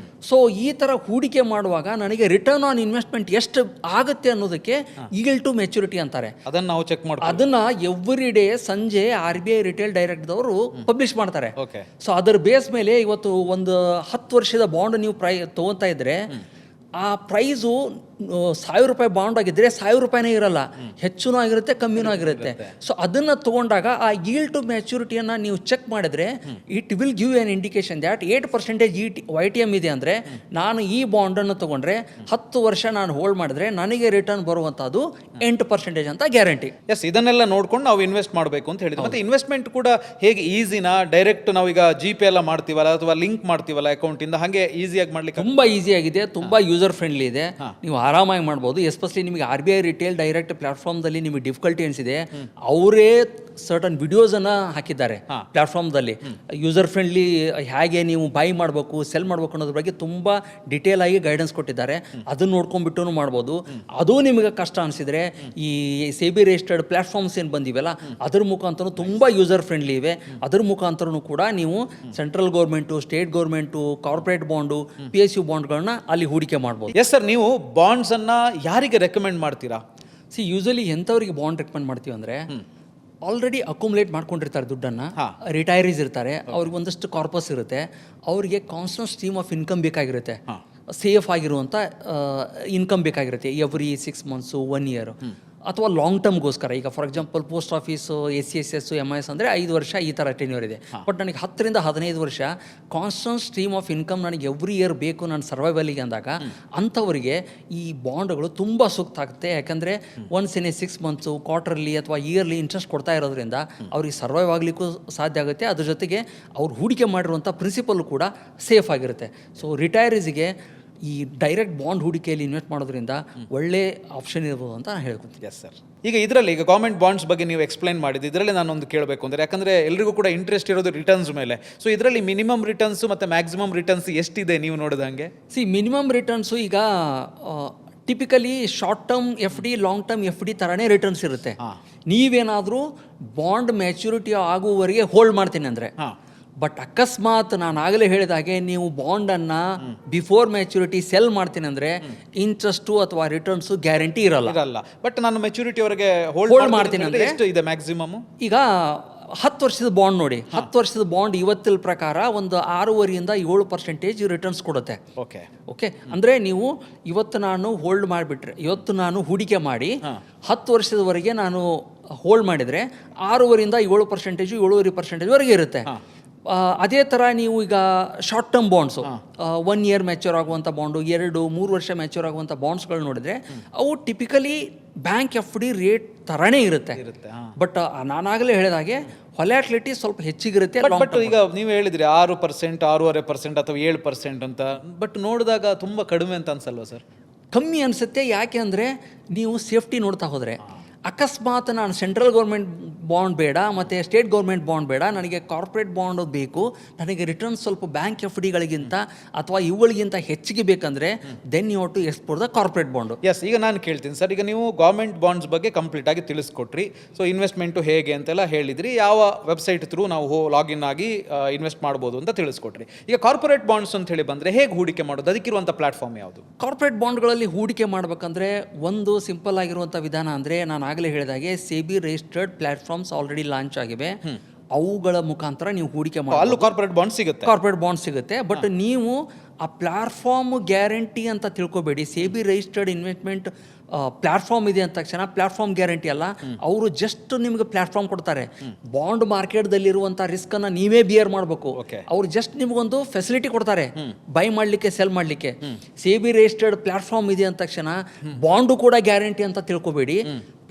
ಸೊ ಈ ಥರ ಹೂಡಿಕೆ ಮಾಡುವಾಗ ನನಗೆ ರಿಟರ್ನ್ ಆನ್ ಇನ್ವೆಸ್ಟ್ಮೆಂಟ್ ಎಷ್ಟು ಆಗುತ್ತೆ ಅನ್ನೋದಕ್ಕೆ ಈಲ್ಡ್ ಟು ಮೆಚುರಿಟಿ ಅಂತಾರೆ. ಅದನ್ನು ನಾವು ಚೆಕ್ ಮಾಡಿ ಅದನ್ನ ಎವ್ರಿ ಡೇ ಸಂಜೆ RBI ರಿಟೇಲ್ ಡೈರೆಕ್ಟ್ದವರು ಪಬ್ಲಿಷ್ ಮಾಡ್ತಾರೆ. ಸೊ ಅದರ ಬೇಸ್ ಮೇಲೆ ಇವತ್ತು ಒಂದು 10 ವರ್ಷದ ಬಾಂಡ್ ನೀವು ತೊಗೊತಾ ಇದ್ರೆ ಆ ಪ್ರೈಸು ₹1,000 ಬಾಂಡ್ ಆಗಿದ್ದರೆ ₹1,000 ಇರಲ್ಲ, ಹೆಚ್ಚೂ ಆಗಿರುತ್ತೆ, ಕಮ್ಮಿನೂ ಆಗಿರುತ್ತೆ. ಸೊ ಅದನ್ನು ತೊಗೊಂಡಾಗ ಆ ಈಲ್ಡ್ ಟು ಮ್ಯಾಚುರಿಟಿಯನ್ನು ನೀವು ಚೆಕ್ ಮಾಡಿದ್ರೆ it will give an indication that 8% YTM ಇದೆ ಅಂದರೆ ನಾನು ಈ ಬಾಂಡನ್ನು ತೊಗೊಂಡ್ರೆ 10 ವರ್ಷ ನಾನು ಹೋಲ್ಡ್ ಮಾಡಿದ್ರೆ ನನಗೆ ರಿಟರ್ನ್ ಬರುವಂಥದ್ದು 8% ಅಂತ ಗ್ಯಾರಂಟಿ. ಎಸ್, ಇದನ್ನೆಲ್ಲ ನೋಡ್ಕೊಂಡು ನಾವು ಇನ್ವೆಸ್ಟ್ ಮಾಡಬೇಕು ಅಂತ ಹೇಳಿದ್ವಿ. ಮತ್ತೆ ಇನ್ವೆಸ್ಟ್ಮೆಂಟ್ ಕೂಡ ಹೇಗೆ ಈಸಿನಾ? ಡೈರೆಕ್ಟ್ ನಾವೀಗ GPay ಎಲ್ಲ ಮಾಡ್ತೀವಲ್ಲ ಅಥವಾ ಲಿಂಕ್ ಮಾಡ್ತೀವಲ್ಲ ಅಕೌಂಟಿಂದ, ಹಾಗೆ ಈಸಿಯಾಗಿ ಮಾಡ್ಲಿಕ್ಕೆ? ತುಂಬ ಈಸಿ ಆಗಿದೆ, ತುಂಬ ಯೂಸರ್ ಫ್ರೆಂಡ್ಲಿ ಇದೆ. ನೀವು ಆರಾಮಾಗಿ ಮಾಡ್ಬೋದು. ಎಸ್ಪೆಷಲಿ ನಿಮಗೆ RBI ರಿಟೇಲ್ ಡೈರೆಕ್ಟ್ ಪ್ಲಾಟ್ಫಾರ್ಮ್ದಲ್ಲಿ ನಿಮಗೆ ಡಿಫಿಕಲ್ಟಿ ಅನಿಸಿದೆ, ಅವರೇ ಸರ್ಟನ್ ವಿಡಿಯೋಸನ್ನು ಹಾಕಿದ್ದಾರೆ ಪ್ಲಾಟ್ಫಾರ್ಮ್ದಲ್ಲಿ. ಯೂಸರ್ ಫ್ರೆಂಡ್ಲಿ ಹೇಗೆ ನೀವು ಬೈ ಮಾಡಬೇಕು, ಸೆಲ್ ಮಾಡಬೇಕು ಅನ್ನೋದ್ರ ಬಗ್ಗೆ ತುಂಬ ಡಿಟೇಲ್ ಆಗಿ ಗೈಡೆನ್ಸ್ ಕೊಟ್ಟಿದ್ದಾರೆ. ಅದನ್ನ ನೋಡ್ಕೊಂಡ್ಬಿಟ್ಟು ಮಾಡ್ಬೋದು. ಅದು ನಿಮಗೆ ಕಷ್ಟ ಅನಿಸಿದರೆ ಈ SEBI ರಿಜಿಸ್ಟರ್ಡ್ ಪ್ಲಾಟ್ಫಾರ್ಮ್ಸ್ ಏನು ಬಂದಿವೆಲ್ಲ ಅದ್ರ ಮುಖಾಂತರ ತುಂಬ ಯೂಸರ್ ಫ್ರೆಂಡ್ಲಿ ಇವೆ. ಅದ್ರ ಮುಖಾಂತರನೂ ಕೂಡ ನೀವು central government, state government, corporate bond, PSU ಬಾಂಡ್ಗಳನ್ನ ಅಲ್ಲಿ ಹೂಡಿಕೆ ಮಾಡ್ಬೋದು. ಎಸ್ ಸರ್, ನೀವು ಬಾಂಡ್ಸನ್ನು ಯಾರಿಗೆ ರೆಕಮೆಂಡ್ ಮಾಡ್ತೀರಾ? ಯೂಸಲಿ ಎಂಥವ್ರಿಗೆ ಬಾಂಡ್ ರೆಕಮೆಂಡ್ ಮಾಡ್ತೀವಿ ಅಂದರೆ, ಆಲ್ರೆಡಿ ಅಕ್ಯುಮುಲೇಟ್ ಮಾಡ್ಕೊಂಡಿರ್ತಾರೆ ದುಡ್ಡನ್ನು, ರಿಟೈರೀಸ್ ಇರ್ತಾರೆ, ಅವ್ರಿಗೆ ಒಂದಷ್ಟು ಕಾರ್ಪಸ್ ಇರುತ್ತೆ, ಅವರಿಗೆ ಕಾನ್ಸ್ಟೆಂಟ್ ಸ್ಟ್ರೀಮ್ ಆಫ್ ಇನ್ಕಮ್ ಬೇಕಾಗಿರುತ್ತೆ, ಸೇಫ್ ಆಗಿರುವಂಥ ಇನ್ಕಮ್ ಬೇಕಾಗಿರುತ್ತೆ ಎವ್ರಿ 6 ಮಂತ್ಸು 1 ಇಯರ್, ಅಥವಾ ಲಾಂಗ್ ಟರ್ಮ್ಗೋಸ್ಕರ. ಈಗ for example post office, SCSS, MIS ಅಂದರೆ 5 ವರ್ಷ ಈ ಥರ ಟೆನ್ಯೂರ್ ಇದೆ. ಬಟ್ ನನಗೆ 10 ರಿಂದ 15 ವರ್ಷ ಕಾನ್ಸ್ಟೆಂಟ್ ಸ್ಟ್ರೀಮ್ ಆಫ್ ಇನ್ಕಮ್ ನನಗೆ ಎವ್ರಿ ಇಯರ್ ಬೇಕು ನನ್ನ ಸರ್ವೈವಲಿಗೆ ಅಂದಾಗ ಅಂಥವರಿಗೆ ಈ ಬಾಂಡ್ಗಳು ತುಂಬ ಸೂಕ್ತ ಆಗುತ್ತೆ. ಯಾಕಂದರೆ ಒನ್ಸ್ ಇನ್ 6 ಮಂತ್ಸು, ಕ್ವಾರ್ಟರ್ಲಿ ಅಥವಾ ಇಯರ್ಲಿ ಇಂಟ್ರೆಸ್ಟ್ ಕೊಡ್ತಾ ಇರೋದ್ರಿಂದ ಅವ್ರಿಗೆ ಸರ್ವೈವ್ ಆಗಲಿಕ್ಕೂ ಸಾಧ್ಯ ಆಗುತ್ತೆ. ಅದ್ರ ಜೊತೆಗೆ ಅವ್ರು ಹೂಡಿಕೆ ಮಾಡಿರುವಂಥ ಪ್ರಿನ್ಸಿಪಲ್ ಕೂಡ ಸೇಫ್ ಆಗಿರುತ್ತೆ. ಸೊ ರಿಟೈರೀಸ್ಗೆ ಈ ಡೈರೆಕ್ಟ್ ಬಾಂಡ್ ಹೂಡಿಕೆಯಲ್ಲಿ ಇನ್ವೆಸ್ಟ್ ಮಾಡೋದ್ರಿಂದ ಒಳ್ಳೆ ಆಪ್ಷನ್ ಇರ್ಬೋದು ಅಂತ ನಾನು ಹೇಳ್ಕೊತೀನಿ. Yes sir. ಈಗ ಗೌರ್ಮೆಂಟ್ ಬಾಂಡ್ಸ್ ಬಗ್ಗೆ ನೀವು ಎಕ್ಸ್ಪ್ಲೈನ್ ಮಾಡಿದ್ದು, ಇದರಲ್ಲಿ ನಾನೊಂದು ಕೇಳಬೇಕು ಅಂದರೆ, ಯಾಕಂದರೆ ಎಲ್ರಿಗೂ ಕೂಡ ಇಂಟ್ರೆಸ್ಟ್ ಇರೋದು ರಿಟರ್ನ್ಸ್ ಮೇಲೆ. ಸೊ ಇದರಲ್ಲಿ ಮಿನಿಮಮ್ ರಿಟರ್ನ್ಸು ಮತ್ತು ಮ್ಯಾಕ್ಸಿಮಮ್ ರಿಟರ್ನ್ಸ್ ಎಷ್ಟಿದೆ ನೀವು ನೋಡಿದಂಗೆ? ಮಿನಿಮಮ್ ರಿಟರ್ನ್ಸು ಈಗ typically short term FD, long term FD ಥರನೇ ರಿಟರ್ನ್ಸ್ ಇರುತ್ತೆ. ನೀವೇನಾದರೂ ಬಾಂಡ್ ಮ್ಯಾಚುರಿಟಿ ಆಗುವವರೆಗೆ ಹೋಲ್ಡ್ ಮಾಡ್ತೀನಿ ಅಂದರೆ, ಬಟ್ ಅಕಸ್ಮಾತ್ ನಾನು ಆಗಲೇ ಹೇಳಿದ ಹಾಗೆ ನೀವು ಬಾಂಡನ್ನು ಬಿಫೋರ್ ಮ್ಯಾಚುರಿಟಿ ಸೆಲ್ ಮಾಡ್ತೀನಿ ಅಂದರೆ ಇಂಟ್ರೆಸ್ಟು ಅಥವಾ ರಿಟರ್ನ್ಸು ಗ್ಯಾರಂಟಿ ಇರಲ್ಲ. ಬಟ್ ನಾನು ಮೆಚುರಿಟಿವರೆಗೆ ಹೋಲ್ಡ್ ಮಾಡ್ತೀನಿ ಅಂದರೆ ಎಷ್ಟು ಇದೆ ಮ್ಯಾಕ್ಸಿಮಮ್? ಈಗ 10 ವರ್ಷದ ಬಾಂಡ್ ನೋಡಿ, 10 ವರ್ಷದ ಬಾಂಡ್ ಇವತ್ತಿನ ಪ್ರಕಾರ ಒಂದು 6.5% 7% ರಿಟರ್ನ್ಸ್ ಕೊಡುತ್ತೆ. ಓಕೆ ಅಂದರೆ ನೀವು ಇವತ್ತು ನಾನು ಹೋಲ್ಡ್ ಮಾಡಿಬಿಟ್ರೆ, ಇವತ್ತು ನಾನು ಹೂಡಿಕೆ ಮಾಡಿ 10 ವರ್ಷದವರೆಗೆ ನಾನು ಹೋಲ್ಡ್ ಮಾಡಿದರೆ 6.5% 7%, 7.5% ಇರುತ್ತೆ. ಅದೇ ಥರ ನೀವು ಈಗ short term bonds, 1 year mature ಆಗುವಂಥ ಬಾಂಡು, 2-3 ವರ್ಷ ಮ್ಯಾಚೂರ್ ಆಗುವಂಥ ಬಾಂಡ್ಸ್ಗಳು ನೋಡಿದ್ರೆ ಅವು ಟಿಪಿಕಲಿ ಬ್ಯಾಂಕ್ FD ರೇಟ್ ಥರನೇ ಇರುತ್ತೆ. ಬಟ್ ನಾನಾಗಲೇ ಹೇಳಿದ ಹಾಗೆ ಹೊಲ್ಯಾಟಿಲಿಟಿ ಸ್ವಲ್ಪ ಹೆಚ್ಚಿಗಿರುತ್ತೆ. ಬಟ್ ಈಗ ನೀವು ಹೇಳಿದ್ರಿ 6%, 6.5% ಅಥವಾ 7% ಅಂತ, ಬಟ್ ನೋಡಿದಾಗ ತುಂಬ ಕಡಿಮೆ ಅಂತ ಅನ್ಸಲ್ವಾ ಸರ್? ಕಮ್ಮಿ ಅನಿಸುತ್ತೆ. ಯಾಕೆ ಅಂದರೆ ನೀವು ಸೇಫ್ಟಿ ನೋಡ್ತಾ ಹೋದರೆ, ಅಕಸ್ಮಾತ್ ನಾನು ಸೆಂಟ್ರಲ್ ಗೌರ್ಮೆಂಟ್ ಬಾಂಡ್ ಬೇಡ ಮತ್ತು ಸ್ಟೇಟ್ ಗೌರ್ಮೆಂಟ್ ಬಾಂಡ್ ಬೇಡ, ನನಗೆ ಕಾರ್ಪೊರೇಟ್ ಬಾಂಡ್ ಬೇಕು, ನನಗೆ ರಿಟರ್ನ್ ಸ್ವಲ್ಪ ಬ್ಯಾಂಕ್ FDಗಳಿಗಿಂತ ಅಥವಾ ಇವುಗಳಿಗಿಂತ ಹೆಚ್ಚಿಗೆ ಬೇಕಂದರೆ then you have to explore the corporate bond. Yes, ಈಗ ನಾನು ಕೇಳ್ತೀನಿ ಸರ್, ಈಗ ನೀವು ಗೌರ್ಮೆಂಟ್ ಬಾಂಡ್ಸ್ ಬಗ್ಗೆ ಕಂಪ್ಲೀಟ್ ಆಗಿ ತಿಳಿಸ್ಕೊಟ್ರಿ. ಸೊ ಇನ್ವೆಸ್ಟ್ಮೆಂಟು ಹೇಗೆ ಅಂತೆಲ್ಲ ಹೇಳಿದ್ರಿ, ಯಾವ ವೆಬ್ಸೈಟ್ ಥ್ರೂ ನಾವು ಲಾಗಿನ್ ಆಗಿ ಇನ್ವೆಸ್ಟ್ ಮಾಡ್ಬೋದು ಅಂತ ತಿಳಿಸ್ಕೊಟ್ರಿ. ಈಗ ಕಾರ್ಪೊರೇಟ್ ಬಾಂಡ್ಸ್ ಅಂತ ಹೇಳಿ ಬಂದರೆ ಹೇಗೆ ಹೂಡಿಕೆ ಮಾಡೋದು, ಅದಕ್ಕಿರುವಂಥ ಪ್ಲಾಟ್ಫಾರ್ಮ್ ಯಾವುದು? ಕಾರ್ಪೊರೇಟ್ ಬಾಂಡ್ಗಳಲ್ಲಿ ಹೂಡಿಕೆ ಮಾಡಬೇಕಂದ್ರೆ ಒಂದು ಸಿಂಪಲ್ ಆಗಿರುವಂಥ ವಿಧಾನ ಅಂದರೆ, ನಾನು ಆಗಲೇ ಹೇಳಿದಾಗೆ SEBI registered platforms already launch ಆಗಿವೆ. ಅವುಗಳ ಮುಖಾಂತರ ನೀವು ಹೂಡಿಕೆ ಮಾಡಿ ಅಲ್ಲೂ ಕಾರ್ಪೊರೇಟ್ ಬಾಂಡ್ ಸಿಗುತ್ತೆ. ಬಟ್ ನೀವು ಆ ಪ್ಲಾಟ್ಫಾರ್ಮ್ ಗ್ಯಾರಂಟಿ ಅಂತ ತಿಳ್ಕೊಬೇಡಿ. SEBI ರಿಜಿಸ್ಟರ್ಡ್ ಇನ್ವೆಸ್ಟ್ಮೆಂಟ್ ಪ್ಲಾಟ್ಫಾರ್ಮ್ ಇದೆ ಅಂದ ತಕ್ಷಣ ಪ್ಲಾಟ್ಫಾರ್ಮ್ ಗ್ಯಾರಂಟಿ ಅಲ್ಲ. ಅವರು ಜಸ್ಟ್ ನಿಮ್ಗೆ ಪ್ಲಾಟ್ಫಾರ್ಮ್ ಕೊಡ್ತಾರೆ. ಬಾಂಡ್ ಮಾರ್ಕೆಟ್ದಲ್ಲಿರುವಂಥ ರಿಸ್ಕನ್ನು ನೀವೇ ಬಿಯರ್ ಮಾಡಬೇಕು. ಅವ್ರು ಜಸ್ಟ್ ನಿಮಗೊಂದು ಫೆಸಿಲಿಟಿ ಕೊಡ್ತಾರೆ ಬೈ ಮಾಡಲಿಕ್ಕೆ, ಸೆಲ್ ಮಾಡಲಿಕ್ಕೆ. SEBI ರಿಜಿಸ್ಟರ್ಡ್ ಪ್ಲಾಟ್ಫಾರ್ಮ್ ಇದೆ ಅಂದ ತಕ್ಷಣ ಬಾಂಡು ಕೂಡ ಗ್ಯಾರಂಟಿ ಅಂತ ತಿಳ್ಕೊಬೇಡಿ.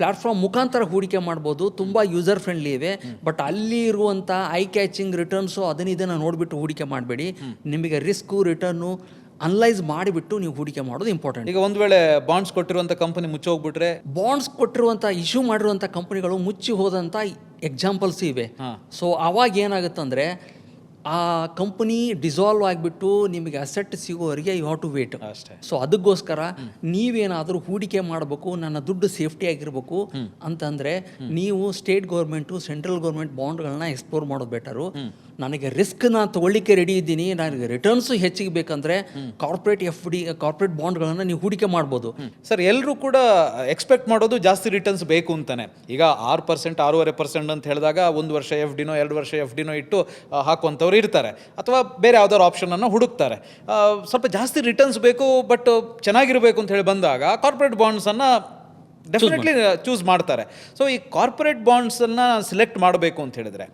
ಪ್ಲಾಟ್ಫಾರ್ಮ್ ಮುಖಾಂತರ ಹೂಡಿಕೆ ಮಾಡ್ಬೋದು, ತುಂಬ ಯೂಸರ್ ಫ್ರೆಂಡ್ಲಿ ಇವೆ. ಬಟ್ ಅಲ್ಲಿ ಇರುವಂಥ ಐ ಕ್ಯಾಚಿಂಗ್ ರಿಟರ್ನ್ಸು ಇದನ್ನು ನೋಡಿಬಿಟ್ಟು ಹೂಡಿಕೆ ಮಾಡಬೇಡಿ. ನಿಮಗೆ ರಿಸ್ಕು ರಿಟರ್ನು ಅನಲೈಸ್ ಮಾಡಿಬಿಟ್ಟು ನೀವು ಹೂಡಿಕೆ ಮಾಡೋದು ಇಂಪಾರ್ಟೆಂಟ್. ಈಗ ಒಂದು ವೇಳೆ ಬಾಂಡ್ಸ್ ಕೊಟ್ಟಿರುವಂಥ ಕಂಪನಿ ಮುಚ್ಚಿ ಹೋಗ್ಬಿಟ್ರೆ, ಬಾಂಡ್ಸ್ ಕೊಟ್ಟಿರುವಂಥ ಇಶ್ಯೂ ಮಾಡಿರುವಂಥ ಕಂಪನಿಗಳು ಮುಚ್ಚಿ ಹೋದಂಥ ಎಕ್ಸಾಂಪಲ್ಸ್ ಇವೆ. ಸೊ ಅವಾಗ ಏನಾಗುತ್ತಂದರೆ ಆ ಕಂಪನಿ ಡಿಸಾಲ್ವ್ ಆಗಿಬಿಟ್ಟು ನಿಮಗೆ ಅಸೆಟ್ ಸಿಗೋವರೆಗೆ ಯು ಹ್ಯಾವ್ ಟು ವೇಟ್ ಅಷ್ಟೇ. ಸೊ ಅದಕ್ಕೋಸ್ಕರ ನೀವೇನಾದರೂ ಹೂಡಿಕೆ ಮಾಡಬೇಕು, ನನ್ನ ದುಡ್ಡು ಸೇಫ್ಟಿ ಆಗಿರಬೇಕು ಅಂತಂದರೆ ನೀವು ಸ್ಟೇಟ್ ಗೌರ್ಮೆಂಟು, ಸೆಂಟ್ರಲ್ ಗೌರ್ಮೆಂಟ್ ಬಾಂಡ್ಗಳನ್ನ ಎಕ್ಸ್ಪ್ಲೋರ್ ಮಾಡೋದು ಬೆಟರು. ನನಗೆ ರಿಸ್ಕ್ನ ತೊಗೊಳ್ಳಿಕ್ಕೆ ರೆಡಿ ಇದ್ದೀನಿ, ನನಗೆ ರಿಟರ್ನ್ಸು ಹೆಚ್ಚಿಗೆ ಬೇಕಂದರೆ ಕಾರ್ಪೊರೇಟ್ ಬಾಂಡ್ಗಳನ್ನು ನೀವು ಹೂಡಿಕೆ ಮಾಡ್ಬೋದು. ಸರ್, ಎಲ್ಲರೂ ಕೂಡ ಎಕ್ಸ್ಪೆಕ್ಟ್ ಮಾಡೋದು ಜಾಸ್ತಿ ರಿಟರ್ನ್ಸ್ ಬೇಕು ಅಂತಾನೆ. ಈಗ 6%, 6.5% ಅಂತ ಹೇಳಿದಾಗ 1 ವರ್ಷ FDನೋ 2 ವರ್ಷ FDನೋ ಇಟ್ಟು ಹಾಕುವಂಥವ್ರು ಇರ್ತಾರೆ, ಅಥವಾ ಬೇರೆ ಯಾವ್ದಾದ್ರು ಆಪ್ಷನನ್ನು ಹುಡುಕ್ತಾರೆ. ಸ್ವಲ್ಪ ಜಾಸ್ತಿ ರಿಟರ್ನ್ಸ್ ಬೇಕು ಬಟ್ ಚೆನ್ನಾಗಿರಬೇಕು ಅಂತ ಹೇಳಿ ಬಂದಾಗ ಕಾರ್ಪೊರೇಟ್ ಬಾಂಡ್ಸನ್ನು ಡೆಫಿನೆಟ್ಲಿ ಚೂಸ್ ಮಾಡ್ತಾರೆ. ಸೊ ಈ ಕಾರ್ಪೊರೇಟ್ ಬಾಂಡ್ಸನ್ನು ಸೆಲೆಕ್ಟ್ ಮಾಡಬೇಕು ಅಂತ ಹೇಳಿದ್ರೆ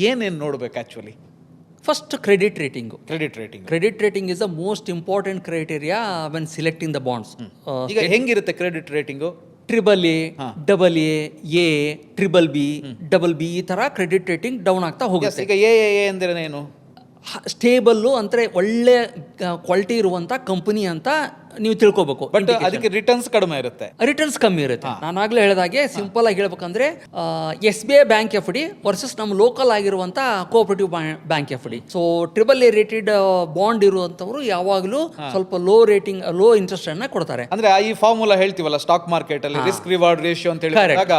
ಏನೇನು ನೋಡ್ಬೇಕು actually? First credit rating is the most important criteria when selecting the bonds. ಈಗ ಹೆಂಗಿರುತ್ತೆ credit rating? AAA, AA, BBB, BB ಈ ಥರ ಕ್ರೆಡಿಟ್ ರೇಟಿಂಗ್ ಡೌನ್ ಆಗ್ತಾ ಹೋಗುತ್ತೆ. ಈಗ AA ಅಂದ್ರೆ ಏನು? ಸ್ಟೇಬಲ್ಲು ಅಂದರೆ ಒಳ್ಳೆ ಕ್ವಾಲಿಟಿ ಇರುವಂಥ ಕಂಪನಿ ಅಂತ ನೀವು ತಿಳ್ಕೊಬೇಕು. ಬಟ್ ಅದಕ್ಕೆ ರಿಟರ್ನ್ಸ್ ಕಡಿಮೆ ಇರುತ್ತೆ. ರಿಟರ್ನ್ಸ್ ಕಮ್ಮಿ ಇರುತ್ತೆ. ನಾನು ಆಗ್ಲೇ ಹೇಳಿದಾಗೆ ಸಿಂಪಲ್ ಆಗಿ ಹೇಳ್ಬೇಕಂದ್ರೆ SBI bank F D versus ನಮ್ಮ ಲೋಕಲ್ ಆಗಿರುವಂತ cooperative bank F D. So AAA rated bond ಇರುವಂತವರು ಯಾವಾಗಲೂ ಸ್ವಲ್ಪ ಲೋ ಇಂಟ್ರೆಸ್ಟ್ ಅನ್ನ ಕೊಡ್ತಾರೆ. ಅಂದ್ರೆ ಈ ಫಾರ್ಮುಲಾ ಹೇಳ್ತೀವಲ್ಲ ಸ್ಟಾಕ್ ಮಾರ್ಕೆಟ್ ಅಲ್ಲಿ ರಿಸ್ಕ್ ರಿವಾರ್ಡ್ ರೇಷಿಯೋ ಅಂತ ಹೇಳಿದಾಗ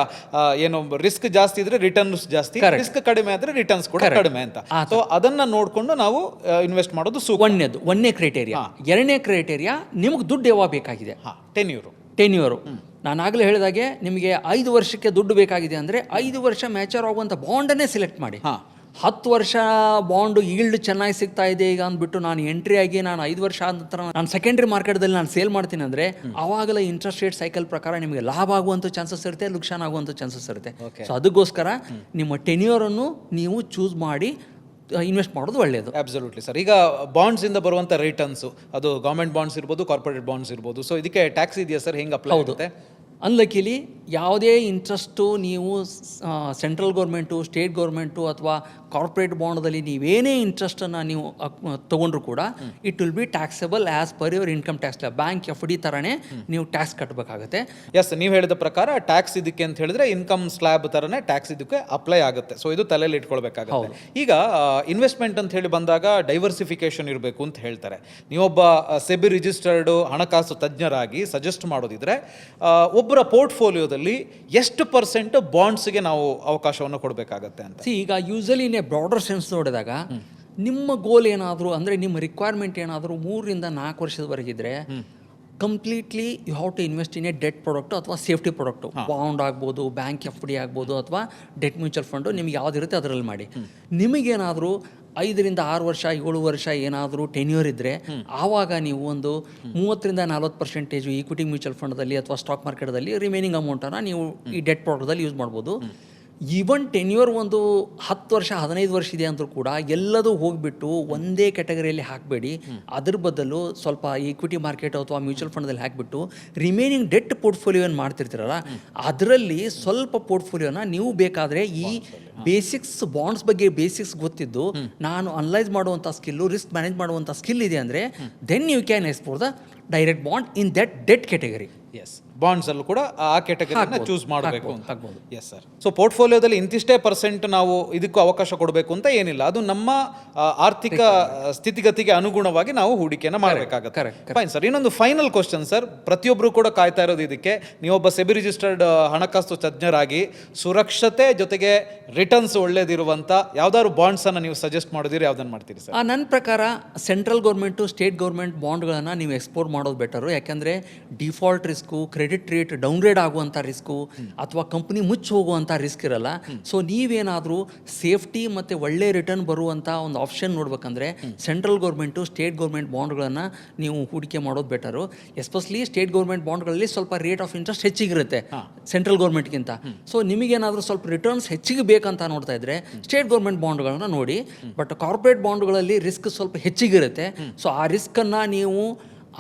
ಏನು ರಿಸ್ಕ್ ಜಾಸ್ತಿ ಇದ್ರೆ ರಿಟರ್ನ್ಸ್ ಜಾಸ್ತಿ, ರಿಸ್ಕ್ ಕಡಿಮೆ ಆದ್ರೆ ರಿಟರ್ನ್ಸ್ ಕೂಡ ಕಡಿಮೆ ಅಂತ. ಸೊ ಅದನ್ನ ನೋಡ್ಕೊಂಡು ನಾವು ಇನ್ವೆಸ್ಟ್ ಮಾಡೋದು ಒಂದನೇ ಕ್ರೈಟೇರಿಯಾ. ಎರಡನೇ ಕ್ರೈಟೇರಿಯಾ ನಿಮ್ಗೆ ದುಡ್ಡು ಯಾವಾಗ ಬೇಕಾಗಿದೆ. 10 ಇಯರ್. ನಾನು ಆಗಲೇ ಹೇಳಿದಾಗೆ ನಿಮಗೆ 5 ವರ್ಷಕ್ಕೆ ದುಡ್ಡು ಬೇಕಾಗಿದೆ ಅಂದರೆ 5 ವರ್ಷ ಮ್ಯಾಚರ್ ಆಗುವಂಥ ಬಾಂಡನ್ನೇ ಸೆಲೆಕ್ಟ್ ಮಾಡಿ. 10 ವರ್ಷ ಬಾಂಡು ಈಲ್ಡ್ ಚೆನ್ನಾಗಿ ಸಿಗ್ತಾ ಇದೆ ಈಗ ಅಂದ್ಬಿಟ್ಟು ನಾನು ಎಂಟ್ರಿ ಆಗಿ ನಾನು 5 ವರ್ಷ ಆದ ನಂತರ ನಾನು ಸೆಕೆಂಡ್ರಿ ಮಾರ್ಕೆಟ್ದಲ್ಲಿ ನಾನು ಸೇಲ್ ಮಾಡ್ತೀನಿ ಅಂದರೆ ಆವಾಗಲೇ ಇಂಟ್ರೆಸ್ಟ್ ರೇಟ್ ಸೈಕಲ್ ಪ್ರಕಾರ ನಿಮಗೆ ಲಾಭ ಆಗುವಂಥ ಚಾನ್ಸಸ್ ಇರುತ್ತೆ, ಲುಕ್ಷಾನ್ ಆಗುವಂಥ ಚಾನ್ಸಸ್ ಇರುತ್ತೆ. ಸೊ ಅದಕ್ಕೋಸ್ಕರ ನಿಮ್ಮ ಟೆನ್ಯೂರನ್ನು ನೀವು ಚೂಸ್ ಮಾಡಿ ಇನ್ವೆಸ್ಟ್ ಮಾಡೋದು ಒಳ್ಳೆಯದು. Absolutely sir. ಈಗ ಬಾಂಡ್ಸ್ ಇಂದ ಬರುವಂತ ರಿಟರ್ನ್ಸ್ ಅದು ಗವರ್ಮೆಂಟ್ ಬಾಂಡ್ಸ್ ಇರ್ಬೋದು, ಕಾರ್ಪೊರೇಟ್ ಬಾಂಡ್ಸ್ ಇರ್ಬೋದು. ಸೊ ಇದಕ್ಕೆ ಟ್ಯಾಕ್ಸ್ ಇದೆಯಾ ಸರ್? ಹೆಂಗೆ ಅಪ್ಲೈ ಆಗುತ್ತೆ? ಅನ್ಲಕ್ಕಿಲಿ ಯಾವುದೇ ಇಂಟ್ರೆಸ್ಟು ನೀವು ಸೆಂಟ್ರಲ್ ಗೌರ್ಮೆಂಟು, ಸ್ಟೇಟ್ ಗೌರ್ಮೆಂಟು ಅಥವಾ ಕಾರ್ಪೊರೇಟ್ ಬಾಂಡ್ದಲ್ಲಿ ನೀವೇನೇ ಇಂಟ್ರೆಸ್ಟನ್ನು ನೀವು ತೊಗೊಂಡ್ರು ಕೂಡ it will be taxable as per your income tax. Bank F D ಥರನೇ ನೀವು ಟ್ಯಾಕ್ಸ್ ಕಟ್ಟಬೇಕಾಗುತ್ತೆ. ಎಸ್, ನೀವು ಹೇಳಿದ ಪ್ರಕಾರ ಟ್ಯಾಕ್ಸ್ ಇದಕ್ಕೆ ಅಂತ ಹೇಳಿದ್ರೆ ಇನ್ಕಮ್ ಸ್ಲ್ಯಾಬ್ ಥರನೇ ಟ್ಯಾಕ್ಸ್ ಇದಕ್ಕೆ ಅಪ್ಲೈ ಆಗುತ್ತೆ. ಸೊ ಇದು ತಲೆಯಲ್ಲಿ ಇಟ್ಕೊಳ್ಬೇಕಾಗುತ್ತೆ. ಈಗ ಇನ್ವೆಸ್ಟ್ಮೆಂಟ್ ಅಂತ ಹೇಳಿ ಬಂದಾಗ ಡೈವರ್ಸಿಫಿಕೇಶನ್ ಇರಬೇಕು ಅಂತ ಹೇಳ್ತಾರೆ. ನೀವೊಬ್ಬ ಸೆಬಿ ರಿಜಿಸ್ಟರ್ಡ್ ಹಣಕಾಸು ತಜ್ಞರಾಗಿ ಸಜೆಸ್ಟ್ ಮಾಡೋದಿದ್ರೆ ಒಬ್ಬರ ಪೋರ್ಟ್ಫೋಲಿಯೋದಲ್ಲಿ ಎಷ್ಟು % ಬಾಂಡ್ಸ್ಗೆ ನಾವು ಅವಕಾಶವನ್ನು ಕೊಡಬೇಕಾಗತ್ತೆ ಅಂತ? ಈಗ ಯೂಸಲಿ ಬ್ರಾಡರ್ ಸೆನ್ಸ್ ನೋಡಿದಾಗ ನಿಮ್ಮ ಗೋಲ್ ಏನಾದರೂ ಅಂದರೆ ನಿಮ್ಮ ರಿಕ್ವೈರ್ಮೆಂಟ್ ಏನಾದರೂ 3 ರಿಂದ 4 ವರ್ಷದವರೆಗಿದ್ರೆ completely you have to invest in a debt product ಅಥವಾ ಸೇಫ್ಟಿ ಪ್ರಾಡಕ್ಟು. ಬಾಂಡ್ ಆಗ್ಬೋದು, ಬ್ಯಾಂಕ್ ಎಫ್ ಡಿ ಆಗ್ಬೋದು, ಅಥವಾ ಡೆಟ್ ಮ್ಯೂಚುವಲ್ ಫಂಡು, ನಿಮ್ಗೆ ಯಾವುದಿರುತ್ತೆ ಅದರಲ್ಲಿ ಮಾಡಿ. ನಿಮಗೇನಾದರೂ 5 ರಿಂದ 6 ವರ್ಷ 7 ವರ್ಷ ಏನಾದರೂ ಟೆನ್ಯೂರ್ ಇದ್ದರೆ ಆವಾಗ ನೀವು ಒಂದು 30 ರಿಂದ 40% ಈಕ್ವಿಟಿ ಮ್ಯೂಚುವಲ್ ಫಂಡ್ದಲ್ಲಿ ಅಥವಾ ಸ್ಟಾಕ್ ಮಾರ್ಕೆಟ್ದಲ್ಲಿ ರಿಮೈನಿಂಗ್ ಅಮೌಂಟನ್ನು ನೀವು ಈ ಡೆಟ್ ಪ್ರಾಡಕ್ಟ್ದಲ್ಲಿ ಯೂಸ್ ಮಾಡ್ಬೋದು. ಈವನ್ ಟೆನ್ಯೂರ್ ಒಂದು 10 ವರ್ಷ 15 ವರ್ಷ ಇದೆ ಅಂದರೂ ಕೂಡ ಎಲ್ಲದೂ ಹೋಗಿಬಿಟ್ಟು ಒಂದೇ ಕ್ಯಾಟಗರಿಯಲ್ಲಿ ಹಾಕಬೇಡಿ. ಅದ್ರ ಬದಲು ಸ್ವಲ್ಪ ಈಕ್ವಿಟಿ ಮಾರ್ಕೆಟ್ ಅಥವಾ ಮ್ಯೂಚುವಲ್ ಫಂಡ್ದಲ್ಲಿ ಹಾಕಿಬಿಟ್ಟು ರಿಮೈನಿಂಗ್ ಡೆಟ್ ಪೋರ್ಟ್ಫೋಲಿಯೋನ ಮಾಡ್ತಿರ್ತೀರಲ್ಲ ಅದರಲ್ಲಿ ಸ್ವಲ್ಪ ಪೋರ್ಟ್ಫೋಲಿಯೋನ ನೀವು ಬೇಕಾದರೆ ಈ ಬೇಸಿಕ್ಸ್ ಬಾಂಡ್ಸ್ ಬಗ್ಗೆ ಬೇಸಿಕ್ಸ್ ಗೊತ್ತಿದ್ದು ನಾನು ಅನಲೈಸ್ ಮಾಡುವಂಥ ಸ್ಕಿಲ್ಲು, ರಿಸ್ಕ್ ಮ್ಯಾನೇಜ್ ಮಾಡುವಂಥ ಸ್ಕಿಲ್ ಇದೆ ಅಂದರೆ then you can explore the direct bond in that debt category. Yes, bonds ಅಲ್ಲೂ ಕೂಡ ಆ ಕ್ಯಾಟಗರಿನ ಚೂಸ್ ಮಾಡಬೇಕು ಅಂತ. Yes sir. ಸೊ ಪೋರ್ಟ್ಫೋಲಿಯೋದಲ್ಲಿ ಇಂತಿಷ್ಟೇ % ನಾವು ಇದಕ್ಕೂ ಅವಕಾಶ ಕೊಡಬೇಕು ಅಂತ ಏನಿಲ್ಲ. ಅದು ನಮ್ಮ ಆರ್ಥಿಕ ಸ್ಥಿತಿಗತಿಗೆ ಅನುಗುಣವಾಗಿ ನಾವು ಹೂಡಿಕೆಯನ್ನು ಮಾಡಬೇಕಾಗುತ್ತೆ. Fine sir. ಇನ್ನೊಂದು ಫೈನಲ್ ಕ್ವಶನ್ ಸರ್, ಪ್ರತಿಯೊಬ್ಬರು ಕೂಡ ಕಾಯ್ತಾ ಇರೋದು ಇದಕ್ಕೆ. ನೀವೊಬ್ಬ ಸೆಬಿ ರಿಜಿಸ್ಟರ್ಡ್ ಹಣಕಾಸು ತಜ್ಞರಾಗಿ ಸುರಕ್ಷತೆ ಜೊತೆಗೆ ರಿಟರ್ನ್ಸ್ ಒಳ್ಳೇದಿರುವಂಥ ಯಾವ್ದಾದ್ರು ಬಾಂಡ್ಸ್ ಅನ್ನು ನೀವು ಸಜೆಸ್ಟ್ ಮಾಡಿದ್ರೆ ಯಾವ್ದನ್ನು ಮಾಡ್ತೀರಿ ಸರ್? ನನ್ನ ಪ್ರಕಾರ ಸೆಂಟ್ರಲ್ ಗೌರ್ಮೆಂಟು, ಸ್ಟೇಟ್ ಗೌರ್ಮೆಂಟ್ ಬಾಂಡ್ಗಳನ್ನು ನೀವು ಎಕ್ಸ್ಪೋರ್ಟ್ ಮಾಡೋದು ಬೆಟರು. ಯಾಕೆಂದರೆ default risk, credit rate downgrade ಆಗುವಂಥ ರಿಸ್ಕು ಅಥವಾ ಕಂಪ್ನಿ ಮುಚ್ಚಿ ಹೋಗುವಂಥ ರಿಸ್ಕ್ ಇರಲ್ಲ. ಸೊ ನೀವೇನಾದರೂ ಸೇಫ್ಟಿ ಮತ್ತು ಒಳ್ಳೆ ರಿಟರ್ನ್ ಬರುವಂಥ ಒಂದು ಆಪ್ಷನ್ ನೋಡ್ಬೇಕಂದ್ರೆ ಸೆಂಟ್ರಲ್ ಗೌರ್ಮೆಂಟು, ಸ್ಟೇಟ್ ಗೌರ್ಮೆಂಟ್ ಬಾಂಡ್ಗಳನ್ನು ನೀವು ಹೂಡಿಕೆ ಮಾಡೋದು ಬೆಟರು. ಎಸ್ಪೆಷಲಿ ಸ್ಟೇಟ್ ಗೌರ್ಮೆಂಟ್ ಬಾಂಡ್ಗಳಲ್ಲಿ ಸ್ವಲ್ಪ ರೇಟ್ ಆಫ್ ಇಂಟ್ರೆಸ್ಟ್ ಹೆಚ್ಚಿಗಿರುತ್ತೆ ಸೆಂಟ್ರಲ್ ಗೌರ್ಮೆಂಟ್ಗಿಂತ. ಸೊ ನಿಮಗೇನಾದರೂ ಸ್ವಲ್ಪ ರಿಟರ್ನ್ಸ್ ಹೆಚ್ಚಿಗೆ ಬೇಕಂತ ನೋಡ್ತಾ ಇದ್ರೆ ಸ್ಟೇಟ್ ಗೌರ್ಮೆಂಟ್ ಬಾಂಡ್ಗಳನ್ನ ನೋಡಿ. ಬಟ್ ಕಾರ್ಪೊರೇಟ್ ಬಾಂಡ್ಗಳಲ್ಲಿ ರಿಸ್ಕ್ ಸ್ವಲ್ಪ ಹೆಚ್ಚಿಗಿರುತ್ತೆ. ಸೊ ಆ ರಿಸ್ಕನ್ನು ನೀವು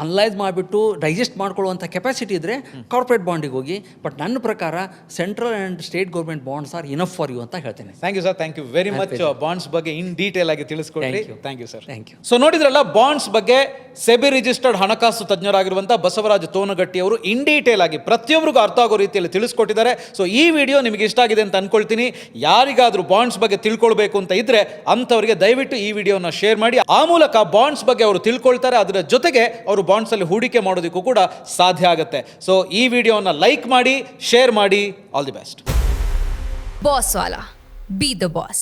ಅನಲೈಸ್ ಮಾಡಿಬಿಟ್ಟು ಡೈಜೆಸ್ಟ್ ಮಾಡ್ಕೊಳ್ಳುವಂಥ ಕೆಪಾಸಿಟಿ ಇದ್ದರೆ ಕಾರ್ಪೊರೇಟ್ ಬಾಂಡಿಗೆ ಹೋಗಿ. ಬಟ್ ನನ್ನ ಪ್ರಕಾರ central and state government bonds are enough for you ಅಂತ ಹೇಳ್ತೇನೆ. Thank you sir. Thank you very much. Bonds ಬಗ್ಗೆ ಇನ್ ಡೀಟೇಲ್ ಆಗಿ ತಿಳಿಸ್ಕೊಡ್ರಿ. Thank you sir. Thank you. So ನೋಡಿದ್ರಲ್ಲ, ಬಾಂಡ್ಸ್ ಬಗ್ಗೆ ಸೆಬಿ ರಿಜಿಸ್ಟರ್ಡ್ ಹಣಕಾಸು ತಜ್ಞರಾಗಿರುವಂಥ ಬಸವರಾಜ್ ತೋನಗಟ್ಟಿ ಅವರು ಇನ್ ಡೀಟೇಲ್ ಆಗಿ ಪ್ರತಿಯೊಬ್ಬರಿಗೂ ಅರ್ಥ ಆಗೋ ರೀತಿಯಲ್ಲಿ ತಿಳಿಸ್ಕೊಟ್ಟಿದ್ದಾರೆ. ಸೊ ಈ ವಿಡಿಯೋ ನಿಮಗೆ ಇಷ್ಟ ಆಗಿದೆ ಅಂತ ಅನ್ಕೊಳ್ತೀನಿ. ಯಾರಿಗಾದರೂ ಬಾಂಡ್ಸ್ ಬಗ್ಗೆ ತಿಳ್ಕೊಳ್ಬೇಕು ಅಂತ ಇದ್ರೆ ಅಂಥವರಿಗೆ ದಯವಿಟ್ಟು ಈ ವಿಡಿಯೋನ ಶೇರ್ ಮಾಡಿ. ಆ ಮೂಲಕ ಬಾಂಡ್ಸ್ ಬಗ್ಗೆ ಅವರು ತಿಳ್ಕೊಳ್ತಾರೆ, ಅದರ ಜೊತೆಗೆ ಅವರು ಬಾಂಡ್ಸ್ ಅಲ್ಲಿ ಹೂಡಿಕೆ ಮಾಡೋದಕ್ಕೂ ಕೂಡ ಸಾಧ್ಯ ಆಗುತ್ತೆ. ಸೊ ಈ ವಿಡಿಯೋನ ಲೈಕ್ ಮಾಡಿ, ಶೇರ್ ಮಾಡಿ. All the best. Bosswala. Be the boss.